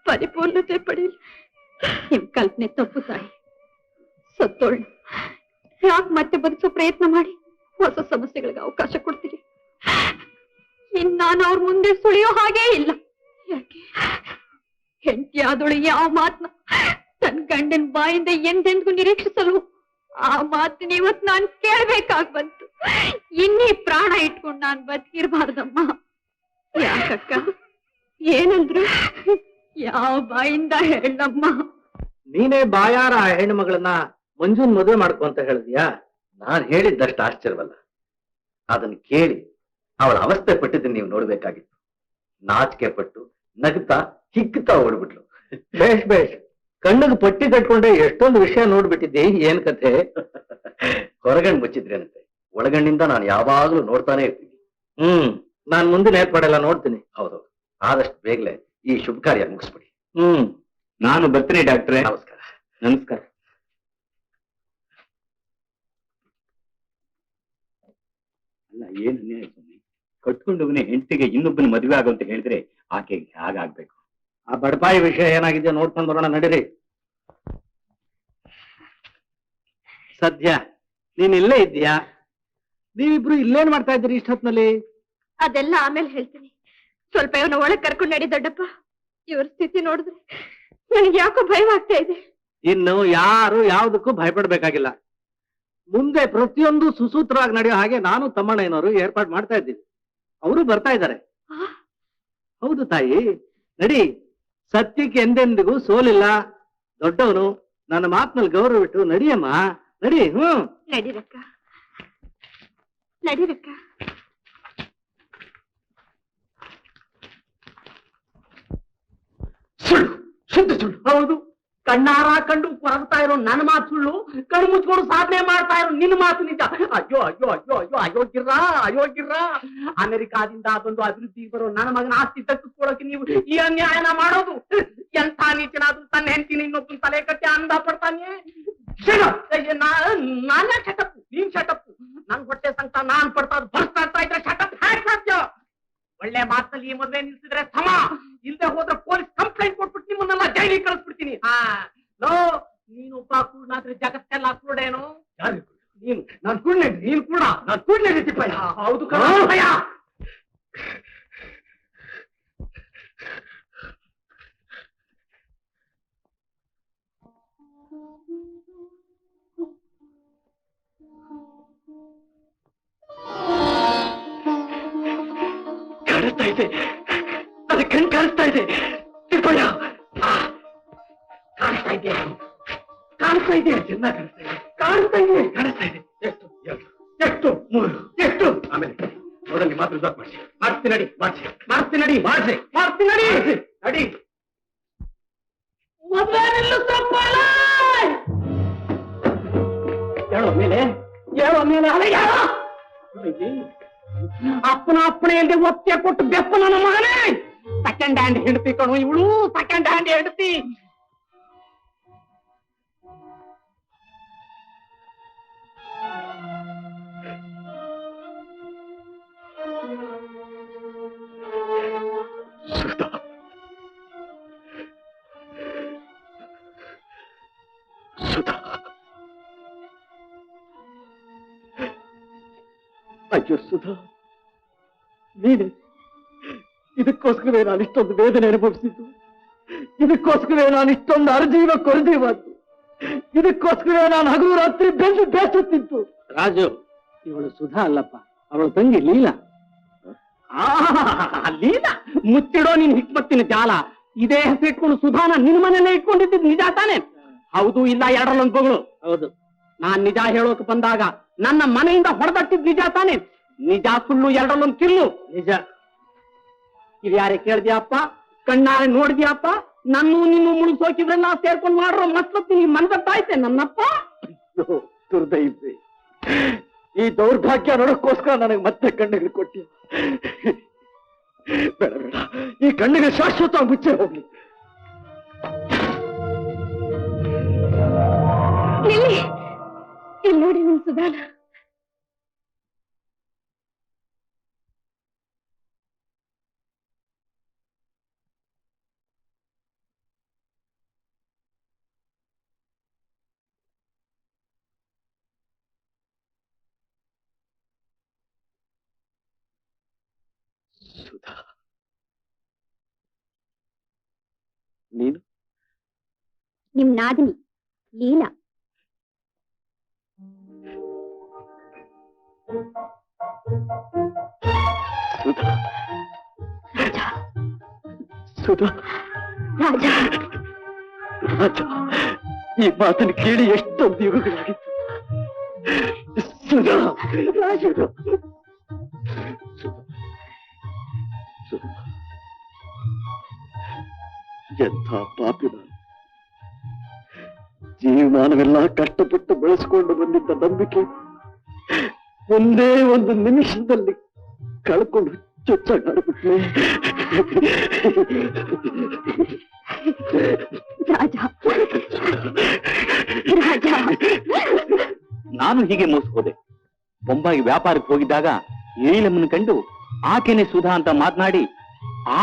ಪರಿಪೂರ್ಣತೆ ಪಡೆಯಲಿ ನಿಮ್ ಕಲ್ಪನೆ ತಪ್ಪು ತಾಯಿ ಸತ್ತೋಳು ಯಾಕೆ ಮತ್ತೆ ಬದುಕೋ ಪ್ರಯತ್ನ ಮಾಡಿ ಹೊಸ ಸಮಸ್ಯೆಗಳಿಗೆ ಅವಕಾಶ ಕೊಡ್ತೀರಿ ಇನ್ನು ನಾನು ಅವ್ರ ಮುಂದೆ ಸುಳಿಯೋ ಹಾಗೇ ಇಲ್ಲ ಯಾಕೆ ಹೆಂಡತಿ ಆದಳು ಯಾವ ಮಾತನ್ನ ತನ್ನ ಗಂಡನ ಬಾಯಿಂದ ಎಂದೆಂದಿಗೂ ನಿರೀಕ್ಷಿಸಲು ಆ ಮಾತಿನ ಇವತ್ ನಾನ್ ಕೇಳ್ಬೇಕಾಗ್ ಬಂತು. ಇನ್ನೀ ಪ್ರಾಣ ಇಟ್ಕೊಂಡು ನಾನ್ ಬದುಕಿರ್ಬಾರ್ದಮ್ಮ. ಯಾಕಕ್ಕ ಏನಂದ್ರು? ಯಾವ ಬಾಯಿಂದ ಹೇಳಮ್ಮ? ನೀನೇ ಬಾಯಾರ ಆ ಹೆಣ್ಣು ಮಗಳನ್ನ ಮಂಜುನ್ ಮದುವೆ ಮಾಡ್ಕೊ ಅಂತ ಹೇಳಿದ್ಯಾ? ನಾನ್ ಹೇಳಿದ್ದಷ್ಟು ಆಶ್ಚರ್ಯವಲ್ಲ, ಅದನ್ನ ಕೇಳಿ ಅವಳ ಅವಸ್ಥೆ ಪಟ್ಟಿದ್ದನ್ನು ನೀವು ನೋಡ್ಬೇಕಾಗಿತ್ತು. ನಾಚಿಕೆ ಪಟ್ಟು ನಗ್ತಾ ಹಿಗ್ತಾ ಓಡ್ಬಿಟ್ಲು. ಬೇಷ್ ಬೇಷ್, ಕಣ್ಣಿಗೆ ಪಟ್ಟಿ ಕಟ್ಕೊಂಡೆ ಎಷ್ಟೊಂದು ವಿಷಯ ನೋಡ್ಬಿಟ್ಟಿದ್ದಿ. ಏನ್ ಕಥೆ? ಹೊರಗಣ್ ಮುಚ್ಚಿದ್ರೇನಂತೆ, ಒಳಗಣ್ಣಿಂದ ನಾನು ಯಾವಾಗ್ಲೂ ನೋಡ್ತಾನೆ ಇರ್ತೀನಿ. ನಾನ್ ಮುಂದಿನ ಏರ್ಪಾಡೆಲ್ಲ ನೋಡ್ತೀನಿ. ಹೌದು, ಆದಷ್ಟು ಬೇಗನೆ ಈ ಶುಭ ಕಾರ್ಯ ಮುಗಿಸ್ಬಿಡಿ. ನಾನು ಬರ್ತೀನಿ ಡಾಕ್ಟ್ರೆ. ನಮಸ್ಕಾರ. ನಮಸ್ಕಾರ. ಅಲ್ಲ, ಏನ್ ಅನ್ಯಾಯ ಸ್ವಾಮಿ, ಕಟ್ಕೊಂಡವನೇ ಹೆಂಡತಿಗೆ ಇನ್ನೊಬ್ಬನ ಮದುವೆ ಆಗುವಂತ ಹೇಳಿದ್ರೆ ಆಕೆಗೆ ಹಾಗಾಗ್ಬೇಕು. ಆ ಬಡಪಾಯಿ ವಿಷಯ ಏನಾಗಿದೆ ನೋಡ್ಕೊಂಡ್ ಬರೋಣ, ನಡೀರಿ. ಸದ್ಯ ನೀನ್ ಇಲ್ಲೇ ಇದ್ದೀಯಾ? ನೀವಿಬ್ರು ಇಲ್ಲೇನ್ ಮಾಡ್ತಾ ಇದ್ದೀರಿ ಇಷ್ಟೊತ್ನಲ್ಲಿ? ಅದೆಲ್ಲ ಆಮೇಲೆ ಹೇಳ್ತೀನಿ. ಸ್ವಲ್ಪ ಇವನ ಒಳಗ್ ಕರ್ಕೊಂಡು ನಡಿ ದೊಡ್ಡಪ್ಪ. ಇವ್ರ ಸ್ಥಿತಿ ನೋಡಿದ್ರೆ ನನಗೆ ಯಾಕೋ ಭಯವಾಗ್ತಾ ಇದೆ. ಇನ್ನು ಯಾರು ಯಾವ್ದಕ್ಕೂ ಭಯಪಡ್ಬೇಕಾಗಿಲ್ಲ. ಮುಂದೆ ಪ್ರತಿಯೊಂದು ಸುಸೂತ್ರವಾಗಿ ನಡೆಯೋ ಹಾಗೆ ನಾನು ತಮ್ಮಣ್ಣಯ್ಯನವರು ಏರ್ಪಾಡು ಮಾಡ್ತಾ ಇದ್ದೀವಿ. ಅವರು ಬರ್ತಾ ಇದ್ದಾರೆ. ಹೌದು ತಾಯಿ, ನಡಿ. ಸತ್ಯಕ್ಕೆ ಎಂದೆಂದಿಗೂ ಸೋಲಿಲ್ಲ. ದೊಡ್ಡವನು, ನನ್ನ ಮಾತಿನಲ್ಲಿ ಗೌರವ ಬಿಟ್ಟು ನಡಿಯಮ್ಮ, ನಡಿ. ನಡಿರಕ್ಕ, ನಡಿರಕ್ಕ. ಸುಳ್ಳು, ಶುದ್ಧ ಸುಳ್ಳು. ಹೌದು, ಕಣ್ಣಾರ ಕಂಡು ಕೊರಗ್ತಾ ಇರೋ ನನ್ನ ಮಾತು ಸುಳ್ಳು, ಕಣ್ಣು ಮುಚ್ಕೊಂಡು ಸಾಧನೆ ಮಾಡ್ತಾ ಇರೋ ನಿನ್ನ ಮಾತು ನಿಜ. ಅಯ್ಯೋ ಅಯ್ಯೋ ಅಯ್ಯೋ ಅಯ್ಯೋ ಅಯೋಗ್ಯರ ಅಮೆರಿಕಾದಿಂದ ಬಂದು ಅಭಿವೃದ್ಧಿಗೆ ಬರೋ ನನ್ನ ಮಗನ ಆಸ್ತಿ ತಪ್ಪಿಸ್ಕೊಳ್ಳೋಕೆ ನೀವು ಈ ಅನ್ಯಾಯನ ಮಾಡೋದು? ಎಂಥ ನೀಚನಾದ್ರು ತನ್ನ ಹೆಂಡತಿನ ಇನ್ನೊಬ್ಬನ ತಲೆ ಕಟ್ಟಿ ಅಂದ ಪಡ್ತಾನೆ. ನಾನೇ ಶಟಪ್ಪು, ನೀನ್ ಶಟಪ್ಪು. ನನ್ ಹೊಟ್ಟೆ ಸಂಕಟ ನಾನ್ ಪಡ್ತಾ ಬರ್ತಾ ಇದ್ರೆ ಶಟಪ್ ಹ್ಯಾಕ್ ಸಾಧ್ಯ? ಒಳ್ಳೆ ಮಾತಲ್ಲಿ ಈ ಮದುವೆ ನಿಲ್ಸಿದ್ರೆ ಸಮ, ಇಲ್ಲದೆ ಹೋದ್ರೆ ಪೊಲೀಸ್ ಕಂಪ್ಲೇಂಟ್ ಕೊಟ್ಬಿಟ್ಟು ನಿಮ್ಮನ್ನೆಲ್ಲ ಜೈಲಿಗೆ ಕಳಿಸ್ಬಿಡ್ತೀನಿ. ನೀನೊಬ್ಬ ಕುರುಡಾದ್ರೆ ಜಗತ್ತೆಲ್ಲ ಕುರುಡೇನು? ನೀನು ನಾನ್ ಕುರುಡೆ, ನೀನ್ ಕೂಡ ನಾನ್ ಕುರುಡೆ ರೀತಿಪಯ್ಯ. ಹೌದು ಕಣಯ್ಯ. ಕಾಣಿಸ್ತಾ ಇದೆ, ಅದು ಕಣ್ ಕಾಣಿಸ್ತಾ ಇದೆ. ತಿಪ್ಪಯ್ಯ, ಕಾಣಿಸ್ತಾ ಇದೆ, ಕಾಣಿಸ್ತಾ ಇದೆ, ಚೆನ್ನಾಗಿ ಕಾಣಿಸ್ತಾ ಇದೆ, ಕಾಣಿಸ್ತಾ ಇದೆ. ಎಷ್ಟು ಎರಡು, ಎಷ್ಟು ಮೂರು, ಎಷ್ಟು? ಆಮೇಲೆ ನೋಡಲ್ಲಿ ಮಾತ್ರ ಜಾಬ್ ಮಾಡಿಸಿ. ಮಾಡ್ತೀನಿ ನಡಿ, ಮಾಡ್ತೀನಿ ನಡಿ, ಮಾಡ್ತೀನಿ ನಡಿ, ನಡಿ. ಮದುವೆ ನಿಲ್ಲಿಸಪ್ಪ. ಹೇಳೋ ಮೇಲೆ, ಹೇಳೋ ಮೇಲೆ, ಅಲ್ಲ ಹೇಳೋ. ಅಪ್ಪನ ಅಪ್ಪಣೆ ಇಲ್ಲದೆ ಒತ್ತೆ ಕೊಟ್ಟು ಬೆಪ್ಪ ನನ್ನ ಮಗನೇ. ಸೆಕೆಂಡ್ ಹ್ಯಾಂಡ್ ಹೆಂಡತಿ ಕಣು ಇವಳು, ಸೆಕೆಂಡ್ ಹ್ಯಾಂಡ್ ಹೆಂಡತಿ. ಸುಧಾ, ಅಯ್ಯೋ ಸುಧಾ, ನೀನೆ. ಇದಕ್ಕೋಸ್ಕರವೇ ನಾನು ಇಷ್ಟೊಂದು ವೇದನೆ ಅನುಭವಿಸಿದ್ದು, ಇದಕ್ಕೋಸ್ಕರವೇ ನಾನು ಇಷ್ಟೊಂದು ಅರ್ಜೀವ ಕೊರಜೀವಾದ್ದು, ಇದಕ್ಕೋಸ್ಕರವೇ ನಾನು ಹಗಲು ರಾತ್ರಿ ಬೆಂದು ಬೇಸುತ್ತಿತ್ತು. ರಾಜು, ಇವಳು ಸುಧಾ ಅಲ್ಲಪ್ಪ, ಅವಳ ತಂಗಿ ಲೀಲಾ. ಲೀಲಾ ಮುಚ್ಚಿಡೋ ನೀನ್ ಹಿಕ್ಮತ್ತಿನ ಜಾಲ. ಇದೇ ಹೆಸರು ಇಟ್ಕೊಂಡು ಸುಧಾನ ನಿನ್ ಮನೆಯಲ್ಲೇ ಇಟ್ಕೊಂಡಿದ್ದು ನಿಜ ತಾನೆ? ಹೌದು ಇಲ್ಲ ಎರಡರಲ್ಲೊಂದು ಬಗಳು. ಹೌದು, ನಾನ್ ನಿಜ ಹೇಳೋಕೆ ಬಂದಾಗ ನನ್ನ ಮನೆಯಿಂದ ಹೊಡೆದಟ್ಟಿದ್ ನಿಜ ತಾನೆ? ನಿಜ ಸುಳ್ಳು ಎರಡರಲ್ಲೊಂದು ಕಿಲ್ಲು. ನಿಜ. ಯಾರೇ ಕೇಳ್ದ್ಯಪ್ಪ, ಕಣ್ಣಾರೆ ನೋಡಿದ್ಯಪ್ಪ? ನನ್ನ ನಿನ್ನ ಮುಳುಗ್ಸೋಕಿದ್ರೆಲ್ಲ ಸೇರ್ಕೊಂಡು ಮಾಡ್ರೋ ಮಸ್ಲತ್ತಿ ನೀ ಮನದಟ್ಟಾಯ್ತೆ ನನ್ನಪ್ಪ. ದುರ್ದೈವಿ, ಈ ದೌರ್ಭಾಗ್ಯ ನೋಡೋಕ್ಕೋಸ್ಕರ ನನಗೆ ಮತ್ತೆ ಕಣ್ಣಿಗೆ ಕೊಟ್ಟಿ. ಬೇಡ ಬೇಡ, ಈ ಕಣ್ಣಿಗೆ ಶಾಶ್ವತ ಮುಚ್ಚೆ ಹೋಗ್ಲಿ. ಇಲ್ಲಿ ನೋಡಿ ನಿನ್ ಸುಧಾನ. ಸುಧಾ, ನೀನು? ನಿಮ್ ನಾದಿನಿ ಲೀಲಾ. ಸುಧಾ ಸುಧಾ ರಾಜ ರಾಜ, ಈ ಮಾತನ್ನು ಕೇಳಿ ಎಷ್ಟೊಂದು ಯುಗಗಳಾಗಿತ್ತು. ಸುಧಾ ಸುಧಾ ಸುಧಾ, ಎಂಥ ಪಾಪಿ ನಾನು. ಜೀವಮಾನವೆಲ್ಲ ಕಷ್ಟಪಟ್ಟು ಬೆಳೆಸಿಕೊಂಡು ಬಂದಿದ್ದ ನಂಬಿಕೆ ಒಂದೇ ಒಂದು ನಿಮಿಷದಲ್ಲಿ ಕಳ್ಕೊಂಡು ಚುಚ್ಚಾಗಾಡ್ಬಿಟ್ಲೆ. ರಾಜ ರಾಜ ನಾನು ಹೀಗೆ ಮೋಸ ಹೋದೆ. ಬೊಂಬಾಯಿಗೆ ವ್ಯಾಪಾರಕ್ಕೆ ಹೋಗಿದ್ದಾಗ ಏಳಮ್ಮನ ಕಂಡು ಆಕೆನೆ ಸುಧಾ ಅಂತ ಮಾತನಾಡಿ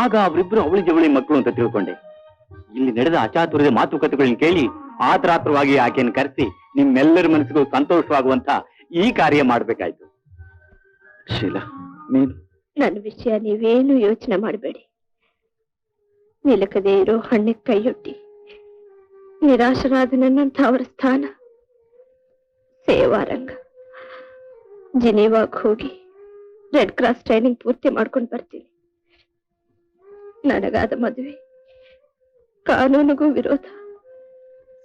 ಆಗ ಅವರಿಬ್ರು ಅವಳಿ ಜವಳಿ ಮಕ್ಕಳು ಅಂತ ತಿಳ್ಕೊಂಡೆ. ಇಲ್ಲಿ ನಡೆದ ಅಚಾತುರ್ಯದ ಮಾತುಕತೆಗಳನ್ನ ಕೇಳಿ ಆತರಾತ್ರವಾಗಿ ಆಕೆಯನ್ನು ಕರೆಸಿ ನಿಮ್ಮೆಲ್ಲರ ಮನಸ್ಸಿಗೂ ಸಂತೋಷವಾಗುವಂತ ಈ ಕಾರ್ಯ ಮಾಡ್ಬೇಕಾಯ್ತು. ಶೀಲಾ, ನೀನು ನನ್ನ ವಿಷಯ ನೀವೇನು ಯೋಚನೆ ಮಾಡಬೇಡಿ. ನಿಲಕದೇ ಇರೋ ಹಣ್ಣಿಗೆ ಕೈಯೊಡ್ಡಿ ನಿರಾಶರಾದ ನನ್ನಂತ ಅವರ ಸ್ಥಾನ ಸೇವಾರಂಗ. ಜಿನೀವಾಗ್ ಹೋಗಿ ರೆಡ್ ಕ್ರಾಸ್ ಟ್ರೈನಿಂಗ್ ಪೂರ್ತಿ ಮಾಡ್ಕೊಂಡು ಬರ್ತೀನಿ. ನನಗಾದ ಮದುವೆ ಕಾನೂನಿಗೂ ವಿರೋಧ,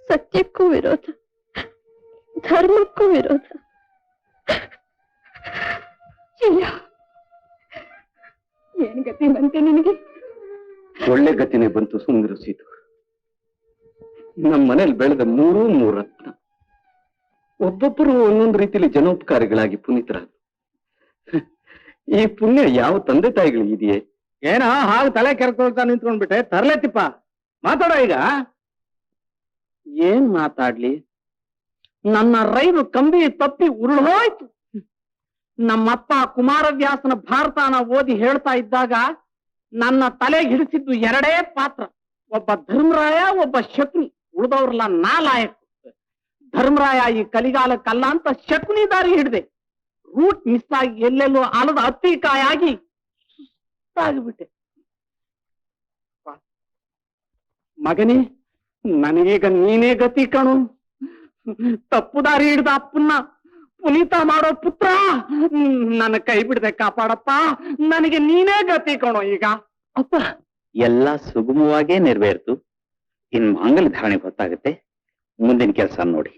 ಸತ್ಯಕ್ಕೂ ವಿರೋಧ, ಧರ್ಮಕ್ಕೂ ವಿರೋಧ. ಇಲ್ಲ, ಏನ್ ಗತಿ ಬಂತೆ ನಿನಗೆ? ಒಳ್ಳೆ ಗತಿನೇ ಬಂತು. ಸುಂದರ ಸೀತು, ನಮ್ಮ ಮನೇಲಿ ಬೆಳೆದ ಮೂರೂ ರತ್ನ ಒಬ್ಬೊಬ್ಬರು ಒಂದೊಂದು ರೀತಿಯಲ್ಲಿ ಜನೋಪಕಾರಿಗಳಾಗಿ ಪುನೀತರಾದ್ರು. ಈ ಪುಣ್ಯ ಯಾವ ತಂದೆ ತಾಯಿಗಳಿಗೆ ಇದೆಯೇ? ಏನೋ ಹಾಗೆ ತಲೆ ಕೆರ್ಕೊಳ್ತಾ ನಿಂತ್ಕೊಂಡ್ಬಿಟ್ಟೆ, ತರ್ಲೆತ್ತಿಪ್ಪ ಮಾತಾಡೋ ಈಗ. ಏನ್ ಮಾತಾಡ್ಲಿ? ನನ್ನ ರೈಲು ಕಂಬಿ ತಪ್ಪಿ ಉರುಳು ಹೋಯ್ತು. ನಮ್ಮಪ್ಪ ಕುಮಾರವ್ಯಾಸನ ಭಾರತಾನ ಓದಿ ಹೇಳ್ತಾ ಇದ್ದಾಗ ನನ್ನ ತಲೆಗೆ ಹಿಡಿಸಿದ್ದು ಎರಡೇ ಪಾತ್ರ, ಒಬ್ಬ ಧರ್ಮರಾಯ, ಒಬ್ಬ ಶಕುನಿ. ಉಳಿದವ್ರಲ್ಲ ನಾಲಾಯಕ್. ಧರ್ಮರಾಯ ಈ ಕಲಿಗಾಲಕ್ಕಲ್ಲ ಅಂತ ಶಕುನಿ ದಾರಿ ಹಿಡಿದೆ. ರೂಟ್ ಮಿಸ್ ಆಗಿ ಎಲ್ಲೆಲ್ಲೋ ಅಲದ ಅತ್ತಿಕಾಯಾಗಿ ಸುಸ್ತಾಗ್ಬಿಟ್ಟೆ. ಮಗನೇ, ನನಗೀಗ ನೀನೇ ಗತಿ ಕಣು. ತಪ್ಪು ದಾರಿ ಹಿಡ್ದ ಅಪ್ಪನ್ನ ಪುನೀತ ಮಾಡೋ ಪುತ್ರ, ನನ್ನ ಕೈ ಬಿಡದೆ ಕಾಪಾಡಪ್ಪ. ನನಗೆ ನೀನೇ ಗತಿ ಕಣೋ ಈಗ. ಅಪ್ಪ, ಎಲ್ಲ ಸುಗಮವಾಗೇ ನೆರವೇರ್ತು. ಇನ್ ಮಾಂಗಲ್ಯ ಧಾರಣೆ ಗೊತ್ತಾಗುತ್ತೆ. ಮುಂದಿನ ಕೆಲಸ ನೋಡಿ.